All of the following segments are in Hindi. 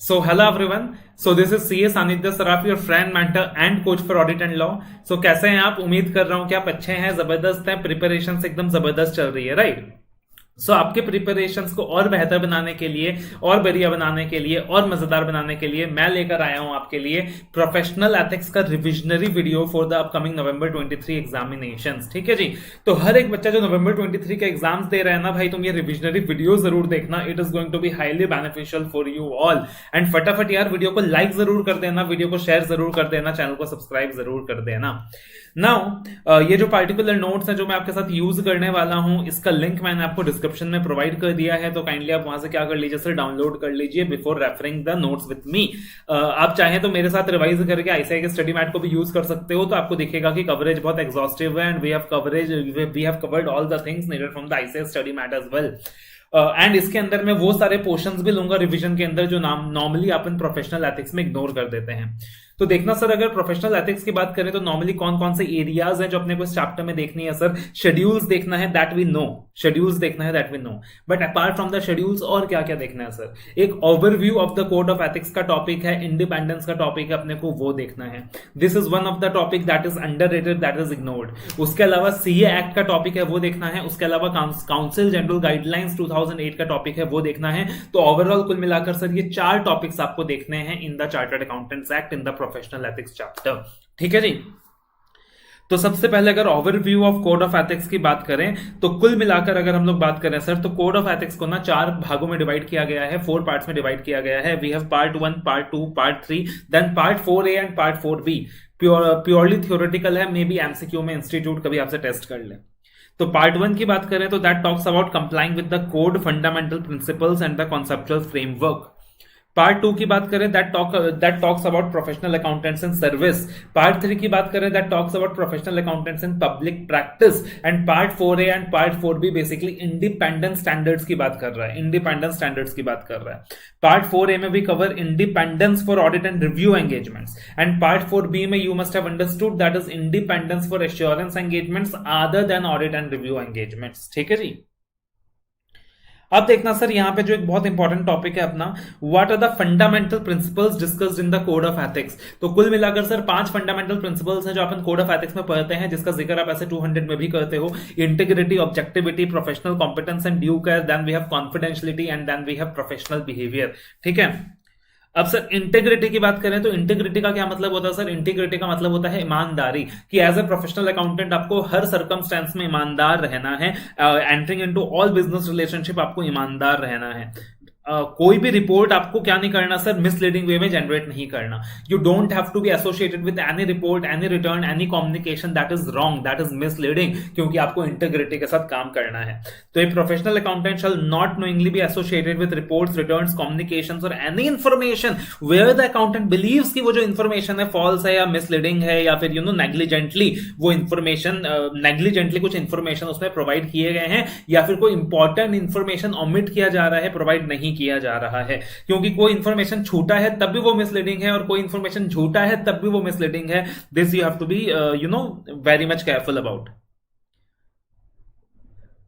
So hello everyone. So this is CA Sanidhya Saraf, your friend, mentor and coach for audit and law. So कैसे हैं आप? उम्मीद कर रहा हूं कि आप अच्छे हैं, जबरदस्त हैं, प्रिपरेशन एकदम जबरदस्त चल रही है, राइट? आपके प्रिपरेशंस को और बेहतर बनाने के लिए, और बढ़िया बनाने के लिए, और मजेदार बनाने के लिए मैं लेकर आया हूं आपके लिए प्रोफेशनल एथिक्स का revisionary video for the upcoming November 23 examinations. ठीक है जी। तो हर एक बच्चा जो नवंबर 23 के एग्जाम्स दे रहा है ना भाई, तुम ये रिविजनरी वीडियो जरूर देखना। It is going to be highly beneficial for you all. And फटाफट यार वीडियो को लाइक जरूर कर देना, वीडियो को शेयर जरूर कर देना, चैनल को सब्सक्राइब जरूर कर देना। नाउ ये जो पार्टिकुलर नोट्स है जो मैं आपके साथ यूज करने वाला हूं, इसका लिंक मैंने आपको डिस्क्रिप्शन में प्रोवाइड कर दिया है, तो काइंडली आप वहां से क्या कर लीजिए सर, डाउनलोड कर लीजिए before referring the notes with me. आप चाहें तो मेरे साथ रिवाइज करके आईसीआई के स्टडी मैट को भी यूज कर सकते हो, तो आपको दिखेगा कि कवरेज बहुत एग्जॉस्टिव है and we have covered all the things needed from the ICI study mat as well. And इसके अंदर मैं वो सारे पोर्शंस भी लूंगा रिवीजन के अंदर जो नॉर्मली अपन प्रोफेशनल एथिक्स में इग्नोर कर देते हैं। तो देखना सर, अगर प्रोफेशनल एथिक्स की बात करें तो नॉर्मली कौन कौन से एरियाज हैं जो अपने को इस चैप्टर में देखनी है सर। शेड्यूल्स देखना है, दैट वी नो। शेड्यूल्स देखना है, that we know. But apart from the schedules और क्या क्या देखना है सर? एक overview of the code of ethics का टॉपिक है, इंडिपेंडेंस का टॉपिक है, अपने को वो देखना है। This is one of the topic that is underrated, that is ignored. उसके अलावा सीए एक्ट का टॉपिक है, वो देखना है। उसके अलावा काउंसिल जनरल गाइडलाइंस 2008 का टॉपिक है, वो देखना है। तो ओवरऑल कुल मिलाकर सर ये 4 टॉपिक्स आपको देखने हैं in the chartered accountants act in the professional ethics chapter. ठीक है जी। तो सबसे पहले अगर overview of code of ethics की बात करें तो कुल मिलाकर अगर हम लोग बात करें सर, तो कोड ऑफ एथिक्स को ना 4 भागों में डिवाइड किया गया है, 4 पार्ट्स में डिवाइड किया गया है। We have part 1, part 2, part 3, then part 4A and part 4B। Purely theoretical है, मे बी एमसीक्यू में इंस्टीट्यूट कभी आपसे टेस्ट कर ले। तो पार्ट 1 की बात करें तो that talks about complying with the code, fundamental principles and the conceptual framework. Part 2 की बात करें that talks about professional accountants in service. Part 3 की बात करें that talks about professional accountants in public practice. And part 4A and part 4B basically independent standards की बात कर रहा है, इंडिपेंडेंट स्टैंडर्ड्स की बात कर रहा है। पार्ट 4A में भी cover independence for audit and review engagements. And part 4B में you must have understood that is independence for assurance engagements other than audit and review engagements. ठीक है जी। अब देखना सर, यहां पे जो एक बहुत इंपॉर्टेंट टॉपिक है अपना, what are the fundamental principles discussed in the code of ethics. तो कुल मिलाकर सर 5 फंडामेंटल प्रिंसिपल्स हैं जो अपन कोड ऑफ एथिक्स में पढ़ते हैं, जिसका जिक्र आप ऐसे 200 में भी करते हो। Integrity, objectivity, professional competence and due care, then we have confidentiality and then we have professional behaviour. ठीक है। अब सर इंटीग्रिटी की बात करें तो इंटीग्रिटी का क्या मतलब होता है सर? इंटीग्रिटी का मतलब होता है ईमानदारी, कि एज ए प्रोफेशनल अकाउंटेंट आपको हर सर्कमस्टेंस में ईमानदार रहना है। Entering into all business relationship आपको ईमानदार रहना है। कोई भी रिपोर्ट आपको क्या नहीं करना सर, मिसलीडिंग वे में जनरेट नहीं करना। You don't have to be associated with any report, any return, any communication that is wrong, that is misleading, क्योंकि आपको इंटीग्रिटी के साथ काम करना है। तो a professional accountant shall not knowingly be associated with reports, returns, communications और any information where the accountant believes कि वो जो इंफॉर्मेशन है फॉल्स है या मिसलीडिंग है, या फिर नेग्लिजेंटली वो इंफॉर्मेशन, नेग्लिजेंटली कुछ इंफॉर्मेशन उसमें प्रोवाइड किए गए हैं, या फिर कोई इंपॉर्टेंट इंफॉर्मेशन ओमिट किया जा रहा है, प्रोवाइड नहीं किया जा रहा है। क्योंकि कोई इंफॉर्मेशन छूटा है तब भी वो मिसलीडिंग है, और कोई इंफॉर्मेशन झूठा है तब भी वो मिसलीडिंग है। This you have to be very much careful about.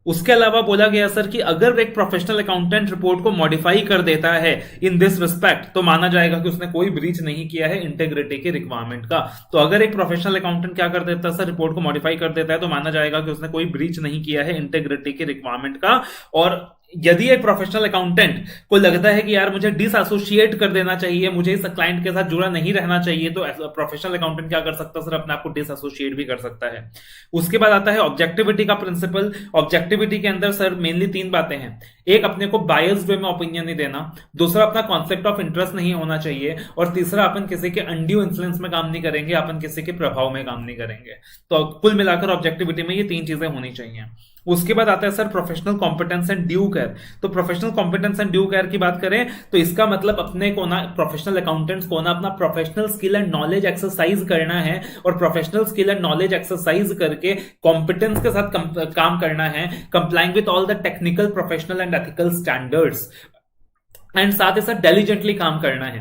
उसके अलावा बोला गया सर कि अगर एक प्रोफेशनल अकाउंटेंट रिपोर्ट को मॉडिफाई कर देता है इन दिस रिस्पेक्ट, तो माना जाएगा कि उसने कोई ब्रीच नहीं किया है इंटीग्रिटी के रिक्वायरमेंट का। तो अगर एक प्रोफेशनल अकाउंटेंट क्या कर देता है सर, रिपोर्ट को मॉडिफाई कर देता है, तो माना जाएगा कि उसने कोई ब्रीच नहीं किया है इंटीग्रिटी के रिक्वायरमेंट का। और यदि एक प्रोफेशनल अकाउंटेंट को लगता है कि यार मुझे डिसएसोसिएट कर देना चाहिए, मुझे इस क्लाइंट के साथ जुड़ा नहीं रहना चाहिए, तो प्रोफेशनल अकाउंटेंट क्या कर सकता है सर, अपने आप को डिसएसोसिएट भी कर सकता है। उसके बाद आता है ऑब्जेक्टिविटी का प्रिंसिपल। ऑब्जेक्टिविटी के अंदर सर मेनली 3 बातें हैं। एक, अपने को बायस्ड वे में ओपिनियन नहीं देना। दूसरा, अपना कॉन्सेप्ट ऑफ इंटरेस्ट नहीं होना चाहिए। और तीसरा, अपन किसी के अनड्यू इन्फ्लुएंस में काम नहीं करेंगे, अपन किसी के प्रभाव में काम नहीं करेंगे। तो कुल मिलाकर ऑब्जेक्टिविटी में ये 3 चीजें होनी चाहिए। उसके बाद आता है sir professional competence and due care. तो professional competence and due care की बात करें तो इसका मतलब अपने को ना, प्रोफेशनल अकाउंटेंट्स को ना, अपना professional skill and knowledge exercise करना है, और professional skill and knowledge exercise करके कॉम्पिटेंस के साथ काम करना है, complying with all the technical, professional and ethical standards. And साथ ही साथ डिलीजेंटली काम करना है,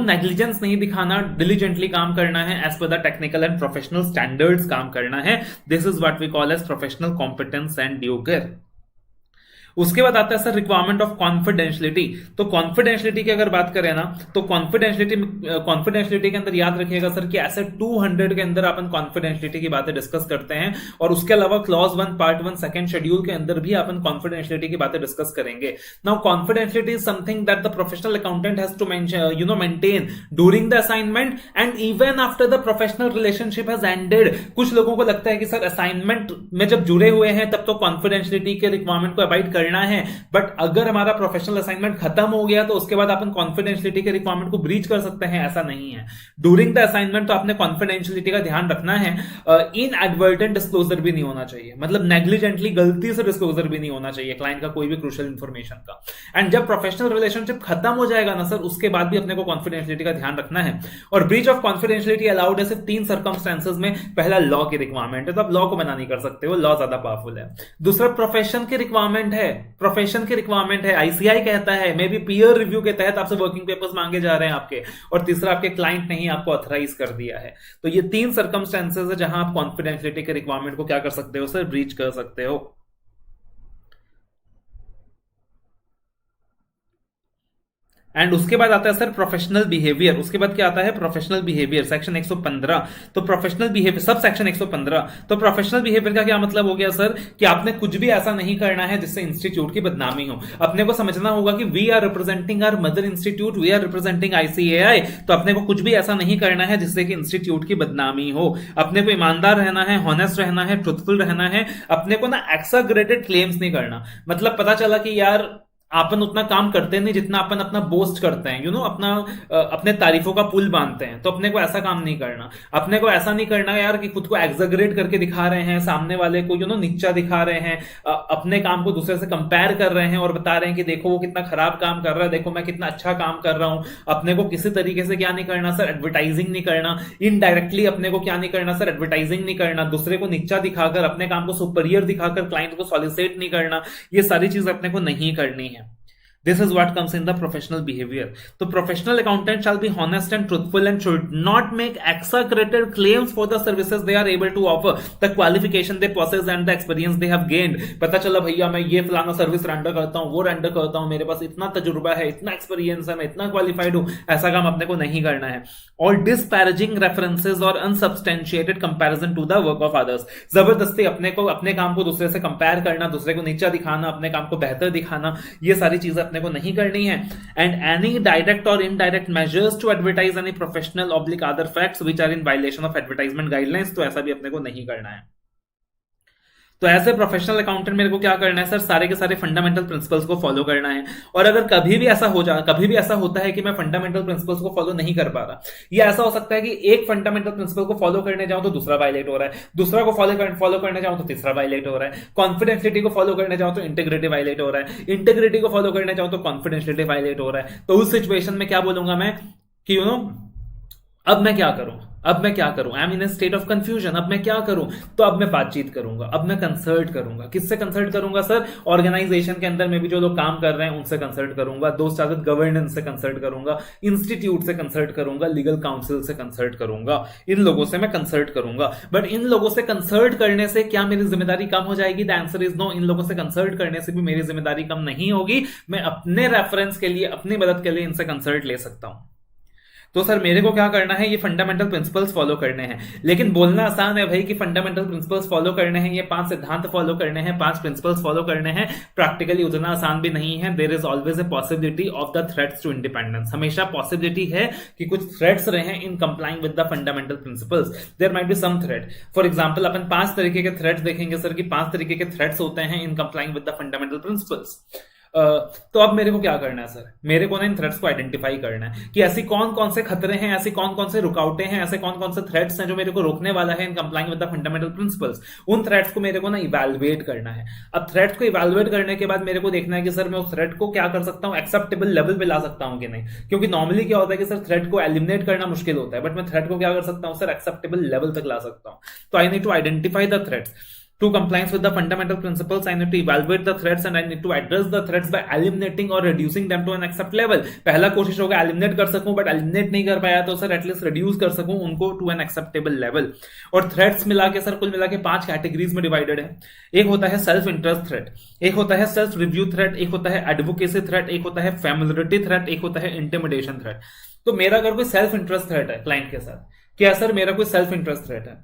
नेग्लिजेंस नहीं दिखाना, डिलीजेंटली काम करना है, as per the technical and professional standards काम करना है। This is what we call as professional competence and due care. उसके बाद आता है सर रिक्वायरमेंट ऑफ कॉन्फिडेंशियलिटी। तो कॉन्फिडेंशियलिटी की अगर बात करें ना, तो कॉन्फिडेंशियलिटी के अंदर याद रखिएगा सर कि ऐसे 200 के अंदर अपन कॉन्फिडेंशियलिटी की बातें डिस्कस करते हैं, और उसके अलावा क्लॉज 1 पार्ट 1 सेकंड शेड्यूल के अंदर भी अपन कॉन्फिडेंशियलिटी की बातें डिस्कस करेंगे। Now confidentiality is something that the professional accountant has to maintain during the assignment and even after the professional relationship has ended. कुछ लोगों को लगता है कि सर असाइनमेंट में जब जुड़े हुए हैं तब तो कॉन्फिडेंशियलिटी के रिक्वायरमेंट को अवॉइड करना है, बट अगर हमारा प्रोफेशनल असाइनमेंट खत्म हो गया तो उसके बाद अपन कॉन्फिडेंशियलिटी के रिक्वायरमेंट को ब्रीच कर सकते हैं, ऐसा नहीं है। ड्यूरिंग द असाइनमेंट तो आपने कॉन्फिडेंशियलिटी का ध्यान रखना है। इनएडवर्टेंट डिस्क्लोजर भी नहीं होना चाहिए, मतलब नेग्लिजेंटली गलती से डिस्क्लोजर भी नहीं होना चाहिए क्लाइंट का कोई भी क्रूशियल इंफॉर्मेशन का। एंड जब प्रोफेशनल रिलेशनशिप खत्म हो जाएगा ना सर, उसके बाद भी अपने को कॉन्फिडेंशियलिटी का ध्यान रखना है। और ब्रीच ऑफ कॉन्फिडेंशियलिटी अलाउड है सिर्फ 3 सर्कमस्टेंसेस में। पहला लॉ की रिक्वायरमेंट है, तो आप लॉ को मना नहीं कर सकते हो, लॉ ज्यादा पावरफुल है। दूसरा प्रोफेशन की रिक्वायरमेंट है, आईसीआई कहता है, मे बी पीयर रिव्यू के तहत आपसे वर्किंग पेपर्स मांगे जा रहे हैं आपके। और तीसरा आपके क्लाइंट ने ही आपको ऑथराइज कर दिया है। तो ये 3 सर्कमस्टेंसेस है जहां आप कॉन्फिडेंशियलिटी के रिक्वायरमेंट को क्या कर सकते हो सर, ब्रीच कर सकते हो। एंड उसके बाद आता है सर प्रोफेशनल बिहेवियर। उसके बाद क्या आता है, प्रोफेशनल बिहेवियर, सेक्शन 115। तो प्रोफेशनल बिहेवियर सब सेक्शन 115। तो प्रोफेशनल बिहेवियर का क्या मतलब हो गया सर, कि आपने कुछ भी ऐसा नहीं करना है जिससे इंस्टीट्यूट की बदनामी हो। अपने को समझना होगा कि we are representing our mother institute, we are representing ICAI. तो अपने को कुछ भी ऐसा नहीं करना है जिससे कि इंस्टीट्यूट की बदनामी हो। अपने को ईमानदार रहना है, हॉनेस्ट रहना है, ट्रुथफुल रहना है। अपने को ना एक्साग्रेटेड क्लेम्स नहीं करना। मतलब पता चला कि यार अपन उतना काम करते नहीं जितना अपन अपना बोस्ट करते हैं, अपने तारीफों का पुल बांधते हैं। तो अपने को ऐसा काम नहीं करना। अपने को ऐसा नहीं करना यार कि खुद को एग्जैगरेट करके दिखा रहे हैं, सामने वाले को नीचा दिखा रहे हैं, अपने काम को दूसरे से कंपेयर कर रहे हैं और बता रहे हैं कि देखो वो कितना खराब काम कर रहा है, देखो मैं कितना अच्छा काम कर रहा हूं। अपने को किसी तरीके से क्या नहीं करना सर, एडवर्टाइजिंग नहीं करना। इनडायरेक्टली अपने को क्या नहीं करना सर, एडवर्टाइजिंग नहीं करना। दूसरे को नीचा दिखाकर, अपने काम को सुपीरियर दिखाकर क्लाइंट को सॉलिसिट नहीं करना। ये सारी चीज अपने को नहीं करनी है। This is what comes in the professional behavior. The professional accountant shall be honest and truthful and should not make exaggerated claims for the services they are able to offer, the qualification they possess and the experience they have gained. पता चला भैया मैं ये फलाना सर्विस रेंडर करता हूँ, वो रेंडर करता हूँ, मेरे पास इतना तजुर्बा है, इतना एक्सपीरियंस है, मैं इतना क्वालिफाइड हूँ, ऐसा काम अपने को नहीं करना है। और disparaging references और unsubstantiated comparison to the work of others. जबरदस्ती अपने काम को दूसरे से कंपेयर करना, दूसरे को नीचा दिखाना, अपने काम को बेहतर दिखाना, ये सारी चीजें अपने को नहीं करनी है। एंड एनी डायरेक्ट और indirect measures to advertise any professional oblique other facts which are in violation of advertisement guidelines, तो ऐसा भी अपने को नहीं करना है। तो ऐसे प्रोफेशनल अकाउंटेंट मेरे को क्या करना है सर, सारे के सारे फंडामेंटल प्रिंसिपल्स को फॉलो करना है। और अगर कभी भी ऐसा होता है कि मैं फंडामेंटल प्रिंसिपल्स को फॉलो नहीं कर पा रहा, या ऐसा हो सकता है कि एक फंडामेंटल प्रिंसिपल को फॉलो करने जाऊं तो दूसरा वायलेट हो रहा है, दूसरा को फॉलो करने जाऊं तो तीसरा वायलेट हो रहा है, कॉन्फिडेंशियलिटी को फॉलो करने जाऊं तो इंटीग्रिटी वायलेट हो रहा है, इंटीग्रिटी को फॉलो करने जाऊं तो कॉन्फिडेंशियलिटी वायलेट हो रहा है। तो उस सिचुएशन में क्या बोलूंगा मैं कि अब मैं क्या करूं, I am in state of confusion, अब मैं क्या करूं। तो अब मैं बातचीत करूंगा, अब मैं कंसल्ट करूंगा। किससे कंसल्ट करूंगा सर, ऑर्गेनाइजेशन के अंदर में भी जो लोग काम कर रहे हैं उनसे कंसल्ट करूंगा, दोस्त चादत गवर्नेंस से कंसल्ट करूंगा, इंस्टीट्यूट से कंसल्ट करूंगा, लीगल काउंसिल से कंसल्ट करूंगा। इन लोगों से मैं कंसल्ट करूंगा। बट इन लोगों से कंसल्ट करने से क्या मेरी जिम्मेदारी कम हो जाएगी? The answer is no. इन लोगों से कंसल्ट करने से भी मेरी जिम्मेदारी कम नहीं होगी। मैं अपने रेफरेंस के लिए, अपनी मदद के लिए इनसे कंसल्ट ले सकता हूं। तो सर मेरे को क्या करना है, ये फंडामेंटल प्रिंसिपल्स फॉलो करने हैं। लेकिन बोलना आसान है भाई कि फंडामेंटल प्रिंसिपल्स फॉलो करने हैं, ये 5 सिद्धांत फॉलो करने हैं, 5 प्रिंसिपल्स फॉलो करने हैं। प्रैक्टिकली उतना आसान भी नहीं है। There is always a possibility of the threats to independence. हमेशा पॉसिबिलिटी है कि कुछ थ्रेट्स रहे in complying with the fundamental principles. There might be some threat. For example अपन 5 तरीके के थ्रेट्स देखेंगे सर, कि 5 तरीके के थ्रेट्स होते हैं इन complying with the fundamental principles. तो अब मेरे को क्या करना है सर, मेरे को ना इन थ्रेट्स को आइडेंटिफाई करना है कि ऐसी कौन कौन से खतरे हैं, ऐसी कौन कौन से रुकावटें हैं, ऐसे कौन कौन से थ्रेट्स हैं जो मेरे को रोकने वाला है इन complying with the fundamental principles. उन थ्रेट्स को मेरे को ना इवैल्युएट करना है। अब थ्रेट्स को इवैल्युएट करने के बाद मेरे को देखना है कि सर मैं उस थ्रेट को क्या कर सकता हूं, एक्सेप्टेबल लेवल पे ला सकता हूं कि नहीं। क्योंकि नॉर्मली क्या होता है कि सर थ्रेट को एलिमिनेट करना मुश्किल होता है, बट मैं थ्रेट को क्या कर सकता हूं सर, एक्सेप्टेबल लेवल तक ला सकता हूं। तो I need to identify the threats. To compliance with the fundamental principles, I need to evaluate the threats and I need to address the threats by eliminating or reducing them to an accept level. पहला कोशिश होगा eliminate कर सकूं, but eliminate नहीं कर पाया तो सर एटलीस्ट reduce कर सकूं उनको to an acceptable level. और threats मिला के सर कुल मिला के 5 कैटेगरीज में डिवाइडेड है. एक होता है सेल्फ इंटरेस्ट थ्रेट, एक होता है सेल्फ रिव्यू थ्रेट, एक होता है एडवोकेसी थ्रेट, एक होता है फैमिलियरिटी थ्रेट, एक होता है इंटिमिडेशन थ्रेट. तो मेरा अगर कोई सेल्फ इंटरेस्ट थ्रेट है क्लाइंट के साथ, क्या सर मेरा कोई सेल्फ इंटरेस्ट थ्रेट है,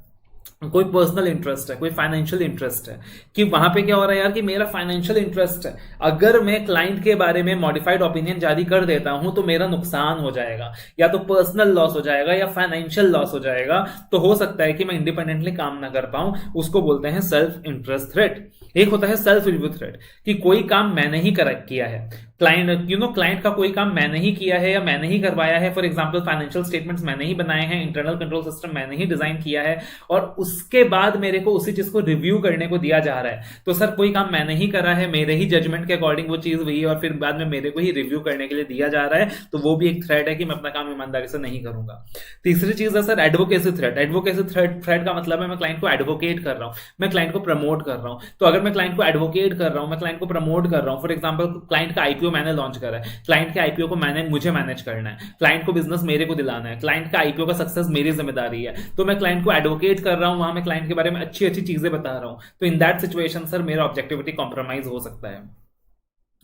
कोई पर्सनल इंटरेस्ट है, कोई फाइनेंशियल इंटरेस्ट है, कि वहां पे क्या हो रहा है यार कि मेरा फाइनेंशियल इंटरेस्ट है, अगर मैं क्लाइंट के बारे में मॉडिफाइड ओपिनियन जारी कर देता हूं तो मेरा नुकसान हो जाएगा, या तो पर्सनल लॉस हो जाएगा या फाइनेंशियल लॉस हो जाएगा, तो हो सकता है कि मैं इंडिपेंडेंटली काम ना कर पाऊं, उसको बोलते हैं सेल्फ इंटरेस्ट थ्रेट. एक होता है सेल्फ रिव्यू थ्रेट, कि कोई काम मैंने ही किया है, क्लाइंट का कोई काम मैंने ही किया है या मैंने ही करवाया है. फॉर एग्जांपल फाइनेंशियल स्टेटमेंट्स मैंने ही बनाए हैं, इंटरनल कंट्रोल सिस्टम मैंने ही डिजाइन किया है, और उसके बाद मेरे को उसी चीज को रिव्यू करने को दिया जा रहा है. तो सर कोई काम मैंने ही करा है, मेरे ही जजमेंट के अकॉर्डिंग वो चीज हुई है, और फिर बाद में मेरे को ही रिव्यू करने के लिए दिया जा रहा है, तो वो भी एक थ्रेट है कि मैं अपना काम ईमानदारी से नहीं करूंगा. तीसरी चीज है sir advocacy threat. Advocacy threat का मतलब है मैं क्लाइंट को एडवोकेट कर रहा हूं, मैं क्लाइंट को प्रमोट कर रहा हूं. तो अगर मैं क्लाइंट को एडवोकेट कर रहा हूं, मैं क्लाइंट को प्रमोट कर रहा हूं, फॉर एग्जाम्पल क्लाइंट का आईपीओ मैंने लॉन्च करा है, क्लाइंट के आईपीओ को मुझे मैनेज करना है, क्लाइंट को बिजनेस मेरे को दिलाना है, क्लाइंट का आईपीओ का सक्सेस मेरी जिम्मेदारी है, तो मैं क्लाइंट को एडवोकेट कर रहा हूं, वहां मैं क्लाइंट के बारे में अच्छी अच्छी चीजें बता रहा हूं, तो इन दैट सिचुएशन सर मेरा ऑब्जेक्टिविटी कॉम्प्रोमाइज हो सकता है.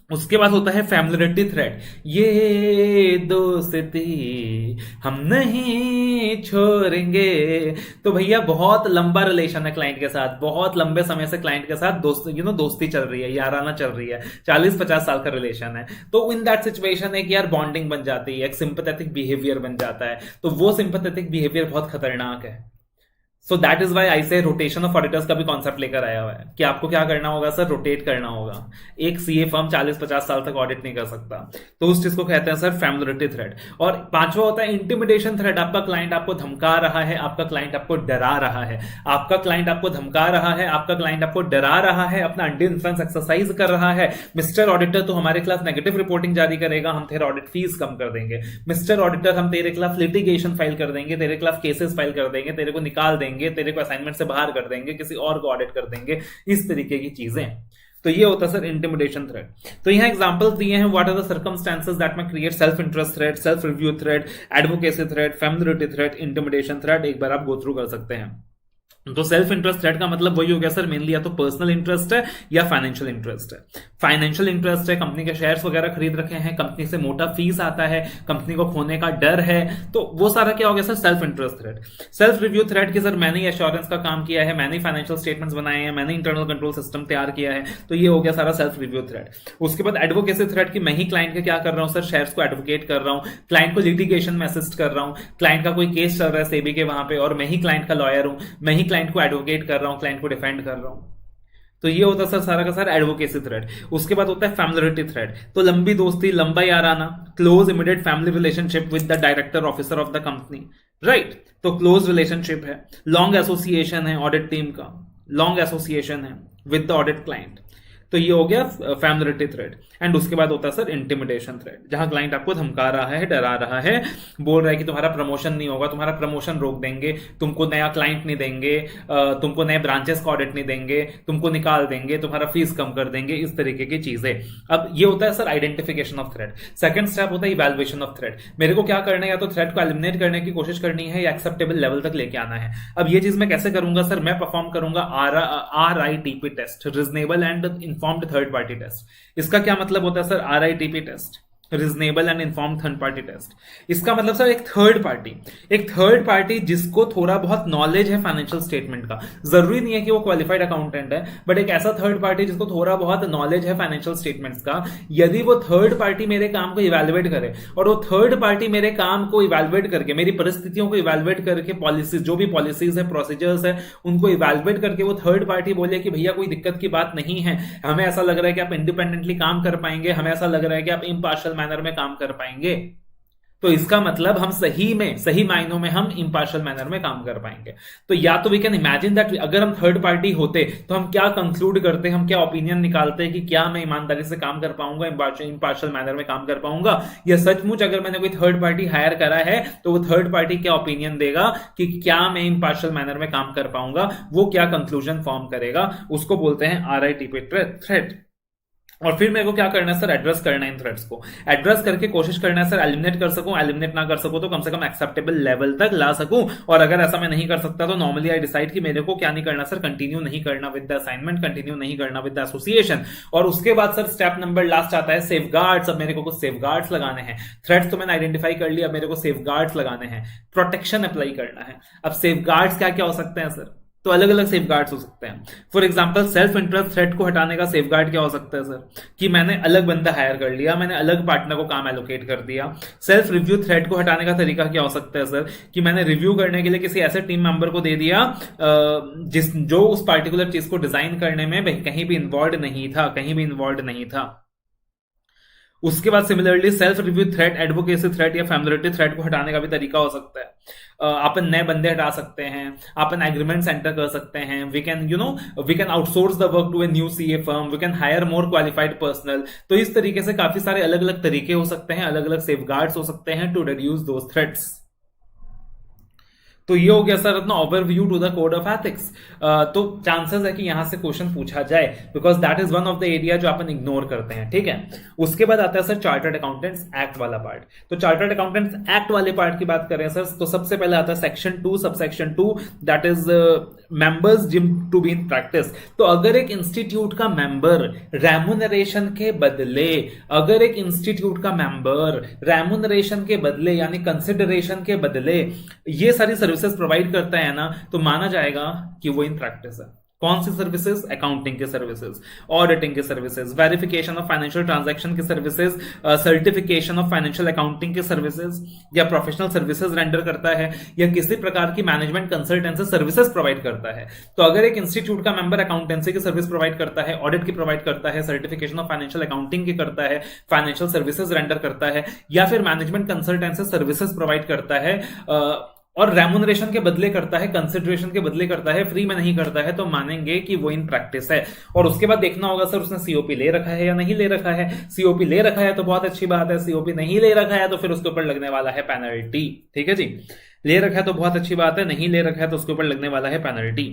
उसके बाद होता है फैमिलियरिटी थ्रेट. ये दोस्ती हम नहीं छोड़ेंगे. तो भैया बहुत लंबा रिलेशन है क्लाइंट के साथ, बहुत लंबे समय से क्लाइंट के साथ दोस्ती चल रही है, याराना चल रही है, 40-50 साल का रिलेशन है. तो इन दैट सिचुएशन एक यार बॉन्डिंग बन जाती है, एक सिंपैथेटिक बिहेवियर बन जाता है. तो वो सिंपैथेटिक बिहेवियर बहुत खतरनाक है. सो दैट इज वाई आई से रोटेशन ऑफ ऑडिटर्स का भी कॉन्सेप्ट लेकर आया हुआ है कि आपको क्या करना होगा सर, रोटेट करना होगा. एक सीए फर्म 40-50 साल तक ऑडिट नहीं कर सकता, तो उस चीज को कहते हैं सर फैमिलियरिटी थ्रेट. और पांचवा होता है इंटिमिडेशन थ्रेट. आपका क्लाइंट आपको धमका रहा है, आपका क्लाइंट आपको डरा रहा है, आपका क्लाइंट आपको धमका रहा है, आपका क्लाइंट आपको डरा रहा है, अपना अंडर इन्फ्लुएंस एक्सरसाइज कर रहा है. मिस्टर ऑडिटर तो हमारे खिलाफ नेगेटिव रिपोर्टिंग जारी करेगा, हम तेरे ऑडिट फीस कम कर देंगे. मिस्टर ऑडिटर हम तेरे खिलाफ लिटिगेशन फाइल कर देंगे, तेरे खिलाफ केसेस फाइल कर देंगे, तेरे को निकाल देंगे, तेरे को असाइनमेंट से बाहर कर देंगे, किसी और को ऑडिट कर देंगे, इस तरीके की चीजें. तो ये होता है सर इंटिमिडेशन थ्रेट. तो यहाँ एग्जांपल्स दिए हैं, what are the circumstances that may create self interest threat, self review threat, advocacy threat, familiarity threat, intimidation threat. एक बार आप गो थ्रू कर सकते हैं. तो सेल्फ इंटरेस्ट थ्रेट का मतलब वही हो गया सर, मेनली या तो पर्सनल इंटरेस्ट है या फाइनेंशियल इंटरेस्ट है. फाइनेंशियल इंटरेस्ट है, कंपनी के शेयर्स वगैरह खरीद रखे हैं, कंपनी से मोटा फीस आता है, कंपनी को खोने का डर है, तो वो सारा क्या हो गया sir, self interest threat. Self review threat की सर मैंने ही एश्योरेंस का काम किया है, मैंने फाइनेंशियल स्टेटमेंट्स बनाए हैं, मैंने इंटरनल कंट्रोल सिस्टम तैयार किया है, तो ये हो गया सारा सेल्फ रिव्यू थ्रेट. उसके बाद एडवोकेसी थ्रेट की मैं ही क्लाइंट के क्या कर रहा हूं सर, शेयर्स को एडवोकेट कर रहा हूं, क्लाइंट को लिटिगेशन में असिस्ट कर रहा हूं, क्लाइंट का कोई केस चल रहा है सेबी के वहां पे और मैं ही क्लाइंट का लॉयर हूं, मैं ही क्लाइंट को एडवोकेट कर रहा हूं, क्लाइंट को डिफेंड कर रहा हूं. तो ये होता है सर सारा का सारा एडवोकेसी थ्रेड. उसके बाद होता है फैमिलियरिटी थ्रेड. तो लंबी दोस्ती, लंबा याराना, close immediate family relationship with the director officer of the company, right. तो क्लोज रिलेशनशिप है, लॉन्ग एसोसिएशन है ऑडिट टीम का, लॉन्ग एसोसिएशन है विद द ऑडिट क्लाइंट. तो ये हो गया फैमिलियरिटी थ्रेड. एंड उसके बाद होता है सर इंटिमिडेशन थ्रेड, जहां क्लाइंट आपको धमका रहा है, डरा रहा है, बोल रहा है कि तुम्हारा प्रमोशन नहीं होगा, तुम्हारा प्रमोशन रोक देंगे, तुमको नया क्लाइंट नहीं देंगे, तुमको नए ब्रांचेस का ऑडिट नहीं देंगे, तुमको निकाल देंगे, तुम्हारा फीस कम कर देंगे, इस तरीके की चीजें. अब ये होता है sir identification of thread. Second step होता है इवैल्यूएशन ऑफ थ्रेड. मेरे को क्या करना है, या तो थ्रेड को एलिमिनेट करने की कोशिश करनी है या एक्सेप्टेबल लेवल तक लेके आना है. अब ये चीज मैं कैसे करूंगा सर, मैं परफॉर्म करूंगा RITP test, reasonable and informed third party test. इसका क्या मतलब होता है sir, RITP test, reasonable and informed third party test. इसका मतलब सर एक थर्ड पार्टी जिसको थोड़ा बहुत नॉलेज है फाइनेंशियल स्टेटमेंट का, जरूरी नहीं है कि वो क्वालिफाइड अकाउंटेंट है, बट एक ऐसा थर्ड पार्टी जिसको थोड़ा बहुत नॉलेज है फाइनेंशियल स्टेटमेंट्स का, यदि वो थर्ड पार्टी मेरे काम को इवैल्यूएट करे और वो थर्ड पार्टी मेरे काम को इवैल्यूएट करके, मेरी परिस्थितियों को इवैल्यूएट करके, पॉलिसीज जो भी पॉलिसीज है, प्रोसीजर्स है, उनको इवैल्यूएट करके वो थर्ड पार्टी बोले कि भैया कोई दिक्कत की बात नहीं है, हमें ऐसा लग रहा है कि आप इंडिपेंडेंटली काम कर पाएंगे, हमें ऐसा लग रहा है कि आप इम्पार्शियल मैनर में काम कर पाएंगे, तो इसका मतलब हम सही मायनों में हम इम्पार्शियल मैनर में काम कर पाएंगे। तो या तो वी कैन इमेजिन दैट अगर हम थर्ड पार्टी होते तो हम क्या कंक्लूड करते, हम क्या ओपिनियन निकालते कि क्या मैं ईमानदारी से काम कर पाऊंगा, इम्पार्शियल मैनर में काम कर पाऊंगा, या सचमुच अगर मैंने कोई थर्ड पार्टी हायर करा है तो वो थर्ड पार्टी क्या ओपिनियन देगा कि क्या मैं इम्पार्शियल मैनर में काम कर पाऊंगा, वो क्या कंक्लूजन फॉर्म करेगा, उसको बोलते हैं RITP थ्रेट। और फिर मेरे को क्या करना है सर, एड्रेस करना है इन थ्रेड्स को, एड्रेस करके कोशिश करना है सर एलिमिनेट कर सकूं, एलिमिनेट ना कर सकूं तो कम से कम एक्सेप्टेबल लेवल तक ला सकूं, और अगर ऐसा मैं नहीं कर सकता तो नॉर्मली आई डिसाइड कि मेरे को क्या नहीं करना सर, कंटिन्यू नहीं करना विद द असाइनमेंट, कंटिन्यू नहीं करना विद द एसोसिएशन। और उसके बाद सर स्टेप नंबर लास्ट आता है सेफगार्ड्स। अब मेरे को कुछ सेफगार्ड्स लगाने हैं, थ्रेड्स तो मैंने आइडेंटिफाई कर लिया, मेरे को सेफगार्ड्स लगाने हैं, प्रोटेक्शन अप्लाई करना है। अब सेफगार्ड्स क्या क्या हो सकते हैं सर, तो अलग अलग सेफगार्ड्स हो सकते हैं। For example self interest threat को हटाने का सेफगार्ड क्या हो सकता है सर, कि मैंने अलग बंदा हायर कर लिया, मैंने अलग पार्टनर को काम एलोकेट कर दिया। सेल्फ रिव्यू थ्रेट को हटाने का तरीका क्या हो सकता है सर, कि मैंने रिव्यू करने के लिए किसी ऐसे टीम मेंबर को दे दिया जो उस पार्टिकुलर चीज को डिजाइन करने में कहीं भी इन्वॉल्व नहीं था। उसके बाद similarly self review threat, advocacy threat या फैमिलिटी थ्रेट को हटाने का भी तरीका हो सकता है। अपन नए बंदे हटा सकते हैं, अपन एग्रीमेंट सेंटर कर सकते हैं, we can outsource the work to a new CA firm, we can hire more qualified personnel. तो इस तरीके से काफी सारे अलग अलग तरीके हो सकते हैं, अलग अलग सेफगार्ड्स हो सकते हैं टू रिड्यूस दोज थ्रेट्स। तो ये हो गया सर अपना overview to the code of ethics. तो चांसेस है कि यहां से क्वेश्चन पूछा जाए, because that is one of the area जो अपन इग्नोर करते हैं, ठीक है। उसके बाद आता है सर चार्टर्ड अकाउंटेंट्स एक्ट वाला पार्ट। तो चार्टर्ड अकाउंटेंट्स एक्ट वाले पार्ट की बात करें सर, तो सबसे पहले आता है section 2 subsection 2, that is members जिम टू बी इन प्रैक्टिस। तो अगर एक इंस्टीट्यूट का मेंबर रेमुनरेशन के बदले यानी कंसिडरेशन के बदले ये सारी सर्विसेज प्रोवाइड करता है ना, तो माना जाएगा कि वो इन प्रैक्टिस है। कौन सी सर्विसेज, अकाउंटिंग के सर्विसेज, ऑडिटिंग के services, verification of financial transaction के services, certification of financial accounting के सर्विसेज, या प्रोफेशनल सर्विसेज रेंडर करता है, या किसी प्रकार की मैनेजमेंट कंसल्टेंसी सर्विसेज प्रोवाइड करता है। तो अगर एक इंस्टीट्यूट का मेंबर अकाउंटेंसी की सर्विस प्रोवाइड करता है, ऑडिट की प्रोवाइड करता है, सर्टिफिकेशन ऑफ फाइनेंशियल अकाउंटिंग की करता है, फाइनेंशियल सर्विसेज रेंडर करता है, या फिर मैनेजमेंट कंसल्टेंसी सर्विसेज प्रोवाइड करता है और रेमुनरेशन के बदले करता है, कंसिडरेशन के बदले करता है, फ्री में नहीं करता है, तो मानेंगे कि वो इन प्रैक्टिस है। और उसके बाद देखना होगा सर उसने COP ले रखा है या नहीं ले रखा है। COP ले रखा है तो बहुत अच्छी बात है, COP नहीं ले रखा है तो फिर उसके ऊपर लगने वाला है पेनल्टी, ठीक है जी। ले रखा है तो बहुत अच्छी बात है, नहीं ले रखा है तो उसके ऊपर लगने वाला है पेनल्टी।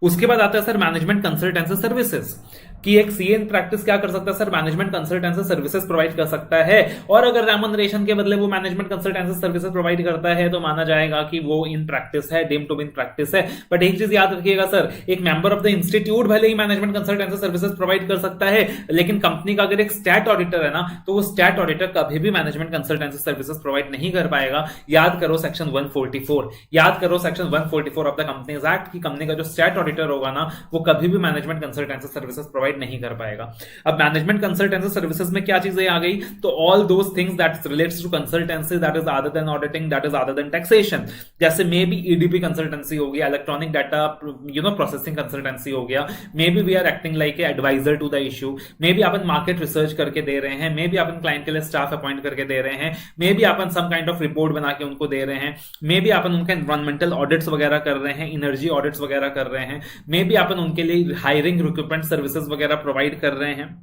उसके बाद आता है सर मैनेजमेंट कंसल्टेंसी सर्विसेज, कि एक CA इन प्रैक्टिस क्या कर सकता है sir, management consultancy services provide कर सकता है। और अगर रेमुनरेशन के बदले वो मैनेजमेंट कंसल्टेंसी सर्विसेज प्रोवाइड करता है तो माना जाएगा कि वो इन प्रैक्टिस है, deemed to be in practice है। बट एक चीज याद रखिएगा सर, एक मेंबर ऑफ द इंस्टीट्यूट भले ही मैनेजमेंट कंसल्टेंसी सर्विसेज प्रोवाइड कर सकता है, लेकिन कंपनी का अगर एक स्टैट ऑडिटर है ना, तो वो स्टैट ऑडिटर कभी भी मैनेजमेंट कंसल्टेंसी सर्विसेज प्रोवाइड नहीं कर पाएगा। याद करो सेक्शन 144, याद करो section 144 of the companies act, की कंपनी का जो स्टैट ऑडिटर होगा ना, वो कभी भी मैनेजमेंट कंसल्टेंसी सर्विसेज प्रोवाइड नहीं कर पाएगा। अब मैनेजमेंट कंसल्टेंसी सर्विसेज में क्या चीजें आ गई, तो all those things that relates to consultancy, that is other than auditing, that is other than taxation. जैसे मे बी EDP कंसल्टेंसी हो गया, इलेक्ट्रॉनिक डाटा प्रोसेसिंग कंसल्टेंसी हो गया, maybe we are acting like a advisor to the issue, maybe अपन मार्केट रिसर्च करके दे रहे हैं, मे बी अपन क्लाइंट के लिए स्टाफ अपॉइंट करके दे रहे हैं, मे बी अपन सम काइंड ऑफ रिपोर्ट बना के उनको दे रहे हैं, मे बी अपन उनका एनवायरमेंटल ऑडिट्स वगैरह कर रहे हैं, एनर्जी ऑडिट्स वगैरह कर रहे हैं, मे बी अपन उनके लिए हायरिंग रिक्रूटमेंट सर्विसेज वगैरह प्रोवाइड कर रहे हैं,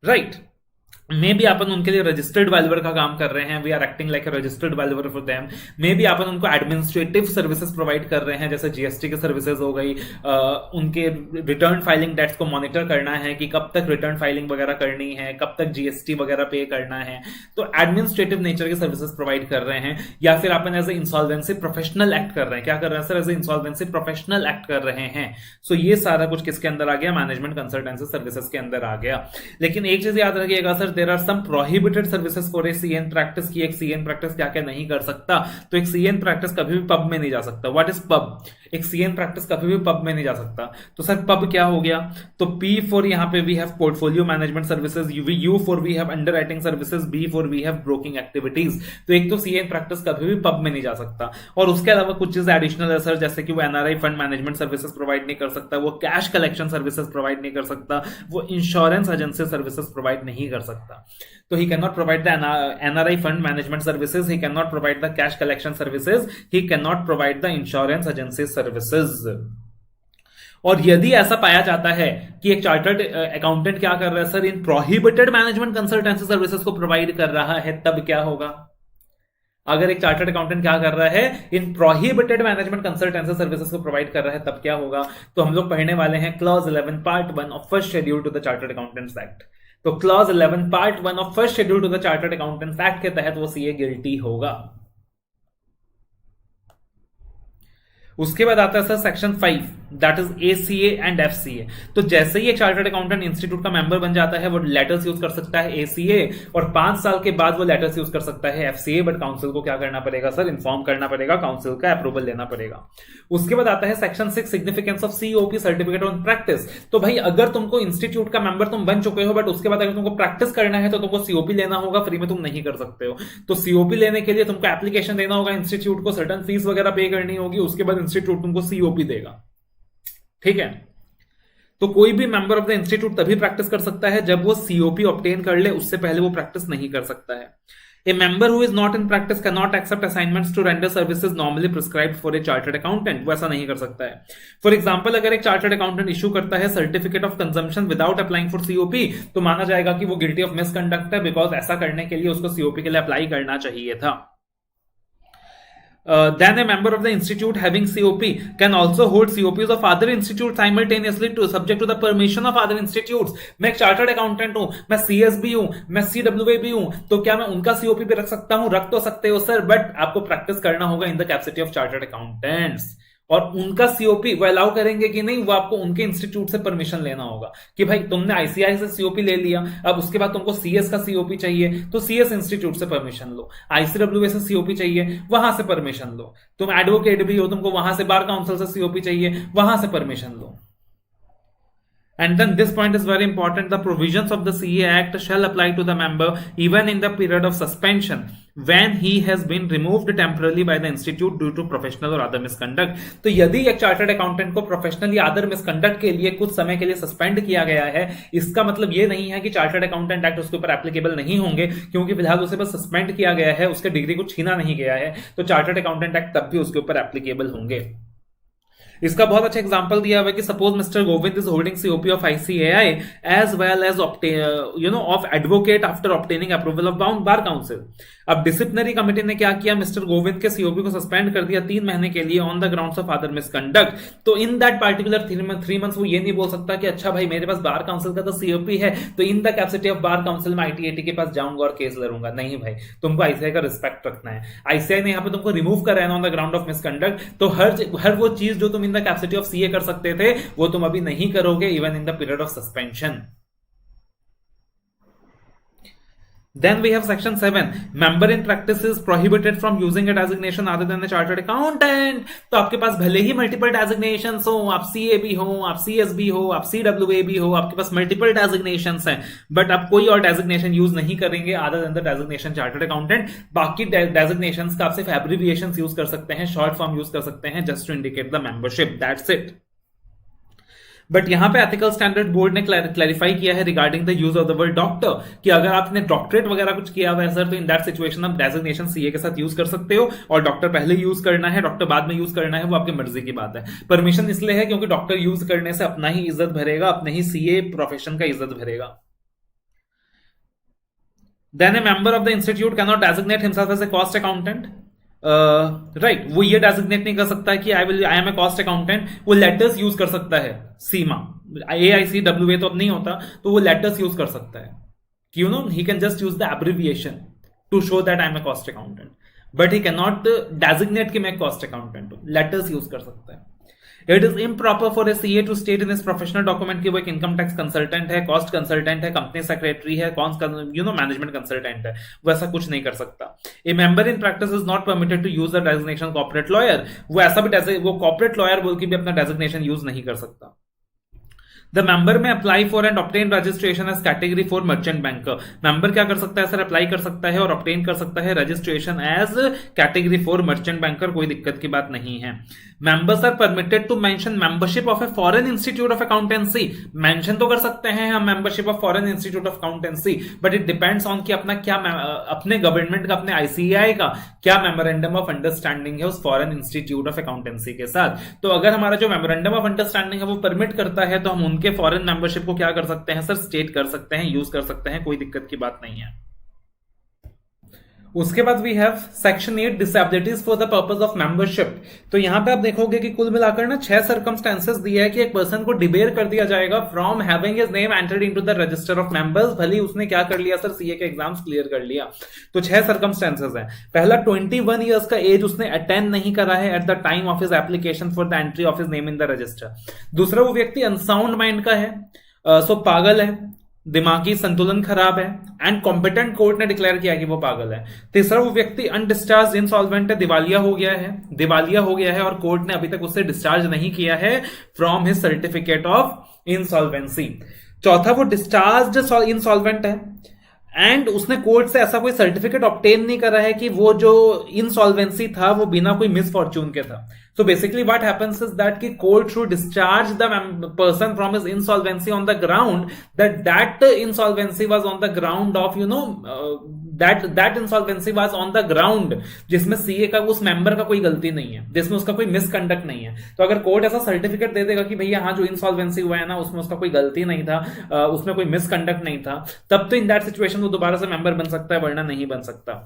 राइट। मे बी अपन उनके लिए रजिस्टर्ड वैल्यूअर का काम कर रहे हैं, we are acting like a registered valuer for them. Maybe अपन उनको एडमिनिस्ट्रेटिव सर्विसेज प्रोवाइड कर रहे हैं, जैसे GST की सर्विसेज हो गई, उनके रिटर्न फाइलिंग डेट्स को मॉनिटर करना है कि कब तक रिटर्न फाइलिंग वगैरह करनी है, कब तक GST वगैरह पे करना है, तो एडमिनिस्ट्रेटिव नेचर की सर्विसेज प्रोवाइड कर रहे हैं। या फिर अपन as a insolvency professional act कर रहे हैं, क्या कर रहे हैं sir, as a insolvency professional act कर रहे हैं। सो ये सारा कुछ किसके अंदर आ गया, मैनेजमेंट कंसल्टेंसी सर्विसेज के अंदर आ गया। लेकिन एक चीज याद रखिएगा sir, there are some prohibited services for a CA in practice, की एक CA इन प्रैक्टिस क्या क्या नहीं कर सकता। तो एक CA इन प्रैक्टिस कभी भी पब में नहीं जा सकता। व्हाट इज पब, एक CA इन प्रैक्टिस कभी भी पब में नहीं जा सकता। तो सर पब क्या हो गया, तो P फॉर यहाँ पे we have portfolio management services, U for we have underwriting services, B for we have broking activities. तो एक तो CA इन प्रैक्टिस कभी भी पब में नहीं जा सकता। और उसके अलावा कुछ चीजें एडिशनल है सर, जैसे कि वो NRI fund management services provide नहीं कर सकता, वो कैश कलेक्शन सर्विसेज प्रोवाइड नहीं कर सकता, वो इंश्योरेंस एजेंसी सर्विसेज प्रोवाइड नहीं कर सकता। सकता. So he cannot provide the NRI fund management services, he cannot provide the cash collection services, he cannot provide the insurance agency services. और यदि ऐसा पाया जाता है कि एक चार्टर्ड अकाउंटेंट क्या कर रहा है सर, इन प्रोहिबिटेड मैनेजमेंट कंसल्टेंसी सर्विसेज को प्रोवाइड कर रहा है, तब क्या होगा? अगर एक चार्टर्ड अकाउंटेंट क्या कर रहा है, इन प्रोहिबिटेड मैनेजमेंट कंसल्टेंसी सर्विसेज को प्रोवाइड कर रहा है, तब क्या होगा? तो हम लोग पढ़ने वाले हैं clause 11 part 1 of first schedule to the chartered accountants act. तो clause 11 part 1 of first schedule to the chartered accountants act के तहत वो सीए गिल्टी होगा. उसके बाद आता है sir section 5, that is ACA and FCA. तो जैसे ही एक चार्टर्ड अकाउंटेंट इंस्टीट्यूट का मेंबर बन जाता है, वो लेटर्स यूज कर सकता है एसीए, और 5 साल के बाद वो लेटर्स यूज कर सकता है एफसीए. बट काउंसिल को क्या करना पड़ेगा सर? इन्फॉर्म करना पड़ेगा, काउंसिल का अप्रूवल लेना पड़ेगा. उसके बाद आता है section 6, significance of COP certificate on practice. तो भाई अगर तुमको इंस्टीट्यूट का मेंबर तुम बन चुके हो, बट उसके बाद अगर तुमको प्रैक्टिस करना है तो तुमको सीओपी लेना होगा, फ्री में तुम नहीं कर सकते हो. तो सीओपी लेने के लिए तुमको एप्लीकेशन देना होगा इंस्टीट्यूट को, सर्टन फीस वगैरह पे करनी होगी, उसके बाद इंस्टीट्यूट तुमको सीओपी देगा. ठीक है. तो कोई भी मेंबर ऑफ द इंस्टीट्यूट तभी प्रैक्टिस कर सकता है जब वो सीओपी ऑब्टेन कर ले, उससे पहले वो प्रैक्टिस नहीं कर सकता है. A member who is not in practice cannot accept assignments to render services normally prescribed for a chartered accountant. वो ऐसा नहीं कर सकता है. फॉर एग्जाम्पल, अगर एक चार्टर्ड अकाउंटेंट इशू करता है certificate of consumption without applying for COP, तो माना जाएगा कि वो गिल्टी ऑफ मिसकंडक्ट है, बिकॉज ऐसा करने के लिए उसको सीओपी के लिए अप्लाई करना चाहिए था. Then a member of the institute having COP can also hold COPs of other institutes simultaneously to subject to the permission of other institutes. मैं एक चार्टर्ड अकाउंटेंट हूं, मैं सीएसबी हूं, मैं सीडब्ल्यूए भी हूं, तो क्या मैं उनका सीओपी पे रख सकता हूं? रख तो सकते हो सर, बट आपको प्रैक्टिस करना होगा in the capacity of chartered accountants. और उनका सीओपी वो अलाउ करेंगे कि नहीं, वो आपको उनके इंस्टीट्यूट से परमिशन लेना होगा कि भाई तुमने आईसीआई से सीओपी ले लिया, अब उसके बाद तुमको सीएस का सीओपी चाहिए तो सीएस इंस्टीट्यूट से परमिशन लो. आईसीडब्ल्यूए से सीओपी चाहिए, वहां से परमिशन लो. तुम एडवोकेट भी हो, तुमको वहां से बार काउंसिल से सीओपी चाहिए, वहां से permission low. And then this point is very important. The provisions of the CA Act shall apply to the member even in the period of suspension when he has been removed temporarily by the institute due to professional or other misconduct. तो यदि एक चार्टर्ड अकाउंटेंट को प्रोफेशनली अदर मिसकंडक्ट के लिए कुछ समय के लिए सस्पेंड किया गया है, इसका मतलब ये नहीं है कि चार्टर्ड अकाउंटेंट एक्ट उसके ऊपर एप्लीकेबल नहीं होंगे, क्योंकि फिलहाल उसे बस सस्पेंड किया गया है, उसके डिग्री को छीना नहीं गया है, तो चार्टर्ड अकाउंटेंट एक्ट तब भी उसके ऊपर एप्लीकेबल होंगे. इसका बहुत अच्छा एग्जांपल दिया हुआ है कि suppose mister Govind is holding COP of ICAI as well as of advocate after obtaining approval of bar council. अब डिसिप्लिनरी कमेटी ने क्या किया, मिस्टर गोविंद के सीओपी को सस्पेंड कर दिया 3 महीने के लिए on the grounds of other misconduct. तो इन दैट पार्टिकुलर 3 मंथ्स वो ये नहीं बोल सकता कि अच्छा भाई मेरे पास बार काउंसिल का तो सीओपी है, तो in the capacity of bar council में आईटीएटी के पास जाऊंगा और केस लड़ूंगा. नहीं भाई, तुमको आईसीआई का रिस्पेक्ट रखना है. आईसीआई ने यहाँ पे तुमको रिमूव करा है on the ground of misconduct, तो हर वो चीज जो तुम in the capacity of CA कर सकते थे, वो तुम अभी नहीं करोगे even in the period of suspension. Then we have section 7. Member in practice is prohibited from using a designation other than a chartered accountant. तो आपके पास भले ही मल्टीपल डेजिग्नेशंस हो, आप सीए भी हो, आप सीएसबी हो, आप सीडब्ल्यूए भी हो, आपके पास मल्टीपल डेजिग्नेशंस हैं, बट आप कोई और डेजिग्नेशन यूज नहीं करेंगे other than the designation chartered accountant. बाकी डेजिग्नेशंस का आप सिर्फ एब्रिविएशंस यूज कर सकते हैं, शॉर्ट फॉर्म यूज कर सकते हैं, just to indicate the membership, that's it. But यहां पे एथिकल स्टैंडर्ड बोर्ड ने क्लैरिफाई किया है regarding the use of the word doctor, कि अगर आपने डॉक्टरेट वगैरह कुछ किया हुआ है सर, तो इन दैट सिचुएशन आप डेजिग्नेशन सीए के साथ यूज कर सकते हो, और डॉक्टर पहले यूज करना है, डॉक्टर बाद में यूज करना है, वो आपकी मर्जी की बात है. परमिशन इसलिए है क्योंकि डॉक्टर यूज करने से अपना ही इज्जत भरेगा, अपने ही सीए प्रोफेशन का इज्जत भरेगा. Then a member of the institute cannot designate himself as a cost accountant. Right, वो ये डेजिग्नेट नहीं कर सकता कि I am a cost accountant. वो लेटर्स यूज कर सकता है, सीमा AICWA तो अब नहीं होता, तो वो लेटर्स यूज कर सकता है कि you know he can just use the abbreviation to show that I am a cost accountant, but he can not designate कि मैं कॉस्ट अकाउंटेंट हूं. लेटर्स यूज कर सकता है. It is improper for a CA to state in his professional document कि वो एक इनकम टैक्स कंसल्टेंट है, कॉस्ट कंसल्टेंट है, कंपनी सेक्रेटरी है, मैनेजमेंट कंसल्टेंट है. वो ऐसा कुछ नहीं कर सकता. A member in practice is not permitted to use the designation corporate lawyer. वो ऐसा भी वो कॉर्पोरेट लॉयर बोल के भी अपना डेजिग्नेशन यूज नहीं कर सकता. The member may apply for and obtain registration as category for merchant banker. Member क्या कर सकता है सर, अप्लाई कर सकता है और ऑब्टेन कर सकता है registration as category for merchant banker, कोई दिक्कत की बात नहीं है। Members are permitted to mention membership of a foreign institute of accountancy. Mention तो कर सकते हैं हम membership of foreign institute of accountancy, but it depends on कि अपना क्या, अपने गवर्नमेंट का, अपने आईसीएआई का क्या मेमोरेंडम ऑफ अंडरस्टैंडिंग है उस फॉरेन इंस्टीट्यूट ऑफ अकाउंटेंसी के साथ। तो अगर हमारा जो मेमोरेंडम ऑफ अंडरस्टैंडिंग है वो परमिट करता है तो हम उनके फॉरेन मेंबरशिप को क्या कर सकते हैं सर, स्टेट कर सकते हैं, यूज कर सकते हैं, कोई दिक्कत की बात नहीं है। उसके बाद we have section 8 disabilities for the purpose of membership. तो यहां पे आप देखोगे कि कुल मिलाकर ना 6 सर्कमस्टेंसेस दिया है कि एक पर्सन को डिबेयर कर दिया जाएगा from having his name entered into the register of members, भले उसने क्या कर लिया सर, सीए के एग्जाम्स क्लियर कर लिया। तो 6 सर्कमस्टेंसेस हैं। पहला 21 ईयर्स का एज उसने अटेंड नहीं करा है at the time of his application for the entry of his name in the register. दूसरा, वो व्यक्ति अनसाउंड माइंड का है, सो पागल है, दिमागी संतुलन खराब है एंड कॉम्पिटेंट कोर्ट ने डिक्लेयर किया कि वो पागल है। तीसरा, वो व्यक्ति अनडिस्चार्ज इंसॉल्वेंट है, दिवालिया हो गया है और कोर्ट ने अभी तक उससे डिस्चार्ज नहीं किया है from his certificate of insolvency. चौथा, वो डिस्चार्ज इंसॉल्वेंट है एंड उसने कोर्ट से ऐसा कोई सर्टिफिकेट ऑब्टेन नहीं करा है कि वो जो इंसॉल्वेंसी था वो बिना कोई मिसफॉर्च्यून के था। So basically what happens is that कि court should discharge the person from his insolvency on the ground that insolvency was on the ground of that insolvency was on the ground जिसमें सीए का, उस मेंबर का कोई गलती नहीं है, जिसमें उसका कोई मिसकंडक्ट नहीं है। तो अगर कोर्ट ऐसा सर्टिफिकेट दे देगा कि भैया हाँ जो इंसॉल्वेंसी हुआ है ना उसमें उसका कोई गलती नहीं था, उसमें कोई मिसकंडक्ट नहीं था, तब तो इन दैट सिचुएशन वो दोबारा से मेंबर बन सकता है, वरना नहीं बन सकता।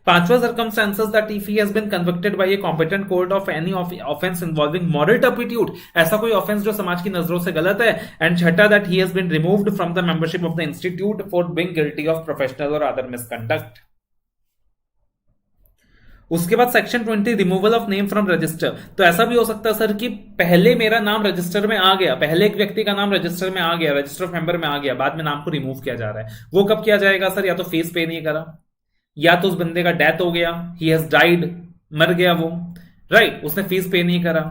पांचवा, circumstances that if he has been convicted by a competent court of any offense involving moral turpitude, ऐसा कोई ऑफेंस जो समाज की नजरों से गलत है। एंड छठा, that he has been removed from the membership of the institute for being guilty of professional or other misconduct। उसके बाद section 20 removal of name from register. तो ऐसा भी हो सकता है सर कि पहले मेरा नाम रजिस्टर में आ गया, पहले एक व्यक्ति का नाम रजिस्टर में आ गया, रजिस्टर ऑफ मेंबर में आ गया, बाद में नाम को रिमूव किया जा रहा है। वो कब किया जाएगा सर, या तो फीस पे नहीं करा, या तो उस बंदे का डेथ हो गया, ही हैज डाइड, मर गया वो, राइट, उसने फीस पे नहीं करा,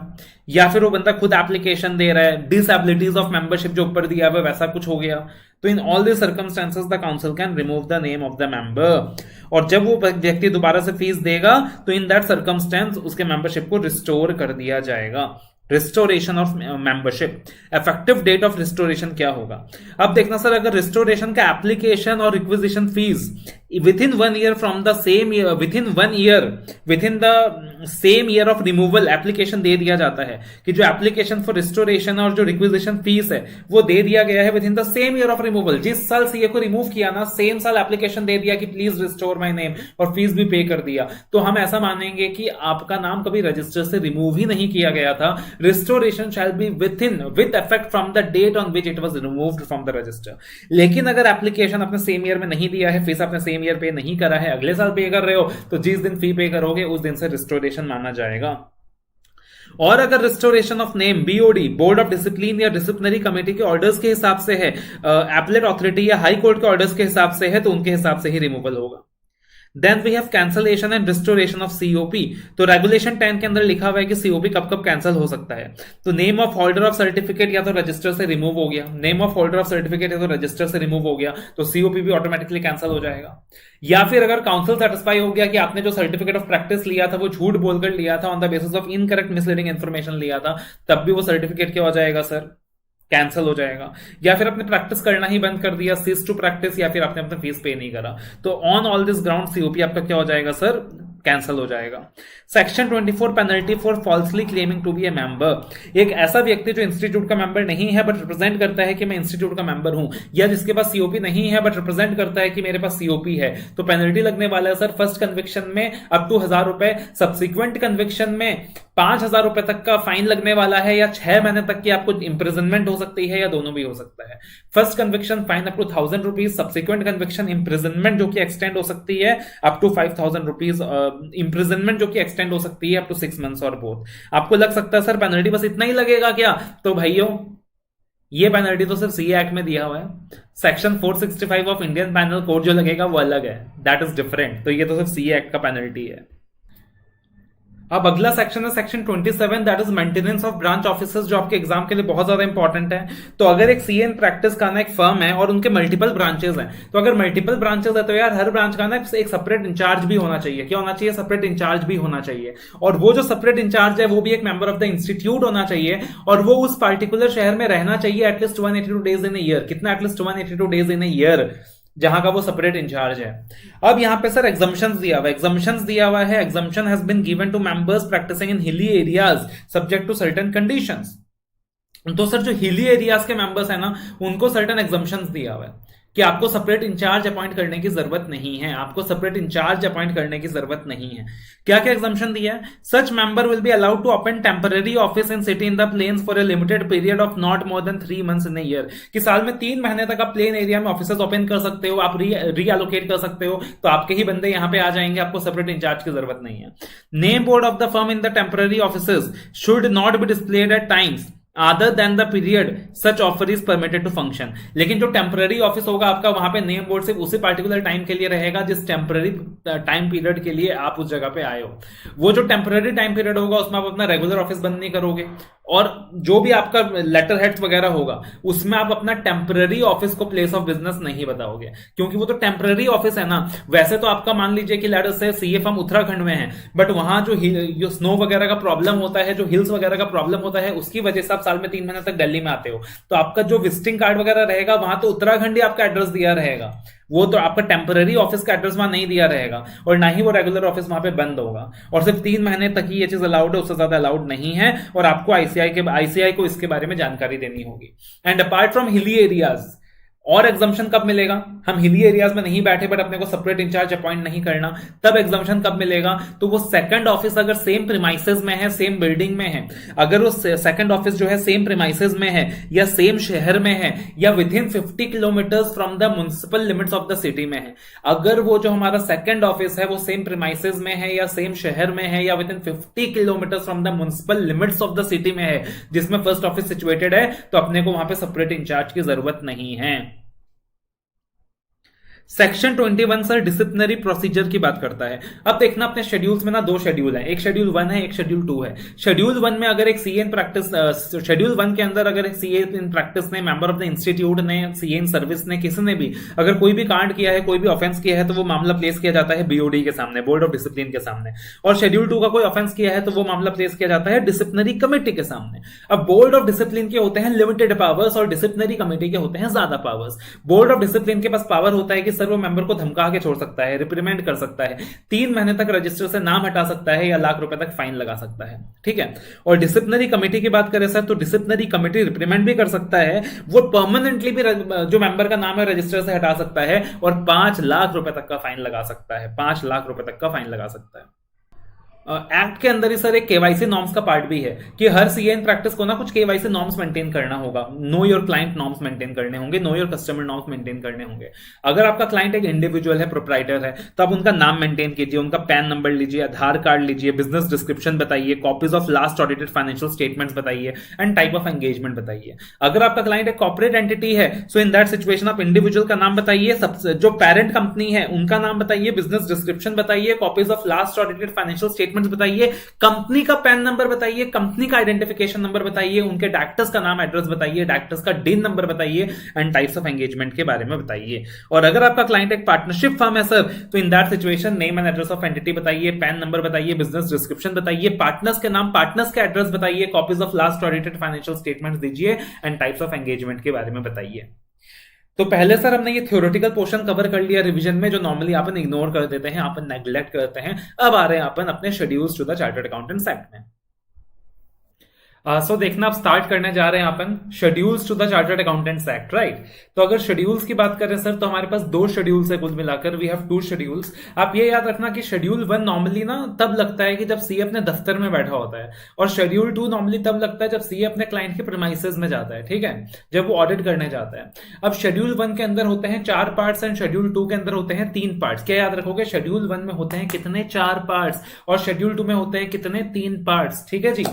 या फिर वो बंदा खुद एप्लीकेशन दे रहा है, डिसेबिलिटीज ऑफ मेंबरशिप जो ऊपर दिया हुआ वैसा कुछ हो गया। तो in all this circumstances the council can remove the name of the member. और जब वो व्यक्ति दोबारा से फीस देगा तो इन दैट सर्कमस्टेंस उसके मेंबरशिप को रिस्टोर कर दिया जाएगा। Restoration of membership, effective date of restoration क्या होगा। अब देखना सर, अगर रिस्टोरेशन का एप्लीकेशन और requisition fee within 1 year from the same year, within the same year of removal application दे दिया जाता है कि जो एप्लीकेशन फॉर रिस्टोरेशन और जो रिक्विजिशन फीस है वो दे दिया गया है within the same year of removal. जिस साल सीए को रिमूव किया ना, सेम साल एप्लीकेशन दे दिया कि प्लीज रिस्टोर माय नेम और फीस भी पे कर दिया, तो हम ऐसा मानेंगे कि आपका नाम कभी रजिस्टर से रिमूव ही नहीं किया गया था। Restoration shall be with effect from the date on which it was removed from the register. लेकिन अगर एप्लीकेशन अपने सेम ईयर में नहीं दिया है, फीस अपने सेम ईयर पे नहीं करा है, अगले साल पे कर रहे हो, तो जिस दिन फी पे करोगे उस दिन से रिस्टोरेशन माना जाएगा। और अगर restoration of name BOD, board of discipline या डिसिप्लिनरी कमेटी के ऑर्डर्स के हिसाब से है, एपलेट अथॉरिटी या हाई कोर्ट के ऑर्डर्स के हिसाब से है, तो उनके हिसाब से ही रिमूवल होगा। Then we have cancellation and restoration of COP. तो रेगुलेशन 10 के अंदर लिखा हुआ है कि सीओपी कब कब कैंसिल हो सकता है। तो name of holder of certificate या तो रजिस्टर से रिमूव हो गया, name of holder of certificate या तो रजिस्टर से रिमूव हो गया, तो सीओपी भी ऑटोमेटिकली कैंसिल हो जाएगा। या फिर अगर काउंसिल सेटिस्फाई हो गया कि आपने जो सर्टिफिकेट ऑफ प्रैक्टिस लिया था वो झूठ बोलकर लिया था, on the basis of incorrect misleading information लिया था, तब भी वो सर्टिफिकेट क्या हो जाएगा सर, कैंसिल हो जाएगा। या फिर आपने प्रैक्टिस करना ही बंद कर दिया, सीज टू प्रैक्टिस, या फिर आपने अपना फीस पे नहीं करा, तो on all this ground COP आपका क्या हो जाएगा सर, कैंसिल हो जाएगा। Section 24 penalty for falsely claiming to be a member. एक ऐसा व्यक्ति जो इंस्टीट्यूट का मेंबर नहीं है बट रिप्रेजेंट करता है कि मैं इंस्टीट्यूट का मेंबर हूं, या जिसके पास सीओपी नहीं है बट रिप्रेजेंट करता है कि मेरे पास सीओपी है, तो पेनल्टी लगने वाला है सर फर्स्ट कन्विक्शन में अप टू 1000 रुपए, सब्सिक्वेंट कन्विक्शन में 5000 रुपए तक का फाइन लगने वाला है, या 6 महीने तक की आपको इंप्रिजनमेंट हो सकती है, या दोनों भी हो सकता है। First conviction fine up to 1000 rupees, subsequent conviction imprisonment जो कि एक्सटेंड हो सकती है अप टू 5000 रुपीज, इंप्रिजनमेंट जो कि एक्सटेंड हो सकती है अप टू 6 मंथ्स और बोथ। आपको लग सकता है सर पेनल्टी बस इतना ही लगेगा क्या, तो भाइयों ये पेनल्टी तो सिर्फ सीए एक्ट में दिया हुआ है, section 465 of Indian penal code जो लगेगा वो अलग है, दैट इज डिफरेंट। तो ये तो सिर्फ सीए एक्ट का पेनल्टी है। अब अगला सेक्शन है section 27, that is maintenance of branch officers, जो आपके एग्जाम के लिए बहुत ज्यादा इंपॉर्टेंट है। तो अगर एक सीए इन प्रैक्टिस का ना एक फर्म है और उनके मल्टीपल ब्रांचेस हैं, तो अगर मल्टीपल ब्रांचेस है तो यार हर ब्रांच का ना एक सेपरेट इंचार्ज भी होना चाहिए। क्या होना चाहिए? सेपरेट इंचार्ज भी होना चाहिए। और वो जो सेपरेट इंचार्ज है वो भी एक मेंबर ऑफ द इंस्टीट्यूट होना चाहिए, और वो उस पार्टिकुलर शहर में रहना चाहिए एटलीस्ट 182 डेज इन ईयर। कितना? एटलीस्ट 182 डेज इन ईयर, जहां का वो सेपरेट इंचार्ज है। अब यहां पे सर एग्जम्पशंस दिया हुआ है, एग्जम्पशंस दिया हुआ है, exemption has been given to members practising in hilly areas subject to certain conditions. तो सर जो हिली एरियाज के मेंबर्स है ना, उनको सर्टेन एग्जम्पशंस दिया हुआ है कि आपको सेपरेट इंचार्ज अपॉइंट करने की जरूरत नहीं है, आपको सेपरेट इंचार्ज अपॉइंट करने की जरूरत नहीं है। क्या क्या एग्जम्पशन दिया है? Such member will be allowed to open temporary office in city in the plains for a limited period of not more than 3 months in a year. कि साल में 3 महीने तक आप प्लेन एरिया में ऑफिस ओपन कर सकते हो, आप रीएलोकेट कर सकते हो, तो आपके ही बंदे यहां पे आ जाएंगे, आपको सेपरेट इंचार्ज की जरूरत नहीं है। Name board of the firm in the temporary office should not be displayed at times other than the period such office is permitted to function. लेकिन जो टेम्पररी ऑफिस होगा आपका, वहां पे नेम बोर्ड सिर्फ उसी पार्टिकुलर टाइम के लिए रहेगा जिस टेम्पररी टाइम पीरियड के लिए आप उस जगह पे आए हो। वो जो टेम्पररी टाइम पीरियड होगा उसमें आप अपना रेगुलर ऑफिस बंद नहीं करोगे, और जो भी आपका लेटर हेड्स वगैरह होगा उसमें आप अपना टेम्पररी ऑफिस को प्लेस ऑफ बिजनेस नहीं बताओगे, क्योंकि वो तो टेम्पररी ऑफिस है ना। वैसे तो आपका मान लीजिए कि लेटर से सीए फर्म उत्तराखंड में है, बट वहां जो स्नो वगैरह का प्रॉब्लम होता है, जो हिल्स वगैरह का प्रॉब्लम होता है, उसकी वजह से आप साल में 3 महीने तक दिल्ली में आते हो, तो आपका जो विजिटिंग कार्ड वगैरह रहेगा वहां तो उत्तराखंड ही आपका एड्रेस दिया रहेगा, वो तो आपका टेम्पररी ऑफिस का एड्रेस वहां नहीं दिया रहेगा, और ना ही वो रेगुलर ऑफिस वहां पे बंद होगा। और सिर्फ 3 महीने तक ही ये चीज अलाउड है, उससे ज्यादा अलाउड नहीं है, और आपको आईसीआई को इसके बारे में जानकारी देनी होगी। And apart from hilly areas, और एग्जम्पशन कब मिलेगा? हम हिली एरियाज में नहीं बैठे बट अपने को सेपरेट इंचार्ज अपॉइंट नहीं करना, तब एग्जम्पशन कब मिलेगा? तो वो सेकंड ऑफिस अगर सेम प्रीमाइसेस में है, सेम बिल्डिंग में है, अगर वो सेकंड ऑफिस जो है सेम प्रीमाइसेस में है, या सेम शहर में है, या with in 50 kilometres from the municipal limits of the city में है, अगर वो जो हमारा सेकंड ऑफिस है वो सेम प्रीमाइसेस में है, या सेम शहर में है, या with in 50 kilometres from the municipal limits of the city में है जिसमें फर्स्ट ऑफिस सिचुएटेड है, तो अपने को वहां पे सेपरेट इंचार्ज की जरूरत नहीं है। सेक्शन 21 सर डिसिप्लिनरी प्रोसीजर की बात करता है। अब देखना अपने शेड्यूल्स में ना 2 शेड्यूल है, एक शेड्यूल 1 है, एक शेड्यूल 2 है। शेड्यूल 1 में अगर एक सीए इन प्रैक्टिस, शेड्यूल 1 के अंदर अगर एक सीए इन प्रैक्टिस ने, मेंबर ऑफ द इंस्टीट्यूट ने, सीए इन सर्विस ने, किसी ने भी अगर कोई भी कांड किया है, कोई भी ऑफेंस किया है, तो वो मामला प्लेस किया जाता है बीओडी के सामने, बोर्ड ऑफ डिसिप्लिन के सामने। और शेड्यूल 2 का कोई ऑफेंस किया है तो वो मामला प्लेस किया जाता है डिसिप्लिनरी कमेटी के सामने। अब बोर्ड ऑफ डिसिप्लिन के होते हैं लिमिटेड पावर्स और डिसिप्लिनरी कमेटी के होते हैं ज्यादा पावर्स। बोर्ड ऑफ डिसिप्लिन के पास पावर होता है कि सर वो मेंबर को धमका के छोड़ सकता है, रिप्रीमेंड कर सकता है, 3 महीने तक रजिस्टर से नाम हटा सकता है, या लाख रुपए तक फाइन लगा सकता है, ठीक है। और डिसिप्लिनरी कमेटी की बात करें सर, तो डिसिप्लिनरी कमेटी रिप्रीमेंड भी कर सकता है, वो परमानेंटली भी जो मेंबर का नाम है रजिस्टर से हटा सकता है, और 5 लाख रुपए तक का फाइन लगा सकता है, 5 लाख रुपए तक का फाइन लगा सकता है। एक्ट के अंदर ही सर एक केवाईसी नॉर्म्स का पार्ट भी है कि हर सीए इन प्रैक्टिस को ना कुछ केवाईसी नॉर्म्स मेंटेन करना होगा, know your client norms maintain करने होंगे, know your customer norms maintain करने होंगे। अगर आपका क्लाइंट एक इंडिविजुअल है, प्रोप्राइटर है, तो आप उनका नाम मेंटेन कीजिए, उनका पैन नंबर लीजिए, आधार कार्ड लीजिए, बिजनेस डिस्क्रिप्शन बताइए, copies of last audited financial statements बताइए, एंड टाइप ऑफ एंगेजमेंट बताइए। अगर आपका क्लाइंट एक कॉर्पोरेट एंटिटी है, सो इन दैट सिचुएशन आप इंडिविजुअल का नाम बताइए, जो पेरेंट कंपनी है उनका नाम बताइए, बिजनेस डिस्क्रिप्शन बताइए, copies of last audited financial statements बताइए, कंपनी का पैन नंबर बताइए, कंपनी का आइडेंटिफिकेशन नंबर बताइए, उनके डायरेक्टर्स का नाम एड्रेस बताइए, डायरेक्टर्स का डिन नंबर बताइए, एंड टाइप्स ऑफ एंगेजमेंट के बारे में बताइए। और अगर आपका क्लाइंट एक पार्टनरशिप फर्म है सर, तो in that situation name and address of entity बताइए, पैन नंबर बताइए, बिजनेस डिस्क्रिप्शन बताइए, पार्टनर्स के नाम, पार्टनर्स के एड्रेस बताइए, copies of last audited financial statements दीजिए, एंड टाइप्स ऑफ एंगेजमेंट के बारे में बताइए। तो पहले सर हमने ये थ्योरेटिकल पोर्शन कवर कर लिया रिवीजन में, जो नॉर्मली अपन इग्नोर कर देते हैं, अपन नेग्लेक्ट करते हैं। अब आ रहे हैं अपन अपने schedules to the chartered accountants act में। सो देखना, आप स्टार्ट करने जा रहे हैं अपन schedules to the chartered accountants act, right. तो अगर शेड्यूल्स की बात करें सर, तो हमारे पास 2 शेड्यूल्स है कुल मिलाकर, वी हैव 2 शेड्यूल्स। आप ये याद रखना कि शेड्यूल 1 नॉर्मली ना तब लगता है कि जब सीए अपने दफ्तर में बैठा होता है, और शेड्यूल 2 नॉर्मली तब लगता है जब सीए अपने क्लाइंट के प्रीमाइसेस में जाता है, ठीक है, जब वो ऑडिट करने जाता है। अब शेड्यूल 1 के अंदर होते हैं 4 पार्ट्स, एंड शेड्यूल 2 के अंदर होते हैं 3 पार्ट्स। क्या याद रखोगे? शेड्यूल 1 में होते हैं कितने? 4 पार्ट्स, और शेड्यूल 2 में होते हैं कितने? 3 पार्ट्स, ठीक है जी।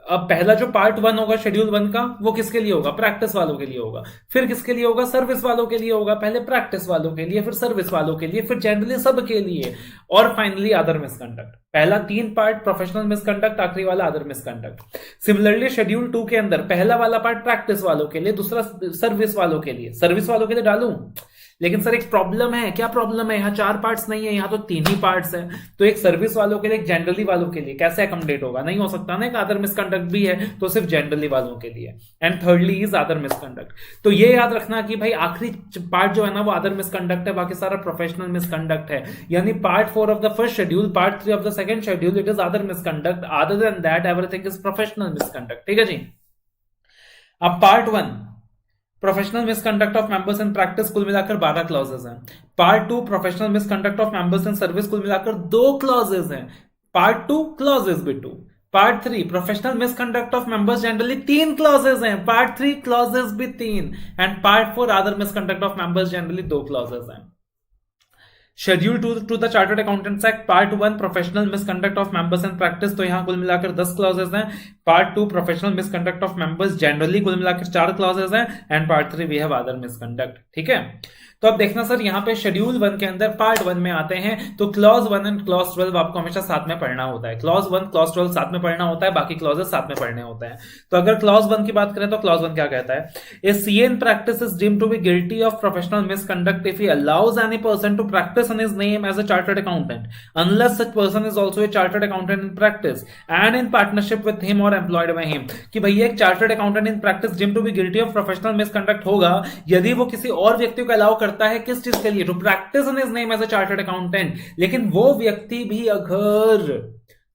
अब पहला जो पार्ट 1 होगा शेड्यूल 1 का, वो किसके लिए होगा? प्रैक्टिस वालों के लिए होगा। फिर किसके लिए होगा? सर्विस वालों के लिए होगा। पहले प्रैक्टिस वालों के लिए, फिर सर्विस वालों के लिए, फिर जनरली सबके लिए, और फाइनली अदर मिसकंडक्ट। पहला 3 पार्ट प्रोफेशनल मिसकंडक्ट, आखिरी वाला अदर मिसकंडक्ट। सिमिलरली शेड्यूल 2 के अंदर पहला वाला पार्ट प्रैक्टिस वालों के लिए, दूसरा सर्विस वालों के लिए। सर्विस वालों के लिए डालूं, लेकिन सर एक प्रॉब्लम है। क्या प्रॉब्लम है? यहाँ 4 पार्ट्स नहीं है, यहाँ तो 3 ही पार्ट्स है। तो एक सर्विस वालों के लिए, एक जनरली वालों के लिए कैसे अकोमोडेट होगा? नहीं हो सकता ना। एक अदर मिसकंडक्ट भी है तो सिर्फ जनरली वालों के लिए। And thirdly is other misconduct. तो ये याद रखना कि भाई आखिरी पार्ट जो है ना वो अदर मिसकंडक्ट है, बाकी सारा प्रोफेशनल मिसकंडक्ट है। यानी part 4 of the first schedule, part 3 of the second schedule, it is other misconduct. Other than that everything is professional misconduct. ठीक है जी। अब part 1 professional misconduct of members in practice, कुल मिलाकर 12 क्लॉजेस हैं। Part 2 professional misconduct of members in service, कुल मिलाकर 2 क्लॉजेस हैं। पार्ट 2 क्लॉजेस भी 2। Part 3 professional misconduct of members generally 3 clauses हैं। पार्ट 3 क्लॉजेस भी 3। And part 4 other misconduct of members generally 2 clauses हैं। Schedule to the chartered accountants act, part 1 professional misconduct of members in practice, तो यहां कुल मिलाकर 10 क्लॉजेस हैं। Part 2 professional misconduct of members generally, कुल मिलाकर 4 क्लॉजेस हैं। And part 3 we have other misconduct. ठीक है। तो अब देखना सर, यहाँ पे शेड्यूल 1 के अंदर पार्ट 1 में आते हैं तो क्लॉज 1 एंड क्लॉज 12 आपको हमेशा साथ में पढ़ना होता है। क्लॉज 1 क्लॉज 12 साथ में पढ़ना होता है, बाकी क्लॉजेस साथ में पढ़ने होते हैं। तो अगर क्लॉज 1 की बात करें तो क्लॉज 1 क्या कहता है? A CA in practice is deemed to be guilty of professional misconduct if he allows any person to practice in his name as a chartered accountant unless such person is also a chartered accountant in practice and in partnership with him और एम्प्लॉयड बाय हिम। कि भैया एक chartered accountant in practice deemed to be guilty of professional misconduct होगा यदि वो किसी और व्यक्ति को अलाउ करता है, किस चीज के लिए? To practice in his name as a chartered accountant. लेकिन वो व्यक्ति भी अगर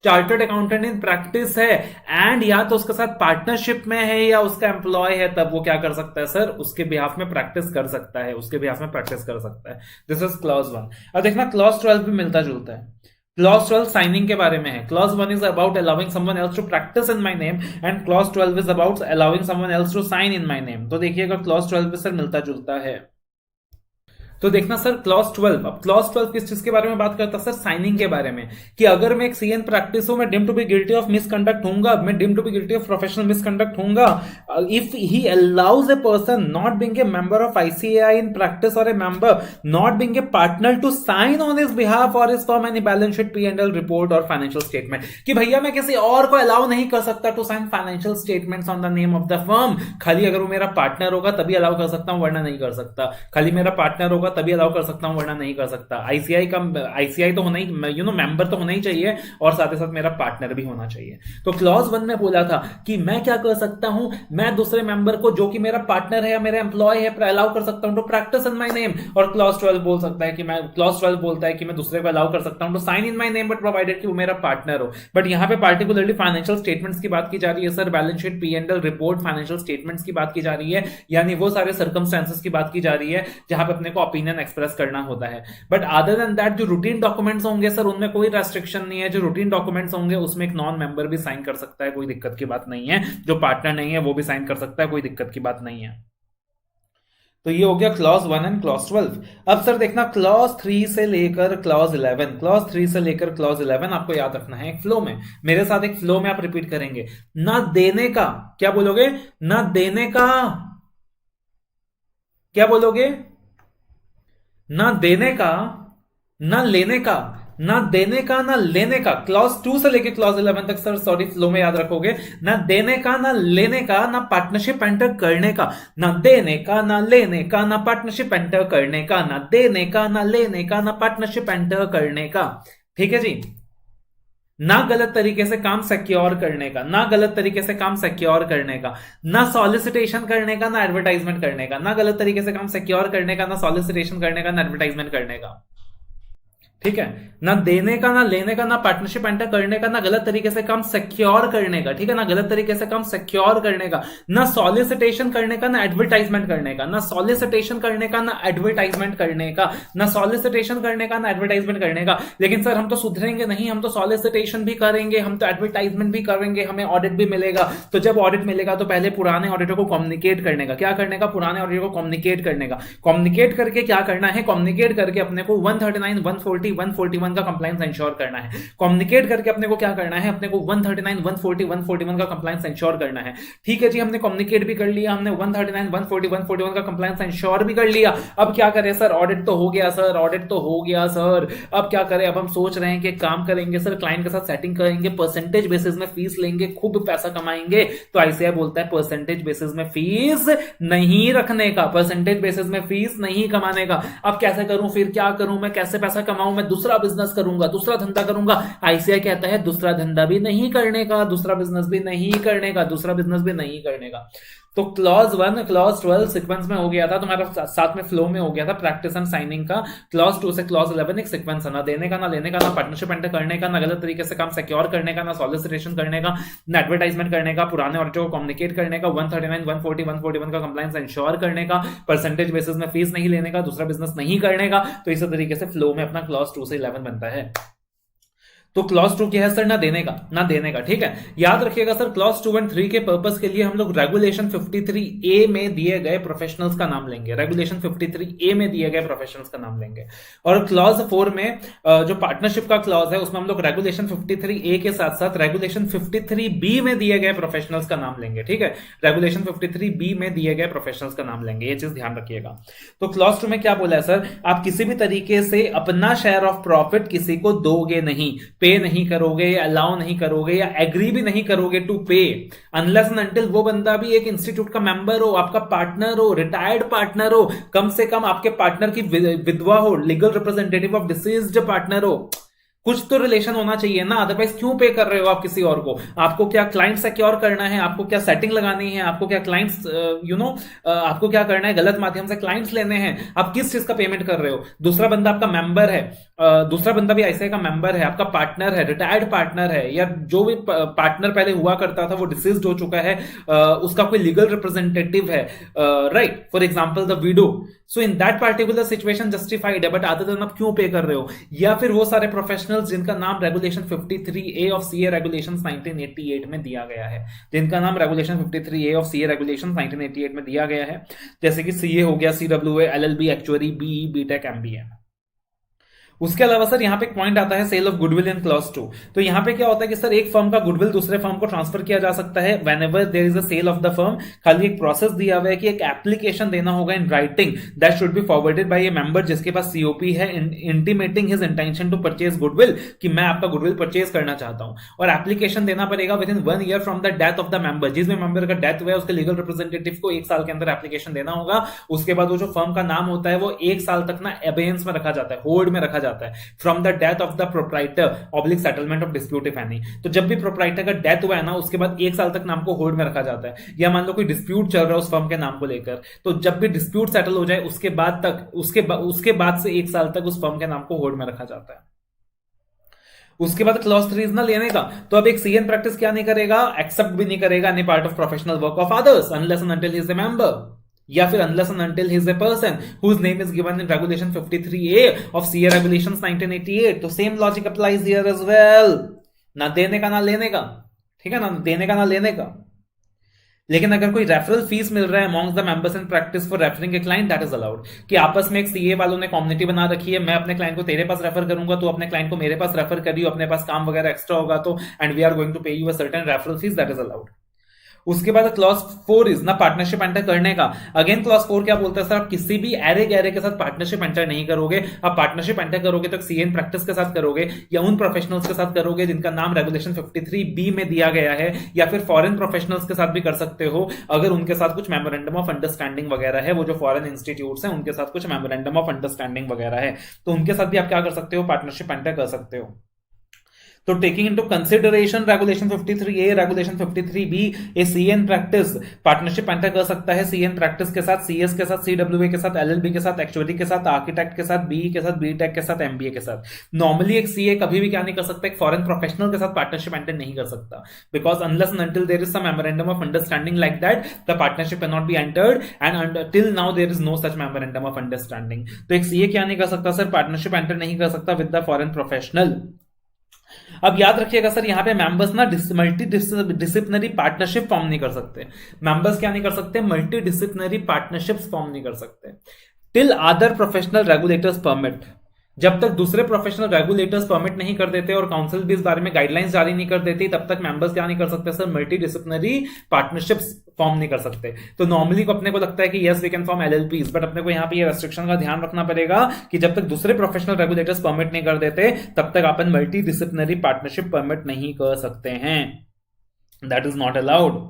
चार्टर्ड अकाउंटेंट इन प्रैक्टिस है एंड या तो उसके साथ पार्टनरशिप में है या उसका एम्प्लॉय है, तब वो क्या कर सकता है सर? उसके बिहाफ में प्रैक्टिस कर सकता है, उसके बिहाफ में प्रैक्टिस कर सकता है। This is clause 1। अब देखना क्लॉज 12 भी मिलता जुलता है। क्लॉज 12 साइनिंग के बारे में है। Clause 1 is about allowing someone else to practice in my name and clause 12 is about allowing someone else to sign in my name. तो देखिएगा क्लॉज 12 भी सर मिलता जुलता है। तो देखना सर क्लॉज 12, अब क्लॉज 12 किस चीज के बारे में बात करता है सर? साइनिंग के बारे में। कि अगर मैं एक सीएन प्रैक्टिस हूं, मैं deem to be guilty of misconduct होऊंगा, मैं deem to be guilty of professional misconduct होऊंगा if he allows a person not being a member of ICAI in practice और a member not being a partner to sign on his behalf और his firm any balance sheet, P&L report और फाइनेंशियल स्टेटमेंट। कि भैया मैं किसी और को अलाउ नहीं कर सकता to sign financial statements on the name of the firm. खाली अगर वो मेरा पार्टनर होगा तभी अलाउ कर सकता हूं, वरना नहीं कर सकता। खाली मेरा पार्टनर होगा तभी अलाउ कर सकता हूं, वरना नहीं कर सकता। आईसीआई तो होना ही, मेंबर तो होना ही चाहिए और साथ ही साथ मेरा पार्टनर भी होना चाहिए। तो क्लॉज 1 में बोला था कि मैं क्या कर सकता हूं? मैं दूसरे मेंबर को जो कि मेरा पार्टनर है या मेरा एम्प्लॉय है अलाउ कर सकता हूं to practice in my name. और क्लॉज 12 बोल सकता है कि मैं, क्लॉज 12 बोलता है कि मैं दूसरे को अलाउ कर सकता हूं to sign in my name but provided कि वो मेरा पार्टनर हो। बट यहां पे पार्टिकुलरली फाइनेंशियल स्टेटमेंट्स की बात की जा रही है sir. Balance sheet, P&L report, financial statements की बात की जा रही है। यानी वो सारे सर्कमस्टेंसेस की बात की जा रही है जहां पे अपने को ओपिनियन एक्सप्रेस करना होता है। बट अदर देन दैट जो रूटीन डॉक्यूमेंट्स होंगे सर, उनमें कोई रेस्ट्रिक्शन नहीं है। जो रूटीन डॉक्यूमेंट्स होंगे उसमें एक नॉन मेंबर भी साइन कर सकता है, कोई दिक्कत की बात नहीं है। जो पार्टनर नहीं है वो भी साइन कर सकता है, कोई दिक्कत की बात नहीं है। तो ये हो गया क्लॉज 1 एंड क्लॉज 12। अब सर देखना क्लॉज 3 से लेकर क्लॉज 11, क्लॉज 3 से लेकर क्लॉज 11 आपको याद रखना है एक फ्लो में। मेरे साथ एक फ्लो में आप रिपीट करेंगे। ना देने का, क्या बोलोगे? ना देने का, क्या बोलोगे? ना देने का, ना लेने का, ना देने का, ना लेने का। क्लॉज 2 से लेके क्लॉज 11 तक सर सॉरी फ्लो में याद रखोगे। ना देने का, ना लेने का, ना पार्टनरशिप एंटर करने का। ना देने का, ना लेने का, ना पार्टनरशिप एंटर करने का। ना देने का, ना लेने का, ना पार्टनरशिप एंटर करने का। ठीक है जी। ना गलत तरीके से काम सिक्योर करने का, ना गलत तरीके से काम सिक्योर करने का, ना सॉलिसिटेशन करने का, ना एडवर्टाइजमेंट करने का। ना गलत तरीके से काम सिक्योर करने का, ना सॉलिसिटेशन करने का, ना एडवर्टाइजमेंट करने का। ठीक है। ना देने का, ना लेने का, ना पार्टनरशिप एंटर करने का, ना गलत तरीके से काम सिक्योर करने का। ठीक है ना, गलत तरीके से काम सिक्योर करने का। ना सॉलिसिटेशन करने का, ना एडवर्टाइजमेंट करने का। ना सॉलिसिटेशन करने का, ना एडवर्टाइजमेंट करने का। ना सॉलिसिटेशन करने का, ना एडवर्टाइजमेंट करने का। लेकिन सर हम तो सुधरेंगे नहीं, हम तो सॉलिसिटेशन भी करेंगे, हम तो एडवर्टाइजमेंट भी करेंगे, हमें ऑडिट भी मिलेगा। तो जब ऑडिट मिलेगा तो पहले पुराने ऑडिटर को कम्युनिकेट करने का। क्या करने का? पुराने ऑडिटर को कम्युनिकेट करने का। कम्युनिकेट करके क्या करना है? कम्युनिकेट करके अपने को 139, 140, 140, 141 का कंप्लायंस इंश्योर करना है। कम्युनिकेट करके अपने को क्या करना है, अपने को 139, 140, 141 का कंप्लायंस इंश्योर करना है। ठीक है जी, हमने कम्युनिकेट भी कर लिया, हमने 139, 140, 141 का कंप्लायंस इंश्योर भी कर लिया। अब क्या करें सर, ऑडिट तो हो गया सर, ऑडिट तो हो गया सर, अब क्या करें, अब हम सोच रहे हैं कि काम करेंगे सर, क्लाइंट के साथ सेटिंग करेंगे, परसेंटेज बेसिस में फीस लेंगे, खूब पैसा कमाएंगे। तो आईसीआई बोलता है परसेंटेज बेसिस में फीस नहीं रखने का, परसेंटेज बेसिस में फीस नहीं कमाने का। अब कैसे करूं, फिर क्या करूं, मैं कैसे पैसा कमाऊं, मैं दूसरा बिजनेस करूंगा, दूसरा धंधा करूंगा। आईसीआई कहता है दूसरा धंधा भी नहीं करने का, दूसरा बिजनेस भी नहीं करने का, दूसरा बिजनेस भी नहीं करने का। तो क्लॉज 1 क्लॉज 12 सीक्वेंस में हो गया था, तुम्हारा साथ में फ्लो में हो गया था प्रैक्टिस एंड साइनिंग का। क्लॉज 2 से क्लॉज 11 एक सीक्वेंस है, ना देने का, ना लेने का, ना पार्टनरशिप एंटर करने का, ना गलत तरीके से काम सिक्योर करने का, ना सॉलिसिटेशन करने का, ना एडवर्टाइजमेंट करने का, पुराने ऑडिटर को कम्युनिकेट करने का, 139, 140, 141 का कंप्लायंस इंश्योर करने का, परसेंटेज बेसिस में फीस नहीं लेने का, दूसरा बिजनेस नहीं करने का। तो इसी तरीके से फ्लो में अपना क्लॉज 2 से 11 बनता है। तो क्लॉज 2 क्या है सर, ना देने का, ना देने का। ठीक है, याद रखिएगा सर, क्लॉज 2 एंड 3 के पर्पस के लिए हम लोग रेगुलेशन 53A में दिए गए प्रोफेशनल्स का नाम लेंगे, रेगुलेशन 53A में दिए गए प्रोफेशनल्स का नाम लेंगे। और क्लॉज 4 में जो पार्टनरशिप का क्लॉज है उसमें हम लोग रेगुलेशन 53A के साथ साथ रेगुलेशन 53B में दिए गए प्रोफेशनल्स का नाम लेंगे। ठीक है, रेगुलेशन 53B में दिए गए प्रोफेशनल्स का नाम लेंगे, ये चीज ध्यान रखिएगा। तो क्लॉज 2 में क्या बोला है सर, आप किसी भी तरीके से अपना शेयर ऑफ प्रॉफिट किसी को दोगे नहीं, पे नहीं करोगे, या अलाउ नहीं करोगे, या एग्री भी नहीं करोगे टू पे, अनलेस एंड अनटिल वो बंदा भी एक इंस्टीट्यूट का मेंबर हो, आपका पार्टनर हो, रिटायर्ड पार्टनर हो, कम से कम आपके पार्टनर की विधवा हो, legal representative of deceased partner हो, कुछ तो रिलेशन होना चाहिए ना, अदरवाइज क्यों पे कर रहे हो आप किसी और को। आपको क्या क्लाइंट सिक्योर करना है, आपको क्या सेटिंग लगानी है, आपको क्या क्लाइंट्स आपको क्या करना है, गलत माध्यम से क्लाइंट्स लेने हैं, आप किस चीज का पेमेंट कर रहे हो। दूसरा बंदा आपका मेंबर है, दूसरा बंदा भी आईसीआई का मेंबर है, आपका पार्टनर है, रिटायर्ड पार्टनर है, या जो भी पार्टनर पहले हुआ करता था वो डिसीज्ड हो चुका है, उसका कोई लीगल रिप्रेजेंटेटिव है, right, for example the widow. So in that particular situation justified है, बट आते दिन आप क्यों पे कर रहे हो। या फिर वो सारे प्रोफेशनल्स जिनका नाम regulation 53A of CA regulations 1988 में दिया गया है, जिनका नाम regulation 53A of CA regulations 1988 में दिया गया है, जैसे कि सीए हो गया, CWA, LLB, actuary, BE, BTech, MBA. उसके अलावा सर यहाँ पे एक पॉइंट आता है sale of goodwill in clause 2। तो यहाँ पे क्या होता है कि सर एक फर्म का गुडविल दूसरे फर्म को ट्रांसफर किया जा सकता है whenever there is a sale of the firm. खाली एक प्रोसेस दिया हुआ है कि एक एप्लीकेशन देना होगा in writing that should be forwarded by a member जिसके पास सीओपी है, intimating his intention to purchase goodwill, कि मैं आपका गुडविल परचेज करना चाहता हूं। और एप्लीकेशन देना पड़ेगा with in 1 year from the death of the member. जिस भी मेंबर का डेथ हुआ है उसके लीगल रिप्रेजेंटेटिव को 1 साल के अंदर एप्लीकेशन देना होगा। उसके बाद वो जो फर्म का नाम होता है वो 1 साल तक ना एबेयंस में रखा जाता है, होल्ड में रखा जाता है, from the death of the proprietor oblique settlement of dispute if any. तो जब भी प्रोप्राइटर का डेथ हुआ है ना उसके बाद 1 साल तक नाम को होल्ड में रखा जाता है। या मान लो कोई डिस्प्यूट चल रहा है उस फर्म के नाम को लेकर, तो जब भी डिस्प्यूट सेटल हो जाए उसके बाद से 1 साल तक उस फर्म के नाम को होल्ड में रखा जाता है। उसके बाद क्लॉज 3 ना लेने का। तो अब एक सीएन प्रैक्टिस क्या नहीं करेगा, एक्सेप्ट भी नहीं करेगा any part of professional work of others unless and until he is a member, या फिर unless and until he is a person whose name is given in regulation 53A of CA regulations 1988। तो same logic applies here as well, ना देने का ना लेने का, ठीक है ना, देने का ना लेने का। लेकिन अगर कोई रेफरल फीस मिल रहा है amongst the members in practice for referring a client, that is allowed. कि आपस में एक सीए वालों ने कम्युनिटी बना रखी है, मैं अपने क्लाइंट को तेरे पास रेफर करूंगा, तो अपने क्लाइंट को मेरे पास रेफर करियो, अपने पास काम वगैरह एक्स्ट्रा होगा तो, and we are going to pay you a certain referral fee, that is allowed. उसके बाद क्लॉज 4 इज ना पार्टनरशिप एंटर करने का। अगेन क्लॉज 4 क्या बोलता है सर, आप किसी भी एरे गैरे के साथ पार्टनरशिप एंटर नहीं करोगे। आप पार्टनरशिप एंटर करोगे तो सीएन प्रैक्टिस के साथ करोगे, या उन प्रोफेशनल्स के साथ करोगे जिनका नाम रेगुलेशन 53B में दिया गया है, या फिर फॉरेन प्रोफेशनल्स के साथ भी कर सकते हो अगर उनके साथ कुछ मेमोरेंडम ऑफ अंडरस्टैंडिंग वगैरह है। वो जो फॉरेन इंस्टीट्यूट्स हैं उनके साथ कुछ मेमोरेंडम ऑफ अंडरस्टैंडिंग वगैरह है, तो उनके साथ भी आप क्या कर सकते हो, पार्टनरशिप एंटर कर सकते हो। तो taking into consideration regulation 53A, regulation 53B, ए सीएन प्रैक्टिस पार्टनरशिप एंटर कर सकता है सीएन प्रैक्टिस के साथ, सीएस के साथ, सीडब्ल्यूए के साथ, एलएलबी के साथ, एक्चुअरी के साथ, आर्किटेक्ट के साथ, बीई के साथ, बीटेक के साथ, एमबीए के साथ। नॉर्मली एक सीए कभी भी क्या नहीं कर सकता, एक फॉरेन प्रोफेशनल के साथ पार्टनरशिप एंटर नहीं कर सकता, because unless and until there is some memorandum of understanding like that the partnership can not be entered, and till now there is no such memorandum of understanding. तो एक सीए क्या नहीं कर सकता सर, पार्टनरशिप एंटर नहीं कर सकता विद द फॉरेन प्रोफेशनल। अब याद रखिएगा सर, यहां पे मेंबर्स ना मल्टी डिसिप्लिनरी पार्टनरशिप फॉर्म नहीं कर सकते। मेंबर्स क्या नहीं कर सकते, मल्टी डिसिप्लिनरी पार्टनरशिप्स फॉर्म नहीं कर सकते till other professional regulators permit. जब तक दूसरे प्रोफेशनल रेगुलेटर्स परमिट नहीं कर देते और काउंसिल भी इस बारे में गाइडलाइंस जारी नहीं कर देती, तब तक मेंबर्स क्या नहीं कर सकते sir, multi disciplinary partnerships form नहीं कर सकते। तो नॉर्मली को अपने को लगता है कि yes we can form LLPs, but अपने को यहाँ पे ये रेस्ट्रिक्शन का ध्यान रखना पड़ेगा कि जब तक दूसरे प्रोफेशनल रेगुलेटर्स परमिट नहीं कर देते तब तक अपन मल्टी डिसिप्लिनरी पार्टनरशिप परमिट नहीं कर सकते हैं। That is not allowed.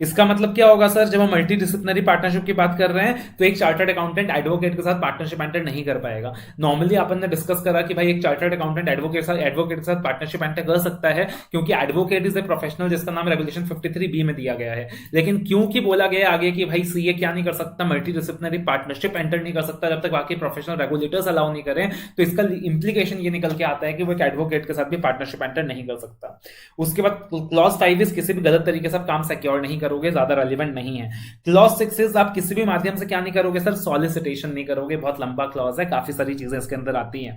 इसका मतलब क्या होगा सर, जब हम मल्टी डिसिप्लिनरी पार्टनरशिप की बात कर रहे हैं तो एक चार्टर्ड अकाउंटेंट एडवोकेट के साथ पार्टनरशिप एंटर नहीं कर पाएगा। नॉर्मली अपन ने डिस्कस करा कि भाई एक चार्टर्ड अकाउंटेंट एडवोकेट के साथ पार्टनरशिप एंटर कर सकता है, क्योंकि एडवोकेट इज ए प्रोफेशनल जिसका नाम रेगुलेशन 53B में दिया गया है। लेकिन क्योंकि बोला गया आगे कि भाई सीए क्या नहीं कर सकता, मल्टी डिसिप्लिनरी पार्टनरशिप एंटर नहीं कर सकता जब तक बाकी प्रोफेशनल रेगुलेटर्स अलाउ नहीं करें, तो इसका इंप्लीकेशन ये निकल के आता है कि वो एक एडवोकेट के साथ भी पार्टनरशिप एंटर नहीं कर सकता। उसके बाद क्लॉज 5 किसी भी गलत तरीके से आप काम सिक्योर नहीं करोगे, ज्यादा रेलिवेंट नहीं है। क्लॉज 6 आप किसी भी माध्यम से क्या नहीं करोगे सर, सॉलिसिटेशन नहीं करोगे। बहुत लंबा क्लॉज है, काफी सारी चीजें इसके अंदर आती हैं।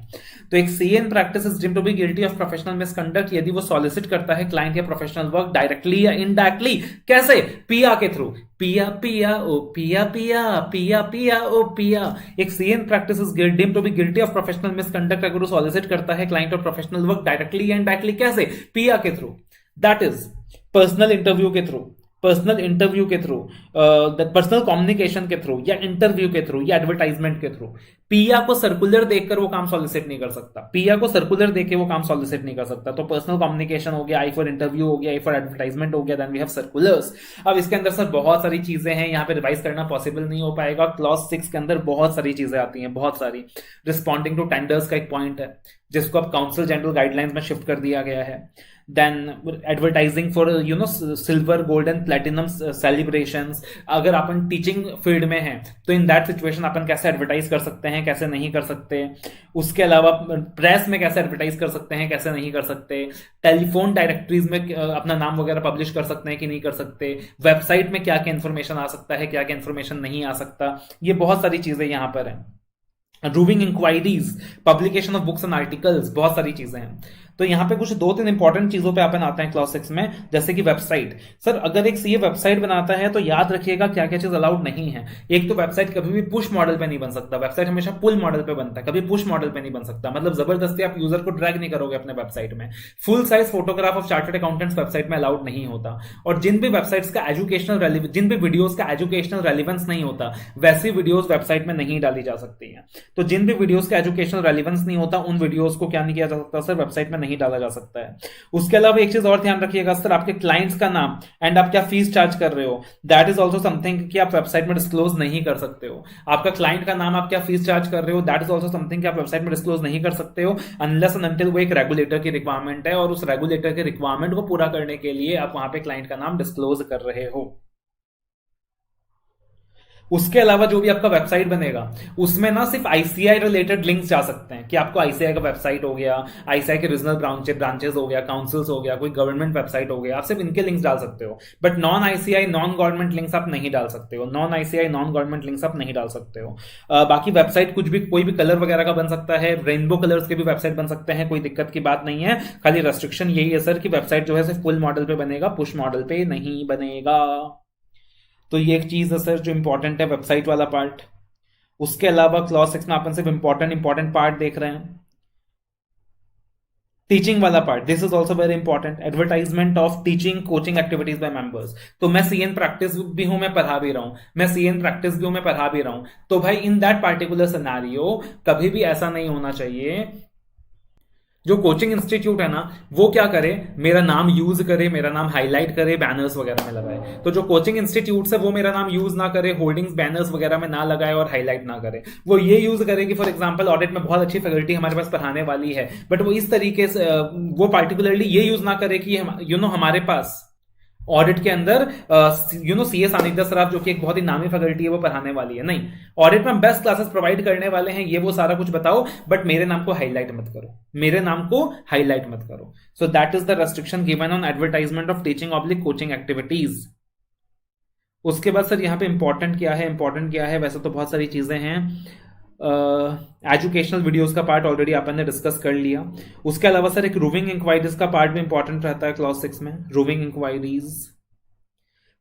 तो एक CA in practice is deemed to be guilty of professional misconduct यदि वो सॉलिसिट करता है क्लाइंट या प्रोफेशनल वर्क डायरेक्टली या इनडायरेक्टली। कैसे? पिया के थ्रू। पिया पिया ओ पिया पिया पिया पिया ओ पिया। एक CA in practice is deemed to be guilty of professional misconduct अगर वो सॉलिसिट करता है क्लाइंट और प्रोफेशनल वर्क डायरेक्टली या इनडायरेक्टली। कैसे? पिया के through, that is personal interview के थ्रू, पर्सनल इंटरव्यू के थ्रू, पर्सनल कम्युनिकेशन के थ्रू, या इंटरव्यू के थ्रू, या एडवर्टाइजमेंट के थ्रू। पिया को सर्कुलर देखकर वो काम सॉलिसिट नहीं कर सकता, पिया को सर्कुलर देके वो काम सॉलिसिट नहीं कर सकता। तो पर्सनल कम्युनिकेशन हो गया, आई फॉर इंटरव्यू हो गया, आई फॉर एडवर्टाइजमेंट हो गया, देन वी हैव सर्कुलर्स। अब इसके अंदर सर बहुत सारी चीजें हैं, यहाँ पे रिवाइज करना पॉसिबल नहीं हो पाएगा। क्लॉज 6 के अंदर बहुत सारी चीजें आती हैं, बहुत सारी। रिस्पॉन्डिंग टू टेंडर्स का एक पॉइंट है जिसको अब काउंसिल जनरल गाइडलाइंस में शिफ्ट कर दिया गया है। Then advertising for silver gold and platinum celebrations. अगर अपन टीचिंग फील्ड में हैं तो इन दैट सिचुएशन अपन कैसे एडवर्टाइज कर सकते हैं, कैसे नहीं कर सकते। उसके अलावा प्रेस में कैसे एडवर्टाइज कर सकते हैं, कैसे नहीं कर सकते। टेलीफोन डायरेक्टरीज में अपना नाम वगैरह पब्लिश कर सकते हैं कि नहीं कर सकते। वेबसाइट में क्या क्या इंफॉर्मेशन आ सकता है, क्या क्या इंफॉर्मेशन नहीं आ सकता। ये बहुत सारी चीजें यहां पर हैं। Roving inquiries, publication of books and articles, बहुत सारी चीजें हैं। तो यहाँ पे कुछ 2-3 इंपॉर्टेंट चीजों पे अपन आते हैं क्लॉज 6 में, जैसे कि वेबसाइट। सर अगर एक सीए वेबसाइट बनाता है तो याद रखिएगा क्या क्या चीज अलाउड नहीं है। एक तो वेबसाइट कभी भी पुश मॉडल पे नहीं बन सकता, वेबसाइट हमेशा पुल मॉडल पे बनता है, कभी पुश मॉडल पे नहीं बन सकता। मतलब जबरदस्ती आप यूजर को ड्रैग नहीं करोगे अपने वेबसाइट में। Full size photograph of chartered accountants website में अलाउड नहीं होता। और जिन भी वेबसाइट्स का एजुकेशनल जिन भी वीडियोज का एजुकेशनल रेलिवेंस नहीं होता, वैसी वीडियोज वेबसाइट में नहीं डाली जा सकती है। तो जिन भी वीडियोज का एजुकेशनल रेलिवेंस नहीं होता उन वीडियोज को क्या नहीं किया जा सकता सर, वेबसाइट में नहीं डाला जा सकता है। उसके अलावा एक चीज और ध्यान रखिएगा सर, आपके क्लाइंट्स का नाम एंड आप क्या फीस चार्ज कर रहे हो, दैट इज ऑल्सो समथिंग कि आप वेबसाइट में डिस्क्लोज नहीं कर सकते हो। आपका क्लाइंट का नाम, आप क्या फीस चार्ज कर रहे हो, दैट इज ऑल्सो समथिंग कि आप वेबसाइट में डिस्क्लोज नहीं कर सकते हो, अनलेस एंड अनटिल वो एक रेगुलेटर की रिक्वायरमेंट है और उस रेगुलेटर के रिक्वायरमेंट को पूरा करने के लिए आप वहां पे क्लाइंट का नाम डिस्क्लोज कर रहे हो। उसके अलावा जो भी आपका वेबसाइट बनेगा उसमें ना सिर्फ आईसीआई रिलेटेड लिंक्स जा सकते हैं, कि आपको आईसीआई का वेबसाइट हो गया, आईसीआई के रीजनल ब्रांचेस हो गया, काउंसिल्स हो गया, कोई गवर्नमेंट वेबसाइट हो गया, आप सिर्फ इनके लिंक्स डाल सकते हो। But non ICI non government links आप नहीं डाल सकते हो, non ICI non government links आप नहीं डाल सकते हो। बाकी वेबसाइट कुछ भी, कोई भी कलर वगैरह का बन सकता है, रेनबो कलर्स के भी वेबसाइट बन सकते हैं, कोई दिक्कत की बात नहीं है। खाली रेस्ट्रिक्शन यही है सर कि वेबसाइट जो है सिर्फ फुल मॉडल पे बनेगा, पुश मॉडल पे नहीं बनेगा। तो ये एक चीज है सर जो इंपॉर्टेंट है, वेबसाइट वाला पार्ट। उसके अलावा क्लॉज 6 में अपन सिर्फ इंपॉर्टेंट पार्ट देख रहे हैं। टीचिंग वाला part, this is also very important, advertisement of teaching coaching activities by members. तो मैं सीएन प्रैक्टिस भी हूं, मैं पढ़ा भी रहा हूं, मैं सीएन प्रैक्टिस भी हूं, मैं पढ़ा भी रहा हूं। तो भाई इन दैट पार्टिकुलर सिनेरियो कभी भी ऐसा नहीं होना चाहिए जो कोचिंग इंस्टीट्यूट है ना वो क्या करे, मेरा नाम यूज करे, मेरा नाम हाईलाइट करे, बैनर्स वगैरह में लगाए। तो जो कोचिंग इंस्टीट्यूट है वो मेरा नाम यूज ना करे, होर्डिंग्स बैनर्स वगैरह में ना लगाए और हाईलाइट ना करे। वो ये यूज करे कि फॉर एग्जांपल ऑडिट में बहुत अच्छी फैकल्टी हमारे पास पढ़ाने वाली है, बट वो इस तरीके से वो पार्टिकुलरली ये यूज ना करे कि हमारे पास ऑडिट के अंदर सीए सानिध्य सराफ जो कि एक बहुत ही नामी फैकल्टी है वो पढ़ाने वाली है। नहीं, ऑडिट में बेस्ट क्लासेस प्रोवाइड करने वाले हैं, ये वो सारा कुछ बताओ, बट मेरे नाम को हाईलाइट मत करो, मेरे नाम को हाईलाइट मत करो। So that is the restriction given on advertisement of teaching oblique coaching activities. उसके बाद सर यहाँ पे इंपॉर्टेंट क्या है, वैसे तो बहुत सारी चीजें हैं। एजुकेशनल वीडियोस का पार्ट ऑलरेडी अपन ने डिस्कस कर लिया। उसके अलावा सर एक रूविंग इंक्वायरीज का पार्ट भी इंपॉर्टेंट रहता है क्लॉज 6 में, रूविंग इंक्वायरीज।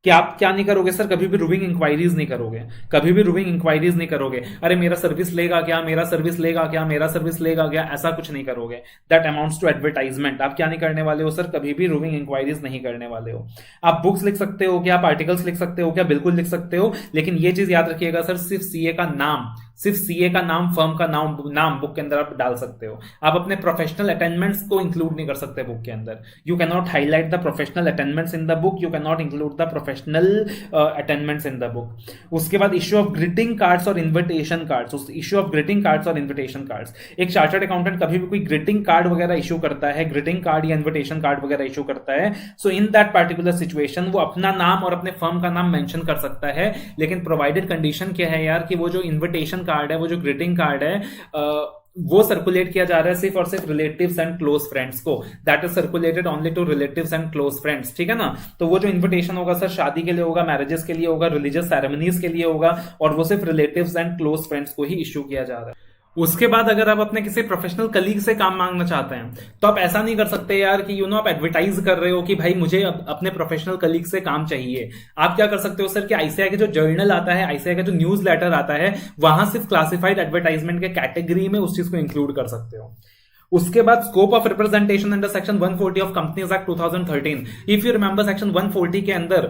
कि आप क्या नहीं करोगे सर, कभी भी रूविंग इंक्वायरीज नहीं करोगे, कभी भी रूविंग इंक्वायरीज नहीं करोगे। अरे मेरा सर्विस लेगा क्या, मेरा सर्विस लेगा क्या, मेरा सर्विस लेगा क्या, ऐसा कुछ नहीं करोगे। That amounts to advertisement. आप क्या नहीं करने वाले हो सर, कभी भी रूविंग इंक्वायरीज नहीं करने वाले हो। आप बुक्स लिख सकते हो क्या, आप आर्टिकल्स लिख सकते हो क्या, बिल्कुल लिख सकते हो, लेकिन ये चीज याद रखिएगा सर, सिर्फ सीए का नाम, सिर्फ सीए का नाम, फर्म का नाम बुक के अंदर आप डाल सकते हो। आप अपने प्रोफेशनल अटेंडमेंट्स को इंक्लूड नहीं कर सकते बुक के अंदर। You can not highlight the professional attainments in the book, you can not include the professional attainments in the book. उसके बाद इश्यू ऑफ ग्रीटिंग कार्ड्स और invitation cards, issue of greeting cards और इन्विटेशन कार्ड्स। एक चार्टर्ड अकाउंटेंट कभी भी कोई ग्रीटिंग कार्ड वगैरह इशू करता है, ग्रीटिंग कार्ड या इन्विटेशन कार्ड वगैरह इशू करता है, so in that particular situation वो अपना नाम और अपने फर्म का नाम मेंशन कर सकता है। लेकिन प्रोवाइडेड कंडीशन क्या है यार, कि वो जो इन्विटेशन कार्ड है, वो जो ग्रीटिंग कार्ड है, वो सर्कुलेट किया जा रहा है सिर्फ और सिर्फ रिलेटिव्स एंड क्लोज फ्रेंड्स को। That is circulated only to relatives and close friends, ठीक है ना। तो वो जो इन्विटेशन होगा सर, शादी के लिए होगा, मैरिजेस के लिए होगा, रिलीजियस सेरेमनीज के लिए होगा, और वो सिर्फ रिलेटिव्स एंड क्लोज फ्रेंड्स को ही इश्यू किया जा रहा है। उसके बाद अगर आप अपने किसी प्रोफेशनल कलीग से काम मांगना चाहते हैं, तो आप ऐसा नहीं कर सकते यार कि आप एडवर्टाइज कर रहे हो कि भाई मुझे अपने प्रोफेशनल कलीग से काम चाहिए। आप क्या कर सकते हो सर, कि आईसीआई का जो जर्नल आता है, आईसीआई का जो न्यूज लेटर आता है, वहां सिर्फ क्लासिफाइड एडवर्टाइजमेंट के कैटेगरी में उस चीज को इंक्लूड कर सकते हो। उसके बाद scope of representation under section 140 of companies act 2013। If you remember, section 140 के अंदर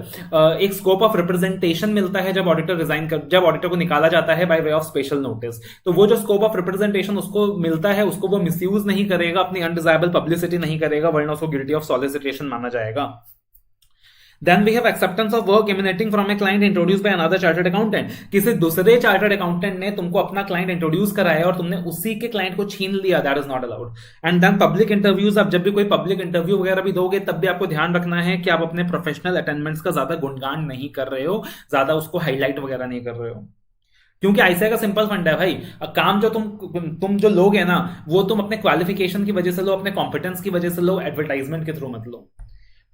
एक स्कोप ऑफ रिप्रेजेंटेशन मिलता है जब ऑडिटर को निकाला जाता है by way of special notice. तो वो जो स्कोप ऑफ रिप्रेजेंटेशन उसको मिलता है, उसको वो मिसयूज नहीं करेगा, अपनी अनडिजायरेबल पब्लिसिटी नहीं करेगा, वरना उसको गिल्टी ऑफ सॉलिसिटेशन माना जाएगा। Then we have acceptance of work emanating from a client introduced by another chartered accountant। किसी दूसरे चार्टर्ड अकाउंटेंट ने तुमको अपना क्लाइंट इंट्रोड्यूस कराया और तुमने उसी के क्लाइंट को छीन लिया, that is not allowed. And then public interviews. आप जब भी कोई पब्लिक इंटरव्यू वगैरह भी दोगे, तब भी आपको ध्यान रखना है कि आप अपने प्रोफेशनल अटेंडमेंट्स का ज्यादा गुणगान नहीं कर रहे हो, ज्यादा उसको हाईलाइट वगैरह नहीं कर रहे हो। क्योंकि आईसीआई का सिंपल फंड है भाई, काम जो तुम जो लोग है ना, वो तुम अपने क्वालिफिकेशन की वजह से लो, अपने कॉम्पिटेंस की वजह से लो, एडवर्टाइजमेंट के थ्रू मत लो।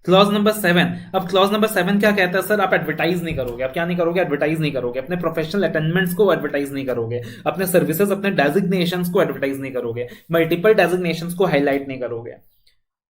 Clause number 7। अब क्लॉज नंबर 7 क्या कहता है सर, आप एडवर्टाइज नहीं करोगे। आप क्या नहीं करोगे, एडवर्टाइज नहीं करोगे, अपने प्रोफेशनल अटेंडमेंट्स को एडवर्टाइज नहीं करोगे, अपने सर्विसेज, अपने डेजिग्नेशंस को एडवर्टाइज नहीं करोगे, मल्टीपल डेजिग्नेशंस को हाईलाइट नहीं करोगे।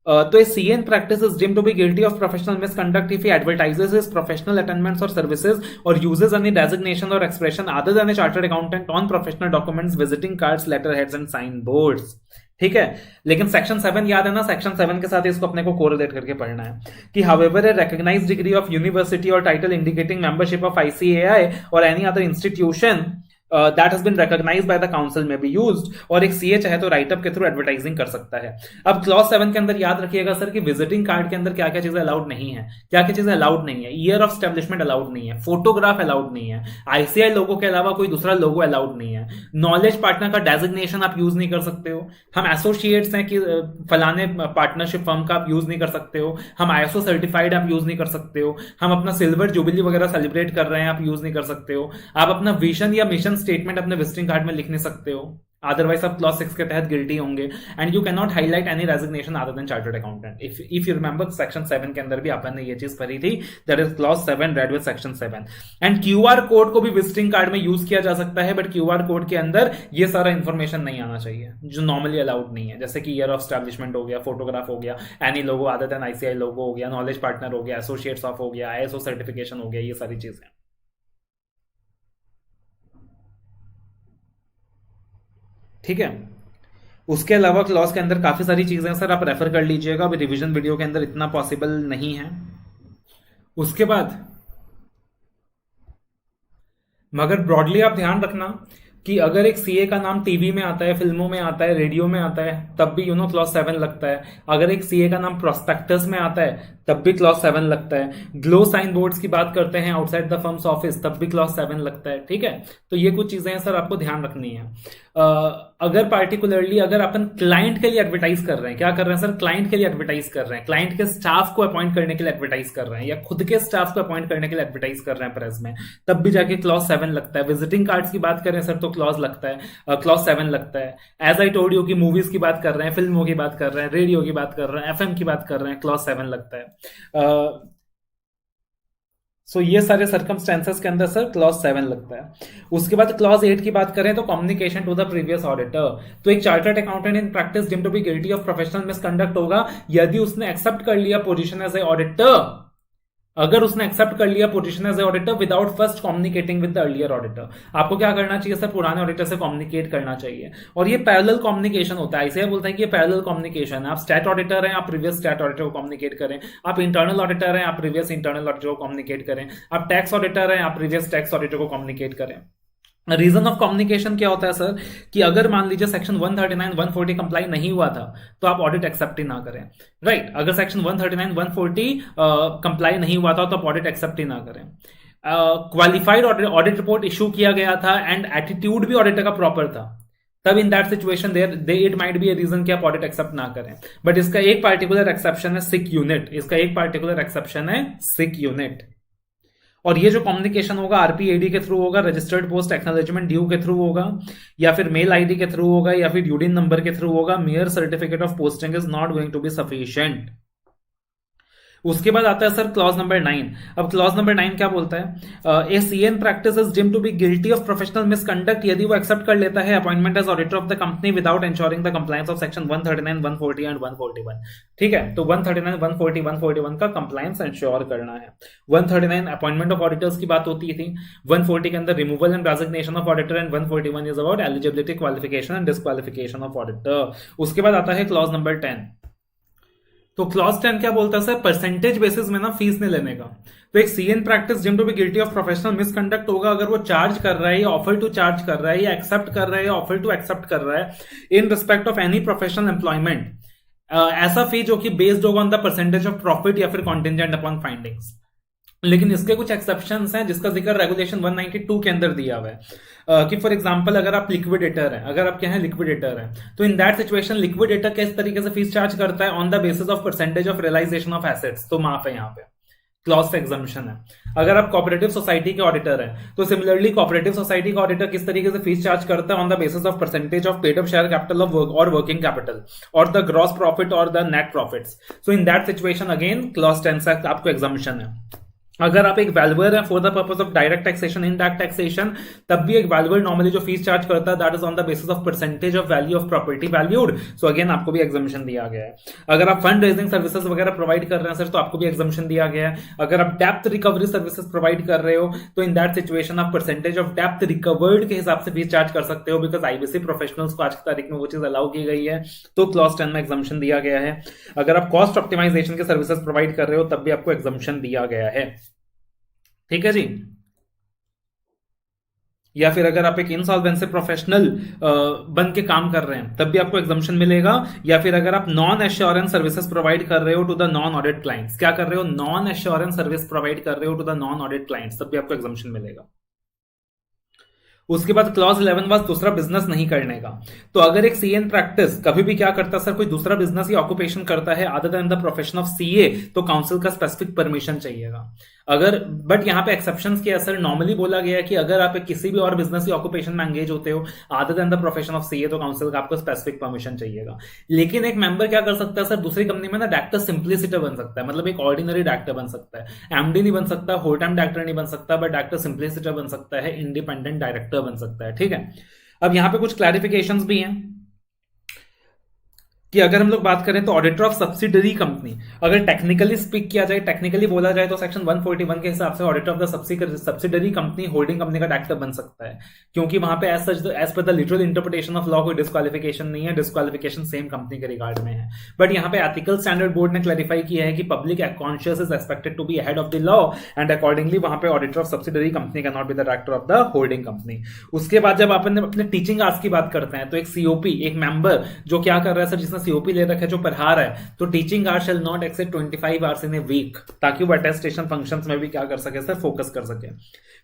तो CA in practice is deemed to be guilty of professional misconduct if he advertises his professional attainments और सर्विसेज और यूजेस एनी डेजिग्नेशन और expression other than a chartered accountant on professional documents, visiting cards, letter heads and sign boards. ठीक है, लेकिन सेक्शन 7 याद है ना, सेक्शन 7 के साथ इसको अपने को कोरिलेट करके पढ़ना है कि however a recognised degree of university और title indicating membership of ICAI और any other institution that has been recognised by the council may be used. और एक सीए चाहे तो राइटअप के थ्रू एडवर्टाइजिंग कर सकता है। अब क्लॉज 7 के अंदर याद रखिएगा सर कि विजिटिंग कार्ड के अंदर क्या क्या चीजें अलाउड नहीं है, क्या क्या चीजें अलाउड नहीं है। ईयर ऑफ स्टैब्लिशमेंट अलाउड नहीं है, फोटोग्राफ अलाउड नहीं है, आईसीआई लोगो के अलावा कोई दूसरा लोगो अलाउड नहीं है, नॉलेज पार्टनर का डेजिग्नेशन आप यूज नहीं कर सकते हो, हम एसोसिएट्स हैं कि फलाने पार्टनरशिप फर्म का आप यूज नहीं कर सकते हो, हम आईएसओ सर्टिफाइड आप यूज नहीं कर सकते हो, हम अपना सिल्वर जुबिली वगैरह सेलिब्रेट कर रहे हैं आप यूज नहीं कर सकते हो, आप अपना विजन या मिशन स्टेटमेंट अपने विजिटिंग कार्ड में लिख नहीं सकते हो, अदरवाइज आप क्लॉज 6 के तहत गिल्टी होंगे। And you can not highlight any resignation other than chartered accountant. If you remember section 7 के अंदर भी अपन ने ये चीज पढ़ी थी, that is clause 7 read with section 7। And QR code को भी विजिटिंग कार्ड में यूज किया जा सकता है, बट क्यूआर कोड के अंदर ये सारा इंफॉर्मेशन नहीं आना चाहिए जो नॉर्मली अलाउड नहीं है, जैसे कि ईयर ऑफ स्टैब्लिशमेंट हो गया, फोटोग्राफ हो गया, एनी लोगो अदर देन आईसीआई लोगो हो गया, नॉलेज पार्टनर हो गया, एसोसिएट्स ऑफ हो गया, आईएसओ सर्टिफिकेशन हो गया, ये सारी चीजें। ठीक है, उसके अलावा क्लॉज के अंदर काफी सारी चीजें सर आप रेफर कर लीजिएगा, अभी रिवीजन वीडियो के अंदर इतना पॉसिबल नहीं है। उसके बाद मगर ब्रॉडली आप ध्यान रखना कि अगर एक सीए का नाम टीवी में आता है, फिल्मों में आता है, रेडियो में आता है, तब भी क्लॉज 7 लगता है। अगर एक सीए का नाम प्रोस्पेक्टस में आता है, तब भी क्लॉज 7 लगता है। ग्लो साइन बोर्ड्स की बात करते हैं आउटसाइड द फर्म्स ऑफिस, तब भी क्लॉज 7 लगता है। ठीक है, तो ये कुछ चीजें हैं सर आपको ध्यान रखनी है। अगर पार्टिकुलरली अगर अपन क्लाइंट के लिए एडवर्टाइज कर रहे हैं, क्या कर रहे हैं सर, क्लाइंट के लिए एडवर्टाइज कर रहे हैं, क्लाइंट के स्टाफ को अपॉइंट करने के लिए एडवर्टाइज कर रहे हैं, या खुद के स्टाफ को अपॉइंट करने के लिए एडवर्टाइज कर रहे हैं प्रेस में, तब भी जाके क्लॉज 7 लगता है। विजिटिंग कार्ड्स की बात करें सर तो क्लॉज लगता है, क्लॉज 7 लगता है। एज आई टोल्ड यू की मूवीज की बात कर रहे हैं, फिल्मों की बात कर रहे हैं, रेडियो की बात कर रहे हैं, एफएम की बात कर रहे हैं, क्लॉज 7 लगता है। सो ये सारे सर्कमस्टेंसेस के अंदर सर क्लॉज 7 लगता है। उसके बाद क्लॉज 8 की बात करें तो communication to the previous auditor. तो एक chartered accountant in practice deemed to be guilty of professional misconduct होगा यदि उसने एक्सेप्ट कर लिया पोजीशन एज ए ऑडिटर अगर उसने एक्सेप्ट कर लिया position as a auditor without first communicating with the earlier auditor, आपको क्या करना चाहिए सर, पुराने ऑडिटर से कम्युनिकेट करना चाहिए। और ये पैरेलल कम्युनिकेशन होता है, इसे बोलते हैं कि ये पैरेलल कम्युनिकेशन है। आप स्टैट ऑडिटर हैं, आप प्रीवियस स्टैट ऑडिटर को कम्युनिकेट करें। आप इंटरनल ऑडिटर हैं, आप प्रीवियस इंटरनल ऑडिटर को कम्युनिकेट करें। आप टैक्स ऑडिटर हैं, आप प्रीवियस टैक्स ऑडिटर को कम्युनिकेट करें। रीजन ऑफ कम्युनिकेशन क्या होता है सर, कि अगर मान लीजिए सेक्शन 139 140 कंप्लाई नहीं हुआ था तो आप ऑडिट एक्सेप्ट ही ना करें, राइट। अगर सेक्शन 139 140 कंप्लाई नहीं हुआ था तो आप ऑडिट एक्सेप्ट ही ना करें। क्वालिफाइड ऑडिट रिपोर्ट इशू किया गया था एंड एटीट्यूड भी ऑडिटर का प्रॉपर था, तब in that situation there it might be a reason कि आप ऑडिट एक्सेप्ट ना करें। बट इसका एक पार्टिकुलर एक्सेप्शन है सिक यूनिट, इसका एक पार्टिकुलर एक्सेप्शन है सिक यूनिट। और ये जो कम्युनिकेशन होगा आरपीएडी के थ्रू होगा, रजिस्टर्ड पोस्ट एक्नॉलेजमेंट ड्यू के थ्रू होगा, या फिर मेल आईडी के थ्रू होगा, या फिर ड्यूडिन नंबर के थ्रू होगा। Mere certificate of posting is not going to be sufficient. उसके बाद आता है सर क्लॉज नंबर 9। अब क्लॉज नंबर 9 क्या बोलता है, a CA in practice is deemed to be guilty of professional misconduct यदि वो एक्सेप्ट कर लेता है appointment as auditor of the company without ensuring the compliance of section 139 140 and 141। ठीक है, तो 139 140 141 का कंप्लायंस इंश्योर करना है। 139 अपॉइंटमेंट ऑफ ऑडिटर्स की बात होती थी, 140 के अंदर removal and resignation of auditor, and 141 is about eligibility qualification and disqualification of auditor. उसके बाद आता है क्लॉज नंबर 10। तो क्लॉज 10 क्या बोलता है सर, परसेंटेज बेसिस में ना फीस नहीं लेने का। तो एक सीएन प्रैक्टिस जिम to be guilty of professional misconduct होगा अगर वो चार्ज कर रहा है या ऑफर टू चार्ज कर रहा है या एक्सेप्ट कर रहा है या ऑफर टू एक्सेप्ट कर रहा है in respect of any professional employment, ऐसा फी जो कि बेस्ड होगा on the percentage of profit या फिर कॉन्टिजेंट अपॉन फाइंडिंग्स। लेकिन इसके कुछ एक्सेप्शंस हैं जिसका जिक्र रेगुलेशन 192 के अंदर दिया हुआ है कि फॉर एग्जांपल अगर आप लिक्विडेटर हैं, अगर आप क्या हैं लिक्विडेटर हैं, तो इन दैट सिचुएशन लिक्विडेटर किस तरीके से फीस चार्ज करता है on the basis of percentage of realisation of assets, तो माफ है यहाँ पे, क्लॉज से एग्जम्पशन है। अगर आप कोऑपरेटिव सोसाइटी के ऑडिटर हैं तो सिमिलरली कोऑपरेटिव सोसाइटी का ऑडिटर किस तरीके से फीस चार्ज करता है on the basis of percentage of paid up share capital of work और वर्किंग कैपिटल और द ग्रॉस प्रॉफिट और the net profits. So in that situation again clause 10 से आपको एग्जम्पशन है। अगर आप एक वैल्यूअर है for the purpose of direct taxation indirect taxation, तब भी एक वैल्यूअर नॉर्मली जो फीस चार्ज करता है that is on the basis of percentage of value of property valued. So again आपको भी एग्जामिशन दिया गया है। अगर आप फंड रेजिंग सर्विसेज वगैरह प्रोवाइड कर रहे हैं सर तो आपको भी एग्जामिशन दिया गया है। अगर आप डेप्थ रिकवरी सर्विसेज प्रोवाइड कर रहे हो तो इन दैट सिचुएशन आप परसेंटेज ऑफ डेप्थ रिकवर्ड के हिसाब से फीस चार्ज कर सकते हो, बिकॉज आईबीसी प्रोफेशनल्स को आज की तारीख में वो चीज अलाउ की गई है, तो क्लॉज 10 में एग्जामिशन दिया गया है। अगर आप कॉस्ट ऑप्टिमाइजेशन के सर्विसेज प्रोवाइड कर रहे हो तब भी आपको एग्जामिशन दिया गया है। ठीक है जी। या फिर अगर आप एक इंसॉल्वेंसी प्रोफेशनल बन के काम कर रहे हैं तब भी आपको एग्जामिशन मिलेगा। या फिर अगर आप नॉन एश्योरेंस सर्विसेज प्रोवाइड कर रहे हो to the non audit clients, क्या कर रहे हो, नॉन एश्योरेंस सर्विस प्रोवाइड कर रहे हो to the non audit clients, तब भी आपको एग्जामिशन मिलेगा। उसके बाद क्लॉज 11 वाज दूसरा बिजनेस नहीं करने का। तो अगर एक सीएन प्रैक्टिस कभी भी क्या करता है सर, कोई दूसरा बिजनेस या ऑक्यूपेशन करता है other than the profession of CA, तो काउंसिल का स्पेसिफिक परमिशन चाहिएगा। अगर बट यहाँ पे एक्सेप्शंस क्या है सर, नॉर्मली बोला गया है कि अगर आप किसी भी और बिजनेस या ऑक्यूपेशन में एंगेज होते हो other than the profession of CA, तो काउंसिल का आपको स्पेसिफिक परमिशन चाहिएगा। लेकिन एक मेंबर क्या कर सकता है सर, दूसरी कंपनी में ना डायरेक्टर सिंप्लिसिटर बन सकता है, मतलब एक ऑर्डिनरी डायरेक्टर बन सकता है। एमडी नहीं बन सकता, होल टाइम डायरेक्टर नहीं बन सकता, बट डायरेक्टर सिंप्लिसिटर बन सकता है, इंडिपेंडेंट डायरेक्टर बन सकता है। ठीक है, अब यहां पे कुछ क्लैरिफिकेशंस भी हैं कि अगर हम लोग बात करें तो ऑडिटर ऑफ सब्सिडरी कंपनी, अगर टेक्निकली स्पीक किया जाए, टेक्निकली बोला जाए तो सेक्शन 141 के हिसाब से auditor of the subsidiary company holding company का डायरेक्टर बन सकता है, क्योंकि वहां पे as per the literal interpretation of law कोई डिस्क्वालिफिकेशन नहीं है, डिस्क्वालिफिकेशन सेम कंपनी के रिगार्ड में है। बट यहाँ पे एथिकल स्टैंडर्ड बोर्ड ने क्लैरिफाई किया है कि public conscious is expected to be head of the law and accordingly वहां पे auditor of subsidiary company can not be the director of the holding company. उसके बाद जब अपन अपने टीचिंग आवर्स की बात करते हैं तो एक सीओपी, एक मेंबर जो क्या कर रहा है सर, जिसने सीओपी ले रखा है, जो पढ़ा रहा है, तो teaching hours shall not exceed 25 hours in a week, ताकि वो अटेस्टेशन फंक्शंस में भी क्या कर सके सर, फोकस कर सके।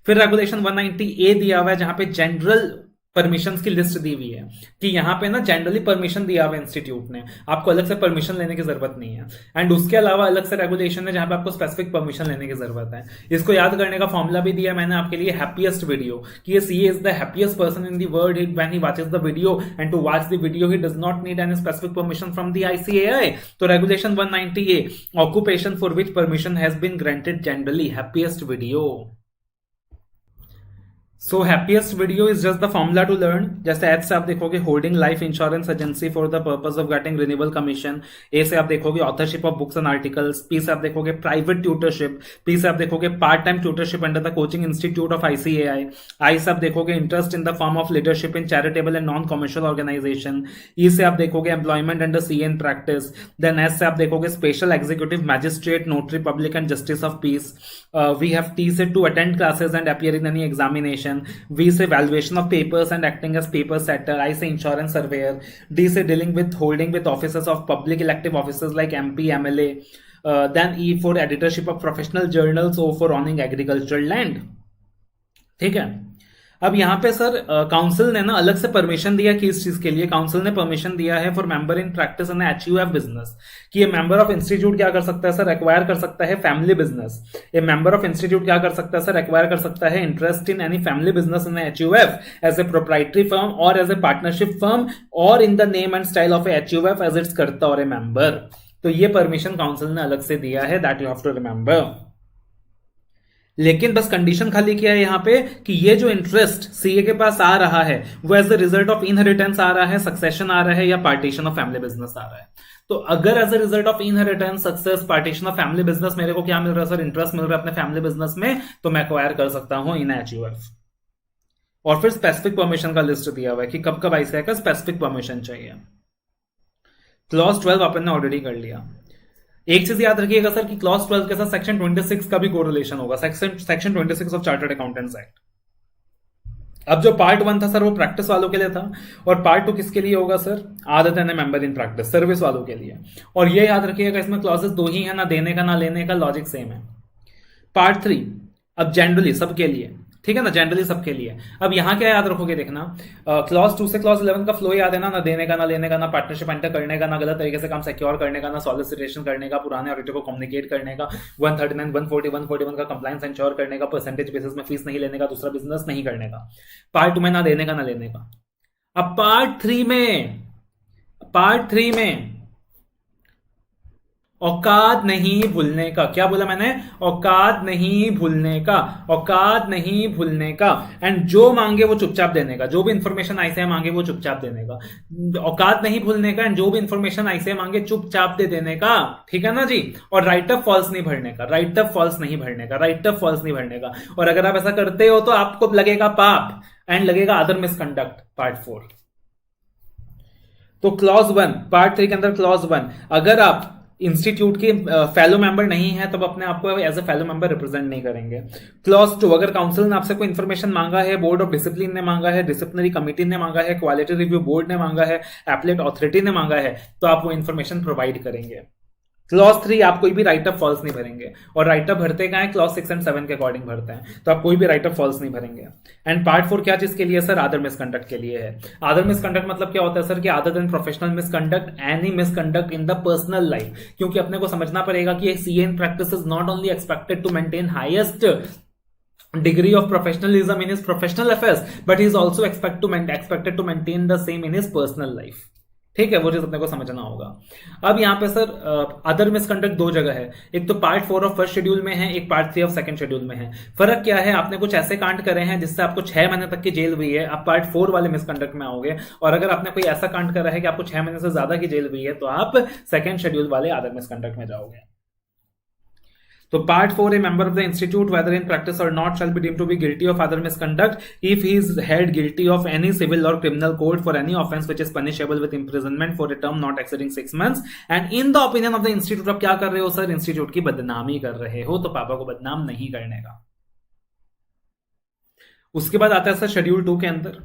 फिर रेगुलेशन 190A दिया हुआ है जहां पे जनरल परमिशंस की लिस्ट दी हुई है कि यहां पे ना जनरली परमिशन दिया हुआ है इंस्टीट्यूट ने, आपको अलग से परमिशन लेने की जरूरत नहीं है। एंड उसके अलावा अलग से रेगुलेशन है जहां पे आपको स्पेसिफिक परमिशन लेने की जरूरत है। इसको याद करने का फॉर्मूला भी दिया मैंने आपके लिए, हैप्पीएस्ट वीडियो, कि ये CA is the happiest person in the world when he watches the video, and to watch the video he does not need any specific permission from the ICAI. तो regulation 190A, occupation for which permission has been granted generally, happiest video. So happiest video is just the formula to learn. जैसे एच से आप देखोगे holding life insurance agency for the purpose of getting renewable commission. ए से आप देखोगे authorship of books and articles. P से आप देखोगे प्राइवेट ट्यूटरशिप। पी से आप देखोगे part time tutorship under the coaching institute of ICAI. I से आप देखोगे interest in the form of leadership in charitable and non commercial organisation. E से आप देखोगे employment under CA in practice. Then S से आप देखोगे special executive magistrate notary public and justice of peace. We have T से to attend classes and appear in any examination. V से valuation of papers and acting as paper setter. I से insurance surveyor. D से dealing with holding with offices of public elective offices like MP, MLA. Then E for editorship of professional journals. O for owning agricultural land. ठीक है। अब यहाँ पे सर काउंसिल ने ना अलग से परमिशन दिया कि इस चीज के लिए काउंसिल ने परमिशन दिया है for member in practice in HUF business कि ये मेंबर ऑफ इंस्टीट्यूट क्या कर सकता है सर, एक्वायर कर सकता है फैमिली बिजनेस। ये मेंबर ऑफ इंस्टीट्यूट क्या कर सकता है सर, एक्वायर कर सकता है interest in any family business in HUF as a proprietary firm और एज ए पार्टनरशिप फर्म और in the name and style of HUF as its करता और ए मेंबर। तो ये परमिशन काउंसिल ने अलग से दिया है, that you have to remember. लेकिन बस कंडीशन खाली किया है यहां पे कि ये जो इंटरेस्ट सीए के पास आ रहा है वो as a result of inheritance आ रहा है, सक्सेशन आ रहा है या पार्टीशन ऑफ फैमिली बिजनेस आ रहा है। तो अगर as a result of inheritance, success, partition of family business मेरे को क्या मिल रहा है सर, इंटरेस्ट मिल रहा है अपने फैमिली बिजनेस में, तो मैं एक्वायर कर सकता हूं इन एचयूएफ। और फिर स्पेसिफिक परमिशन का लिस्ट दिया हुआ है कि कब कब ऐसे का स्पेसिफिक परमिशन चाहिए। क्लॉज 12 अपन ने ऑलरेडी कर लिया। एक चीज याद रखिएगा सर कि क्लॉज 12 के साथ सेक्शन 26 का भी कोरिलेशन होगा, section 26 of chartered accountants act. अब जो पार्ट 1 था सर वो प्रैक्टिस वालों के लिए था और पार्ट 2 किसके लिए होगा सर, आदत है मेंबर इन प्रैक्टिस सर्विस वालों के लिए। और ये याद रखिएगा इसमें क्लॉजेस 2 ही है, ना देने का ना लेने का, लॉजिक सेम है। पार्ट 3 अब जनरली सबके लिए, ठीक है ना, जनरली सबके लिए। अब यहां क्या याद रखोगे देखना, क्लॉज 2 से क्लॉज 11 का फ्लो याद है ना देने का ना लेने का, ना पार्टनरशिप एंटर करने का, ना गलत तरीके से काम सिक्योर करने का, ना सॉलिसिटेशन करने का, पुराने ऑडिटर को कम्युनिकेट करने का, 139, 140, 141 का कंप्लायंस इंश्योर करने का, परसेंटेज बेसिस में फीस नहीं लेने का, दूसरा बिजनेस नहीं करने का। पार्ट 2 में ना देने का ना लेने का। अब पार्ट 3 में औकात नहीं भूलने का। क्या बोला मैंने, औकात नहीं भूलने का, औकात नहीं भूलने का। एंड जो मांगे वो चुपचाप देने का, जो भी इंफॉर्मेशन ऐसे मांगे वो चुपचाप देने का। औकात नहीं भूलने का एंड जो भी इंफॉर्मेशन ऐसे मांगे चुपचाप दे देने का, ठीक है ना जी। और राइट ऑफ फॉल्स नहीं भरने का, राइट ऑफ फॉल्स नहीं भरने का, राइट ऑफ फॉल्स नहीं भरने का। और अगर आप ऐसा करते हो तो आपको लगेगा पाप एंड लगेगा अदर मिसकंडक्ट, पार्ट 4। तो क्लॉज 1 पार्ट 3 के अंदर क्लॉज 1, अगर आप इंस्टीट्यूट के फेलो मेंबर नहीं है तब अपने आपको as a fellow member represent नहीं करेंगे। क्लॉज 2 अगर काउंसिल ने आपसे कोई इंफॉर्मेशन मांगा है, बोर्ड ऑफ डिसिप्लिन ने मांगा है, डिसिप्लिनरी कमिटी ने मांगा है, क्वालिटी रिव्यू बोर्ड ने मांगा है, एप्लेट अथॉरिटी ने मांगा है, तो आप वो इंफॉर्मेशन प्रोवाइड करेंगे। क्लॉज 3 आप कोई भी राइट ऑफ फॉल्स नहीं भरेंगे। और राइट ऑफ भरते क्या है, क्लॉज 6 एंड 7 के अकॉर्डिंग भरते हैं, तो आप कोई भी राइट ऑफ फॉल्स नहीं भरेंगे। एंड पार्ट 4 क्या चीज के लिए सर, आदर मिसकंडक्ट के लिए है। आदर मिसकंडक्ट मतलब क्या होता है सर कि other than professional misconduct, any misconduct in the personal life. क्योंकि अपने को समझना पड़ेगा कि CA in practice is not only expected to maintain highest degree of professionalism in his professional affairs, but he is also expected to maintain the same in his personal life। ठीक है, वो चीज अपने को समझना होगा। अब यहाँ पे सर अदर मिसकंडक्ट 2 जगह है, एक तो पार्ट 4 ऑफ फर्स्ट शेड्यूल में है, एक पार्ट 3 ऑफ सेकंड शेड्यूल में है। फर्क क्या है, आपने कुछ ऐसे कांड करे हैं जिससे आपको 6 महीने तक की जेल हुई है, आप पार्ट 4 वाले मिसकंडक्ट में आओगे। और अगर आपने कोई ऐसा कांड करा है कि आपको 6 महीने से ज्यादा की जेल हुई है, तो आप सेकंड शेड्यूल वाले अदर मिसकंडक्ट में जाओगे। तो part 4, a member of the institute whether in practice or not shall be deemed to be guilty of other misconduct if he is held guilty of any civil or criminal code for any offense which is punishable with imprisonment for a term not exceeding 6 months and in the opinion of the institute। अब क्या कर रहे हो सर, इंस्टीट्यूट की बदनामी कर रहे हो, तो पापा को बदनाम नहीं करने का। उसके बाद आता है सर शेड्यूल 2 के अंदर,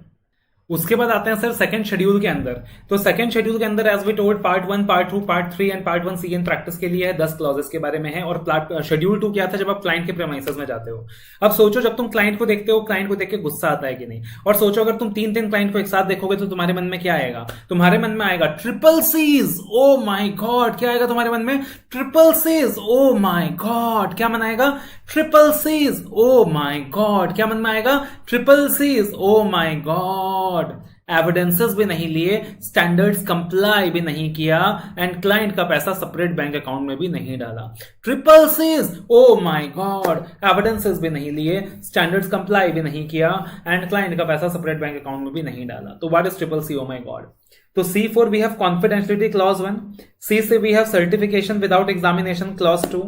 उसके बाद आते हैं सर सेकंड शेड्यूल के अंदर। तो सेकंड शेड्यूल के अंदर as we told part 1, part 2, part 3 and part 1 C in practice के लिए है, 10 क्लॉजेस के बारे में है। और शेड्यूल 2 क्या था, जब आप क्लाइंट के प्रेमाइसेस में जाते हो। अब सोचो जब तुम क्लाइंट को देखते हो, क्लाइंट को देख के गुस्सा आता है कि नहीं। और सोचो अगर तुम 3 क्लाइंट को एक साथ देखोगे तो तुम्हारे मन में क्या आएगा, तुम्हारे मन में आएगा ट्रिपल सीज, ओ माई गॉड। क्या आएगा तुम्हारे मन में, ट्रिपल सीज, ओ माई गॉड। क्या मन आएगा, ट्रिपल सीज, ओ माई गॉड। क्या मन में आएगा, ट्रिपल सीज, ओ माई गॉड। एविडेंसेस भी नहीं लिए, स्टैंडर्ड्स कंप्लाई भी नहीं किया, एंड क्लाइंट का पैसा सेपरेट बैंक अकाउंट में भी नहीं डाला। Triple Cs, oh my God, evidences भी नहीं लिए, स्टैंडर्ड्स कंप्लाई भी नहीं किया, एंड क्लाइंट का पैसा सेपरेट बैंक अकाउंट में भी नहीं डाला। तो what is triple C, oh my God. तो C4 we have confidentiality clause 1, C से we have certification without examination clause 2,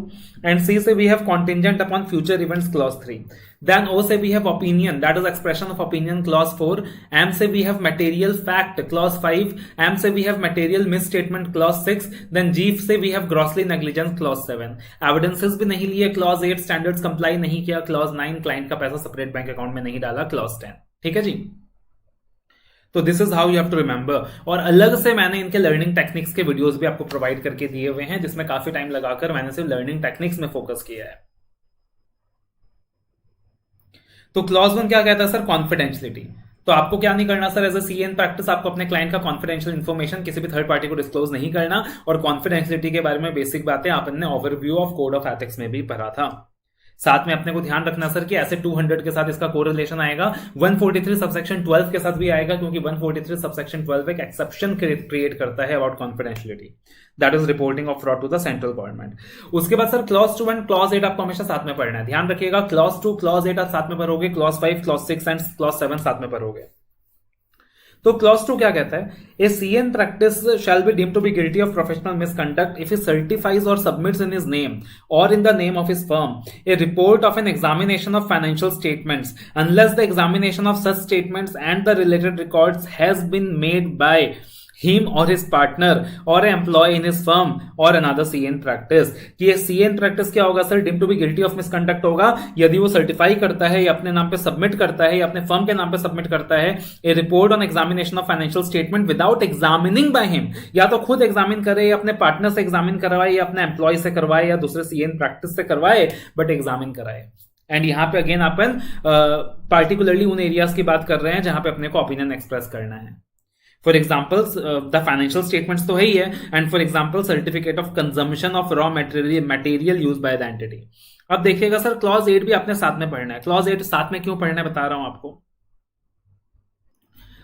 and C से we have contingent upon future events clause 3. Then O से we have opinion, that is expression of opinion clause 4, M से we have material fact clause 5, M से we have material misstatement clause 6, then G से we have grossly negligence clause 7. Evidences भी नहीं लिए clause 8, standards comply नहीं किया clause 9, client का पैसा separate बैंक अकाउंट में नहीं डाला clause 10. ठीक है जी। तो this is how you have to remember. और अलग से मैंने इनके लर्निंग टेक्निक्स के वीडियोस भी आपको प्रोवाइड करके दिए हुए हैं, जिसमें काफी टाइम लगाकर मैंने सिर्फ लर्निंग टेक्निक्स में फोकस किया है। तो क्लॉज 1 क्या कहता है सर, कॉन्फिडेंशियलिटी। तो आपको क्या नहीं करना sir, as a CA in practice आपको अपने क्लाइंट का कॉन्फिडेंशियल इन्फॉर्मेशन किसी भी थर्ड पार्टी को डिस्क्लोज नहीं करना। और कॉन्फिडेंशियलिटी के बारे में बेसिक बातें आपने overview of code of ethics में भी पढ़ा था। साथ में अपने को ध्यान रखना सर कि ऐसे 200 के साथ इसका कोरिलेशन आएगा, 143 सबसेक्शन 12 के साथ भी आएगा, क्योंकि 143 सबसेक्शन 12 एक एक्सेप्शन क्रिएट करता है about confidentiality, that is reporting of fraud to the central government. उसके बाद सर क्लॉज 2 एंड क्लॉज 8 आपको हमेशा साथ में पढ़ना है, ध्यान रखिएगा। क्लॉज 2 क्लॉज 8 आप साथ में पढ़ोगे, क्लॉज 5 क्लॉज 6 एंड क्लॉज 7 साथ में पढ़ोगे। तो क्लॉज 2 क्या कहता है, a CA in practice shall be deemed to be guilty of professional misconduct if he certifies और सबमिट्स इन हिज नेम और in the name of his firm a report of an examination of financial statements unless the examination of such statements and the related records has been made by him or his partner or an employee in his firm or another CA in practice। कि ये CA in practice क्या होगा sir, deemed to be guilty of misconduct होगा यदि वो सर्टिफाई करता है या अपने नाम पे सबमिट करता है या अपने फर्म के नाम पे सबमिट करता है a report on examination of financial statement without examining by him, या तो खुद एग्जामिन करे या अपने पार्टनर से एग्जामिन करवाए या अपने एम्प्लॉय से करवाए या दूसरे CA in practice से करवाए, बट एग्जामिन कराए। एंड यहाँ पे अगेन अपन पार्टिकुलरली उन एरियाज की बात कर रहे हैं जहां पे अपने को ओपिनियन एक्सप्रेस करना है। For example the financial statements तो है ही है, and for example certificate of consumption of raw material use by the entity. अब देखिएगा सर क्लॉज 8 भी आपने साथ में पढ़ना है। क्लॉज 8 साथ में क्यों पढ़ना है बता रहा हूं आपको।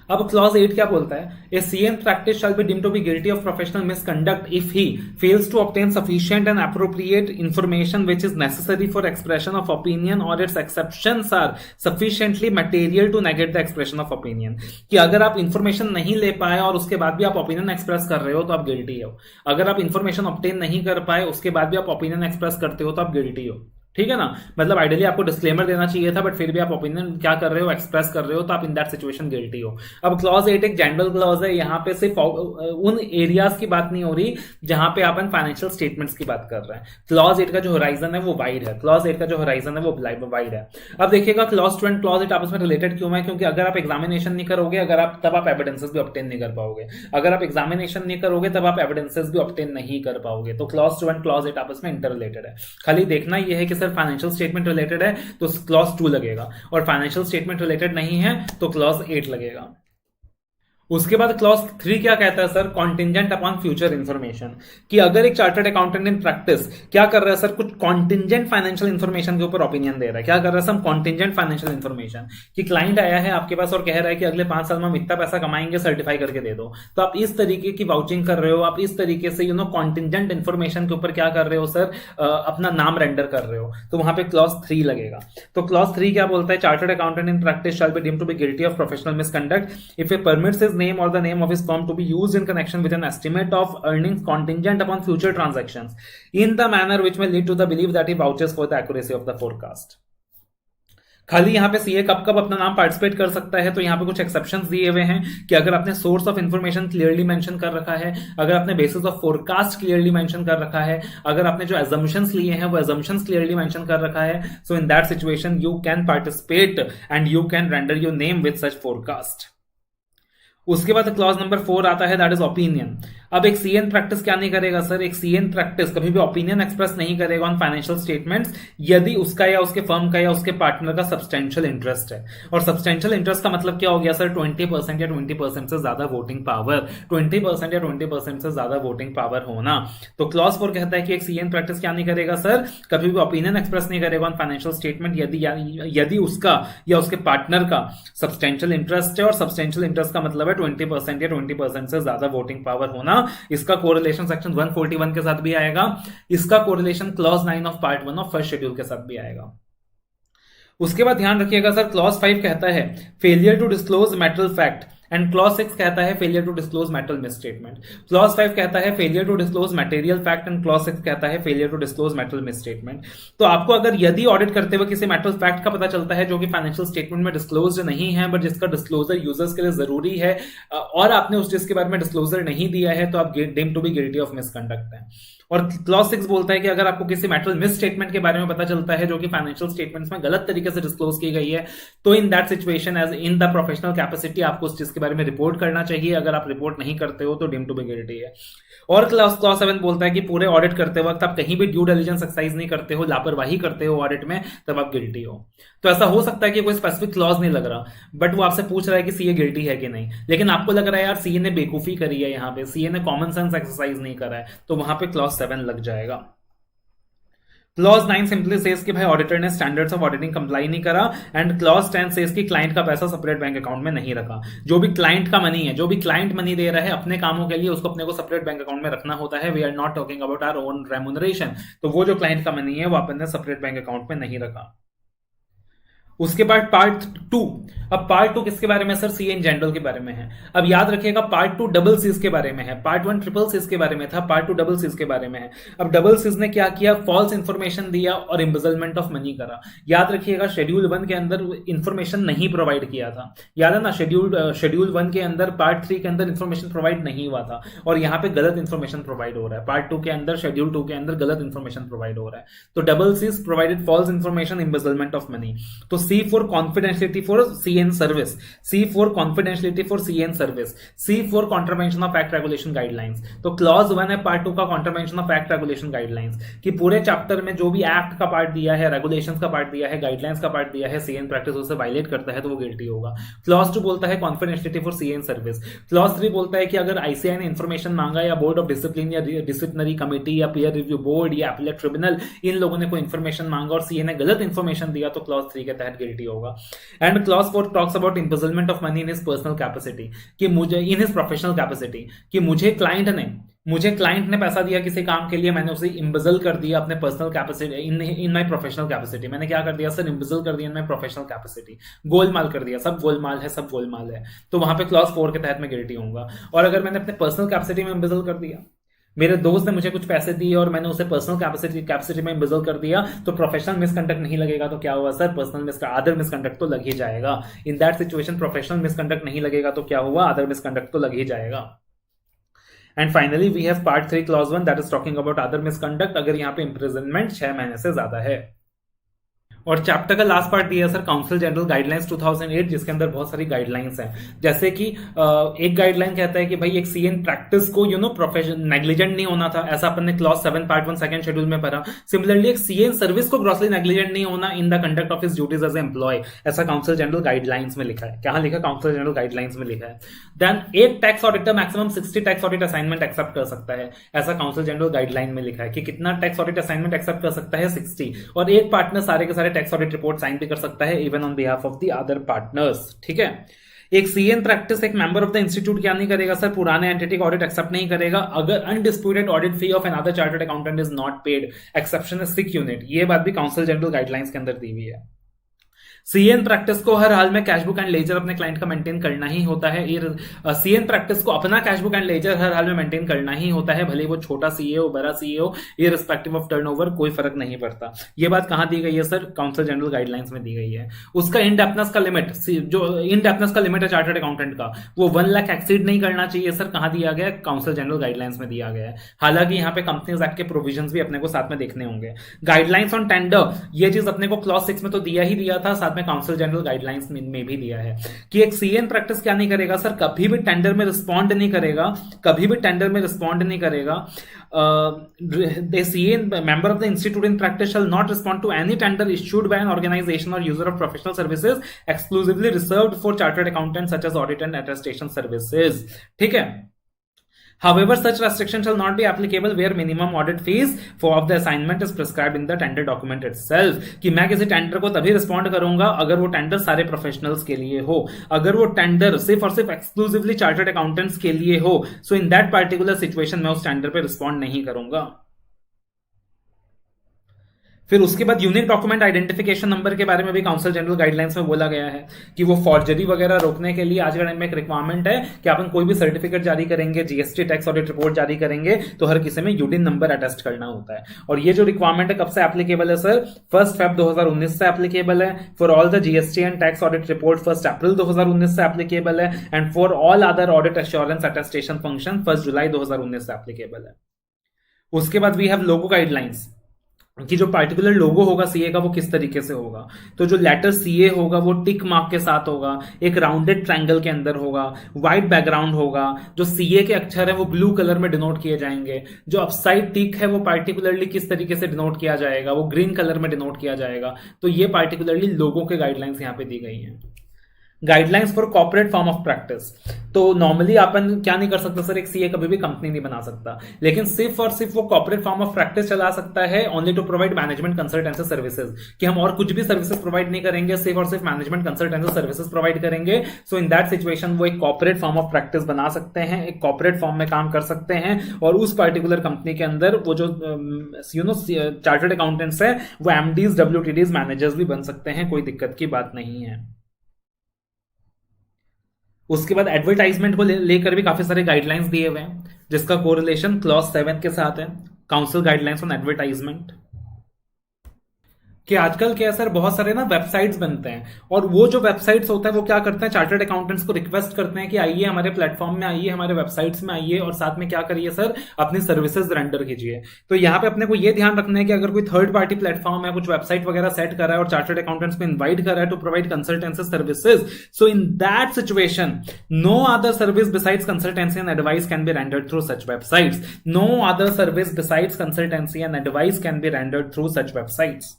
अब क्लॉज 8 क्या बोलता है, a CA in practice shall be deemed to be guilty of professional misconduct if he fails to obtain sufficient and appropriate information which is necessary for expression of opinion और its exceptions are sufficiently material to negate the expression of opinion. कि अगर आप इंफॉर्मेशन नहीं ले पाए और उसके बाद भी आप ओपिनियन एक्सप्रेस कर रहे हो तो आप गिल्टी हो। अगर आप इंफॉर्मेशन ऑब्टेन नहीं कर पाए उसके बाद भी आप ओपिनियन एक्सप्रेस करते हो तो आप गिल्टी हो। ठीक है ना, मतलब आइडियली आपको डिस्क्लेमर देना चाहिए था, बट फिर भी आप ओपिनियन क्या कर रहे हो, एक्सप्रेस कर रहे हो, तो आप इन दैट सिचुएशन गिल्टी हो। अब क्लॉज 8 एक जनरल क्लॉज है, यहाँ पे सिर्फ उन एरियाज की बात नहीं हो रही जहां पे अपन फाइनेंशियल स्टेटमेंट्स की बात कर रहे हैं। क्लॉज 8 का जो होराइजन है वो वाइड है, क्लॉज 8 का जो होराइजन है वो वाइड है। अब देखिएगा क्लॉज 2 एंड क्लॉज 8 आपस में रिलेटेड क्यों है, क्योंकि अगर आप एग्जामिनेशन नहीं करोगे तब आप एविडेंसेस भी ऑब्टेन नहीं कर पाओगे। अगर आप एग्जामिनेशन नहीं करोगे तब आप एविडेंसेस भी ऑब्टेन नहीं कर पाओगे। तो क्लॉज 2 एंड क्लॉज 8 आपस में इंटर रिलेटेड है। खाली देखना यह है कि सर फाइनेंशियल स्टेटमेंट रिलेटेड है तो क्लॉज 2 लगेगा, और फाइनेंशियल स्टेटमेंट रिलेटेड नहीं है तो क्लॉज 8 लगेगा। उसके बाद क्लॉज 3 क्या कहता है sir, contingent upon future information. कि अगर एक चार्टर्ड अकाउंटेंट इन प्रैक्टिस क्या कर रहा है सर, कुछ कॉन्टिंजेंट फाइनेंशियल इंफॉर्मेशन के ऊपर ओपिनियन दे रहा है। क्या कर रहा है सर, कॉन्टिंजेंट फाइनेंशियल इंफॉर्मेशन। कि क्लाइंट आया है आपके पास और कह रहा है कि अगले 5 साल में हम इतना पैसा कमाएंगे, सर्टिफाई करके दे दो। तो आप इस तरीके की वाउचिंग कर रहे हो, आप इस तरीके से कॉन्टिंजेंट इंफॉर्मेशन के ऊपर क्या कर रहे हो सर, अपना नाम रेंडर कर रहे हो, तो वहां पे क्लॉज 3 लगेगा। तो क्लॉज 3 क्या बोलता है, chartered accountant in practice shall be deemed to be guilty of professional misconduct if it permits his name और the name of his firm to be used in connection with an estimate of earnings contingent upon future transactions in the manner which may lead to the belief that he vouches for the accuracy of the forecast। खाली यहाँ पे सीए कब कब अपना नाम पार्टिसिपेट कर सकता है, तो यहाँ पे कुछ एक्सेप्शंस दिए हुए हैं कि अगर आपने source of information clearly mention कर रखा है, अगर आपने basis of forecast clearly mention कर रखा है, अगर आपने जो एजम्पशंस लिए हैं वो एजम्पशंस क्लियरली मेंशन कर रखा है, so in that situation you can participate and you can render your name with such forecast. उसके बाद क्लॉज नंबर 4 आता है, दैट इज ओपिनियन। अब एक सीएन प्रैक्टिस क्या नहीं करेगा सर, एक सीएन प्रैक्टिस कभी भी ओपिनियन एक्सप्रेस नहीं करेगा ऑन फाइनेंशियल स्टेटमेंट्स यदि उसका या उसके फर्म का या उसके पार्टनर का सब्सटेंशियल इंटरेस्ट है। और सब्सटेंशियल इंटरेस्ट का मतलब क्या हो गया सर, 20% या 20% से ज्यादा वोटिंग पावर, 20% या 20% से ज्यादा वोटिंग पावर होना। तो क्लॉज 4 कहता है कि एक सीएन प्रैक्टिस क्या नहीं करेगा सर, कभी भी ओपिनियन एक्सप्रेस नहीं करेगा ऑन फाइनेंशियल स्टेटमेंट यदि उसका या उसके पार्टनर का सब्सटेंशियल इंटरेस्ट है। और सब्सटेंशियल इंटरेस्ट का मतलब है 20% या 20% से ज्यादा वोटिंग पावर होना। इसका कोरिलेशन सेक्शन 141 के साथ भी आएगा, इसका correlation clause 9 of part 1 of first schedule के साथ भी आएगा। उसके बाद ध्यान रखिएगा सर, क्लॉज 5 कहता है failure to disclose material fact and clause 6 कहता है failure to disclose material misstatement. Clause 5 कहता है failure to disclose material fact and clause 6 कहता है failure to disclose material misstatement. तो आपको अगर यदि ऑडिट करते हुए किसी मैटरल फैक्ट का पता चलता है जो कि फाइनेंशियल स्टेटमेंट में डिस्क्लोज नहीं है बट जिसका डिस्क्लोजर यूजर्स के लिए जरूरी है और आपने उस चीज के बारे में डिस्क्लोजर नहीं दिया है तो आप deemed to be guilty of misconduct है। और क्लॉज 6 बोलता है कि अगर आपको किसी मैटरल मिस स्टेटमेंट के बारे में पता चलता है जो कि फाइनेंशियल स्टेटमेंट्स में गलत तरीके से डिस्क्लोज की गई है तो in that situation as in the professional capacity आपको उस चीज के बारे में रिपोर्ट करना चाहिए। अगर आप रिपोर्ट नहीं करते हो तो डीम टू बी गिल्टी है। और क्लॉज 7 बोलता है कि पूरे ऑडिट करते वक्त आप कहीं भी ड्यू डिलिजेंस एक्सरसाइज नहीं करते हो, लापरवाही करते हो ऑडिट में, तब आप गिल्टी हो। तो ऐसा हो सकता है कि कोई स्पेसिफिक क्लॉज नहीं लग रहा बट वो आपसे पूछ रहा है कि सीए गिल्टी है कि नहीं, लेकिन आपको लग रहा है यार सीए ने बेवकूफी करी है, यहाँ पे सीए ने कॉमन सेंस एक्सरसाइज नहीं करा है, तो वहां पे क्लॉज 7 लग जाएगा। क्लॉज 9 सिंपली सेज कि भाई ऑडिटर ने स्टैंडर्ड्स ऑफ ऑडिटिंग कंप्लाई नहीं करा एंड क्लॉज 10 सेज कि क्लाइंट का पैसा सेपरेट बैंक अकाउंट में नहीं रखा। जो भी क्लाइंट का मनी है, जो भी क्लाइंट मनी दे रहा है अपने कामों के लिए, उसको अपने को सेपरेट बैंक अकाउंट में रखना होता है। We are not talking about our own remuneration. तो वो जो क्लाइंट का मनी है वो अपने सेपरेट बैंक अकाउंट में नहीं रखा। उसके बाद पार्ट 2। अब पार्ट 2 किसके बारे में सर, सी इन जनरल के बारे में है। अब याद रखिएगा पार्ट 2 डबल सीज के बारे में है, पार्ट 1 ट्रिपल सीज के बारे में था, पार्ट 2 डबल सीज के बारे में है। अब डबल सीज ने क्या किया, फॉल्स इंफॉर्मेशन दिया और एम्बेजलमेंट ऑफ मनी करा। याद रखिएगा शेड्यूल 1 के अंदर इंफॉर्मेशन नहीं प्रोवाइड किया था, याद है ना, शेड्यूल 1 के अंदर पार्ट 3 के अंदर इंफॉर्मेशन प्रोवाइड नहीं हुआ था और यहाँ पे गलत इंफॉर्मेशन प्रोवाइड हो रहा है। पार्ट 2 के अंदर, शेड्यूल 2 के अंदर गलत इंफॉर्मेशन प्रोवाइड हो रहा है। तो double Cs provided false information, embezzlement of money. तो C for confidentiality for CN service, C for confidentiality for CN service, C for contravention of act regulation guidelines। तो क्लॉज 1 है पार्ट 2 का contravention of act regulation guidelines कि पूरे चैप्टर में जो भी एक्ट का पार्ट दिया है, रेगुलेशंस का पार्ट दिया है, गाइडलाइंस का पार्ट दिया है, CN प्रैक्टिस उसे वायलेट करता है तो वो गिल्टी होगा। क्लॉज 2 बोलता है confidentiality for CN service. Clause 3 बोलता है कि अगर ICAI ने इंफॉर्मेशन मांगा या बोर्ड ऑफ डिसिप्लिन या डिसिप्लिनरी कमिटी या पीयर रिव्यू बोर्ड या अपीलेट ट्रिब्यूनल, इन लोगों ने कोई इंफॉर्मेशन मांगा और CA ने गलत इंफॉर्मेशन दिया तो क्लॉज 3 के तहत गिल्टी होगा। And clause 4 talks about embezzlement of money in his personal capacity, कि मुझे इन हिज प्रोफेशनल कैपेसिटी, कि मुझे क्लाइंट ने पैसा दिया किसी काम के लिए, मैंने उसे इम्बेजल कर दिया अपने personal capacity, in my professional capacity. मैंने क्या कर दिया सर, इम्बेजल कर दिया in my professional capacity, Golmaal कर दिया, सब गोलमाल है, सब गोलमाल है, तो वहां पे क्लॉज 4 के तहत मैं गिल्टी होऊंगा। और अगर मैंने अपने पर्सनल कैपेसिटी में इम्बेजल कर दिया, मेरे दोस्त ने मुझे कुछ पैसे दिए और मैंने उसे पर्सनल कैपेसिटी में इम्बेजल कर दिया, तो प्रोफेशनल मिसकंडक्ट नहीं लगेगा तो क्या हुआ सर, अदर मिसकंडक्ट तो लग ही जाएगा। इन दैट सिचुएशन प्रोफेशनल मिसकंडक्ट नहीं लगेगा तो क्या हुआ, अदर मिसकंडक्ट तो लग ही जाएगा। And finally we have part 3 clause 1 that is talking about other misconduct, अगर यहाँ पे इंप्रिजनमेंट 6 महीने से ज्यादा है। और चैप्टर का लास्ट पार्ट दिया सर काउंसिल जनरल गाइडलाइंस 2008, जिसके अंदर बहुत सारी गाइडलाइंस हैं। जैसे कि एक गाइडलाइन कहता है कि भाई एक सीएन प्रैक्टिस को प्रोफेशन नेग्लिजेंट नहीं होना था, ऐसा अपन ने क्लॉज 7 पार्ट 1 सेकंड शेड्यूल में पढ़ा। सिमिलरली एक सीएन सर्विस को ग्रॉसली नेग्लिजेंट नहीं होना in the conduct of his duties as employ, ऐसा काउंसिल जनरल गाइडलाइंस में लिखा है। कहां लिखा, काउंसिल जनरल गाइडलाइंस में लिखा है। देन एक tax auditor maximum 60 tax audit assignment accept कर सकता है, ऐसा काउंसिल जनरल गाइडलाइन में लिखा है कि कितना टैक्स ऑडिट असाइनमेंट एक्सेप्ट कर सकता है, 60। और एक पार्टनर सारे के सारे टैक्स ऑडिट रिपोर्ट साइन भी कर सकता है even on behalf of the other partners. ठीक है, एक सीएन प्रैक्टिस एक मेंबर ऑफ द इंस्टीट्यूट क्या नहीं करेगा सर, पुराने एंटिटी का ऑडिट एक्सेप्ट नहीं करेगा अगर undisputed audit fee of another chartered accountant is not paid, exception is sick unit. ये बात भी काउंसिल जनरल गाइडलाइंस के अंदर दी हुई है। सीएन प्रैक्टिस को हर हाल में कैशबुक एंड लेजर अपने क्लाइंट का मेंटेन करना ही होता है। सीएन प्रैक्टिस को अपना कैशबुक एंड लेजर हर हाल में मेंटेन करना ही होता है, भले वो छोटा सीए हो बड़ा सीए हो, इररिस्पेक्टिव ऑफ टर्नओवर, कोई फर्क नहीं पड़ता। ये बात कहां दी गई है सर, काउंसिल जनरल गाइडलाइंस में दी गई है। उसका इनडेप्थनेस का लिमिट, जो इनडेप्थनेस का लिमिट है चार्टर्ड अकाउंटेंट का, वो 1 लाख एक्सीड नहीं करना चाहिए सर, कहां दिया गया, काउंसिल जनरल गाइडलाइंस में दिया गया है। हालांकि यहाँ पे कंपनीज एक्ट के प्रोविजंस भी अपने को साथ में देखने होंगे। गाइडलाइंस ऑन टेंडर, ये चीज अपने को क्लॉज 6 में तो दिया ही दिया था, साथ साथ में काउंसिल जनरल गाइडलाइंस में भी दिया है कि एक सीए इन प्रैक्टिस क्या नहीं करेगा सर, कभी भी टेंडर में रिस्पॉन्ड नहीं करेगा, कभी भी टेंडर में रिस्पॉन्ड नहीं करेगा। The CA member of the institute in practice shall not respond to any tender issued by an organization or user of professional services exclusively reserved for chartered accountants such as audit and attestation services। ठीक है। However, such restriction shall not be applicable where minimum audit fees for of the assignment is prescribed in the tender document itself। कि मैं किसी टेंडर को तभी रिस्पॉन्ड करूंगा अगर वो टेंडर सारे प्रोफेशनल्स के लिए हो, अगर वो टेंडर सिर्फ और सिर्फ एक्सक्लूसिवली चार्टर्ड अकाउंटेंट्स के लिए हो, सो इन दैट पर्टिकुलर सिचुएशन में उस टेंडर पे रिस्पॉन्ड नहीं करूंगा। फिर उसके बाद यूनिक डॉक्यूमेंट आइडेंटिफिकेशन नंबर के बारे में भी काउंसिल जनरल गाइडलाइंस में बोला गया है कि वो फॉर्जरी वगैरह रोकने के लिए आज के टाइम में एक रिक्वायरमेंट है कि अपन कोई भी सर्टिफिकेट जारी करेंगे, जीएसटी टैक्स ऑडिट रिपोर्ट जारी करेंगे, तो हर किसी में यूडिन नंबर अटेस्ट करना होता है। और ये जो रिक्वायरमेंट है कब से एप्लीकेबल है सर? 1 Feb 2019 से एप्लीकेबल है। For all the GST and tax audit report 1 April 2019 से एप्लीकेबल है। And for all other audit assurance attestation function 1 July 2019 से एप्लीकेबल है। उसके बाद वी हैव लोगो गाइडलाइंस कि जो पार्टिकुलर लोगो होगा सीए का वो किस तरीके से होगा। तो जो लेटर सीए होगा वो टिक मार्क के साथ होगा, एक राउंडेड ट्रायंगल के अंदर होगा, व्हाइट बैकग्राउंड होगा, जो सीए के अक्षर है वो ब्लू कलर में डिनोट किए जाएंगे, जो अपसाइड टिक है वो पार्टिकुलरली किस तरीके से डिनोट किया जाएगा, वो ग्रीन कलर में डिनोट किया जाएगा। तो ये पार्टिकुलरली लोगों के गाइडलाइंस यहां पे दी गई हैं। Guidelines for corporate form of practice, तो नॉर्मली अपन क्या नहीं कर सकता सर, एक सीए कभी भी कंपनी नहीं बना सकता, लेकिन सिर्फ और सिर्फ वो कॉर्पोरेट फॉर्म ऑफ प्रैक्टिस चला सकता है only to provide management consultancy services, कि हम और कुछ भी सर्विसेज प्रोवाइड नहीं करेंगे, सिर्फ और सिर्फ मैनेजमेंट कंसल्टेंसी सर्विसेज प्रोवाइड करेंगे। सो इन दैट सिचुएशन वो एक कॉर्पोरेट फॉर्म ऑफ प्रैक्टिस बना सकते हैं, एक कॉर्पोरेट फॉर्म में काम कर सकते हैं, और उस पर्टिकुलर कंपनी के अंदर वो जो चार्टर्ड अकाउंटेंट्स है वो एमडीज, डब्ल्यूटीडीज, मैनेजर्स भी बन सकते हैं, कोई दिक्कत की बात नहीं है। उसके बाद एडवर्टाइजमेंट को लेकर भी काफी सारे गाइडलाइंस दिए हुए हैं, जिसका कोरिलेशन क्लॉज 7 के साथ है, काउंसिल गाइडलाइंस ऑन एडवर्टाइजमेंट। कि आजकल क्या है सर, बहुत सारे ना वेबसाइट्स बनते हैं, और वो जो वेबसाइट्स होता है वो क्या करते हैं, चार्टर्ड अकाउंटेंट्स को रिक्वेस्ट करते हैं कि आइए हमारे प्लेटफॉर्म में आइए, हमारे वेबसाइट्स में आइए, और साथ में क्या करिए सर, अपनी सर्विसेज रेंडर कीजिए। तो यहाँ पे अपने को ये ध्यान रखना है कि अगर कोई थर्ड पार्टी प्लेटफॉर्म है, कुछ वेबसाइट वगैरह सेट कर रहा है और चार्टर्ड अकाउंटेंट्स को इन्वाइट कर रहा है to provide consultancy services, so in that situation no other service besides consultancy and advice can be rendered through such websites. No other service besides consultancy and advice can be rendered through such websites.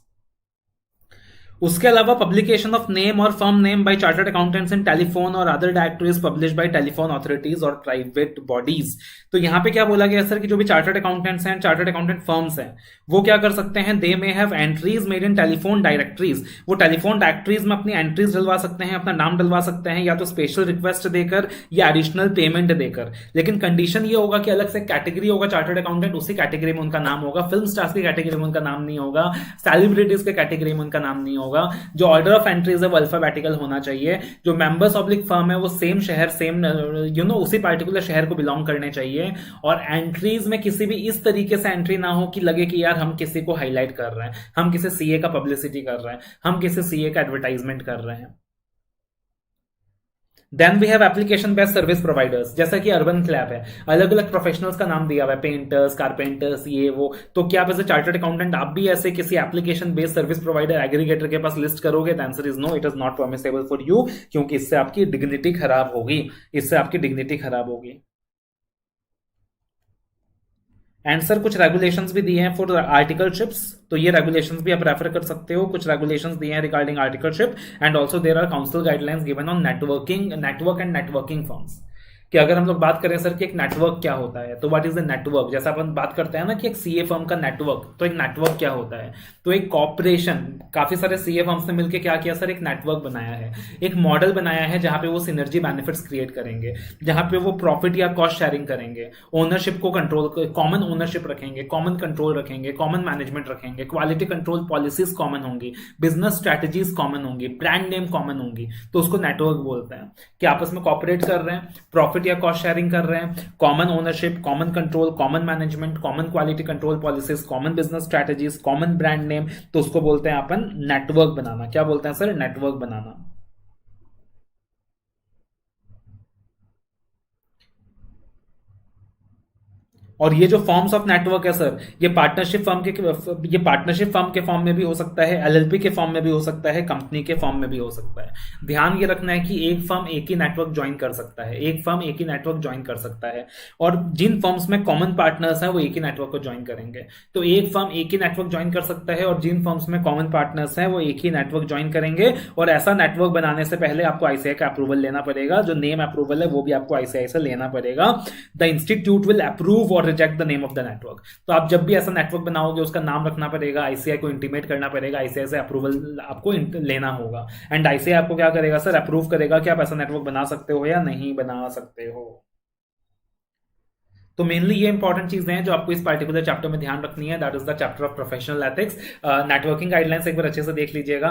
उसके अलावा पब्लिकेशन ऑफ नेम और firm name by chartered accountants in telephone और other directories publish by telephone authorities और प्राइवेट बॉडीज। तो यहां पे क्या बोला गया सर कि जो भी चार्टर्ड अकाउंटेंट्स हैं, चार्टर्ड अकाउंटेंट फर्म्स हैं, वो क्या कर सकते हैं, they may have entries made in telephone directories. वो टेलीफोन डायरेक्टरीज में अपनी एंट्रीज डलवा सकते हैं, अपना नाम डलवा सकते हैं, या तो स्पेशल रिक्वेस्ट देकर या एडिशनल पेमेंट देकर। लेकिन कंडीशन ये होगा कि अलग से कैटेगरी होगा चार्टर्ड अकाउंटेंट, उसी कैटेगरी में उनका नाम होगा, फिल्म स्टार्स की कैटेगरी में उनका नाम नहीं होगा, सेलिब्रिटीज के कैटेगरी में उनका नाम नहीं होगा। जो ऑर्डर ऑफ एंट्रीज है वो अल्फाबेटिकल होना चाहिए। जो मेंबर्स ऑब्लिक फर्म है वो सेम शहर, सेम उसी पार्टिकुलर शहर को बिलोंग करने चाहिए। और एंट्रीज में किसी भी इस तरीके से एंट्री ना हो कि लगे कि यार हम किसी को हाईलाइट कर रहे हैं, हम किसी सीए का पब्लिसिटी कर रहे हैं, हम किसी सीए का एडवर्टाइजमेंट कर रहे हैं। Then we have application based service providers, जैसा कि अर्बन क्लैब है, अलग अलग प्रोफेशनल्स का नाम दिया हुआ है, पेंटर्स, कारपेंटर्स, ये वो। तो क्या आप एज ए चार्टर्ड अकाउंटेंट आप भी ऐसे किसी application based service provider aggregator के पास लिस्ट करोगे? The answer is no, it is not permissible for you, क्योंकि इससे आपकी डिग्निटी खराब होगी, इससे आपकी डिग्निटी खराब होगी। एंड सर कुछ रेगुलेशंस भी दिए हैं फॉर आर्टिकलशिप्स, तो ये रेगुलेशंस भी आप रेफर कर सकते हो। कुछ रेगुलेशंस दिए हैं regarding articleship, and also there are council guidelines given on network and networking firms. कि अगर हम लोग बात करें सर कि एक नेटवर्क क्या होता है, तो व्हाट इज द नेटवर्क। जैसा अपन बात करते हैं ना कि एक सीए फर्म का नेटवर्क, तो एक नेटवर्क क्या होता है, तो एक कॉर्पोरेशन काफी सारे सीए फर्म्स ने मिलकर क्या किया सर, एक नेटवर्क बनाया है, एक मॉडल बनाया है जहां पे वो सिनर्जी बेनिफिट्स क्रिएट करेंगे, जहां पे वो प्रॉफिट या कॉस्ट शेयरिंग करेंगे, ओनरशिप को कंट्रोल, कॉमन ओनरशिप रखेंगे, कॉमन कंट्रोल रखेंगे, कॉमन मैनेजमेंट रखेंगे, क्वालिटी कंट्रोल पॉलिसीज कॉमन होंगी, बिजनेस स्ट्रेटेजीज कॉमन होंगी, ब्रांड नेम कॉमन होंगी, तो उसको नेटवर्क बोलते हैं। कि आपस में कॉपरेट कर रहे हैं, प्रॉफिट या कॉस्ट शेयरिंग कर रहे हैं, common ownership, common control, common management, common quality control policies, common business strategies, common brand name, तो उसको बोलते हैं अपन नेटवर्क बनाना। क्या बोलते हैं सर, नेटवर्क बनाना। और ये जो फॉर्म्स ऑफ नेटवर्क है सर, ये पार्टनरशिप फर्म के फॉर्म में भी हो सकता है, एलएलपी के फॉर्म में भी हो सकता है, कंपनी के फॉर्म में भी हो सकता है। ध्यान ये रखना है कि एक फर्म एक ही नेटवर्क ज्वाइन कर सकता है, एक फर्म एक ही नेटवर्क ज्वाइन कर सकता है, और जिन फर्म्स में कॉमन पार्टनर्स हैं वो एक ही नेटवर्क को ज्वाइन करेंगे। तो एक फर्म एक ही नेटवर्क ज्वाइन कर सकता है, और जिन फर्म्स में कॉमन पार्टनर्स हैं वो एक ही नेटवर्क ज्वाइन करेंगे। और ऐसा नेटवर्क बनाने से पहले आपको आईसीआई का अप्रूवल लेना पड़ेगा, जो नेम अप्रूवल है वो भी आपको आईसीआई से लेना पड़ेगा। द इंस्टीट्यूट विल अप्रूव और reject the name of the network. तो आप जब भी ऐसा नेटवर्क बनाओगे उसका नाम रखना पड़ेगा, आईसीआई को इंटीमेट करना पड़ेगा, आईसीआई से अप्रूवल आपको लेना होगा, एंड आईसीआई आपको क्या करेगा सर, अप्रूव करेगा कि आप ऐसा नेटवर्क बना सकते हो या नहीं बना सकते हो। तो मेनली ये इंपॉर्टेंट चीजें हैं जो आपको इस पर्टिकुलर चैप्टर में ध्यान रखनी है, that is the chapter of professional ethics. Networking guidelines एक बार अच्छे से देख लीजिएगा,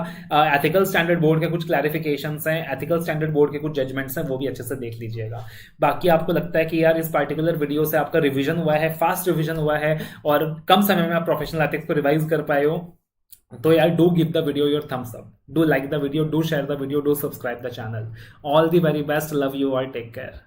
एथिकल स्टैंडर्ड बोर्ड के कुछ क्लैरिफिकेशंस हैं, एथिकल स्टैंडर्ड बोर्ड के कुछ जजमेंट्स हैं, वो भी अच्छे से देख लीजिएगा। बाकी आपको लगता है कि यार इस पर्टिकुलर वीडियो से आपका रिविजन हुआ है, फास्ट रिविजन हुआ है, और कम समय में आप प्रोफेशनल एथिक्स को रिवाइज कर पाए हो, तो यार do give the video your thumbs up, do like the video, do share the video, do subscribe the channel. All the very best, love you और टेक केयर।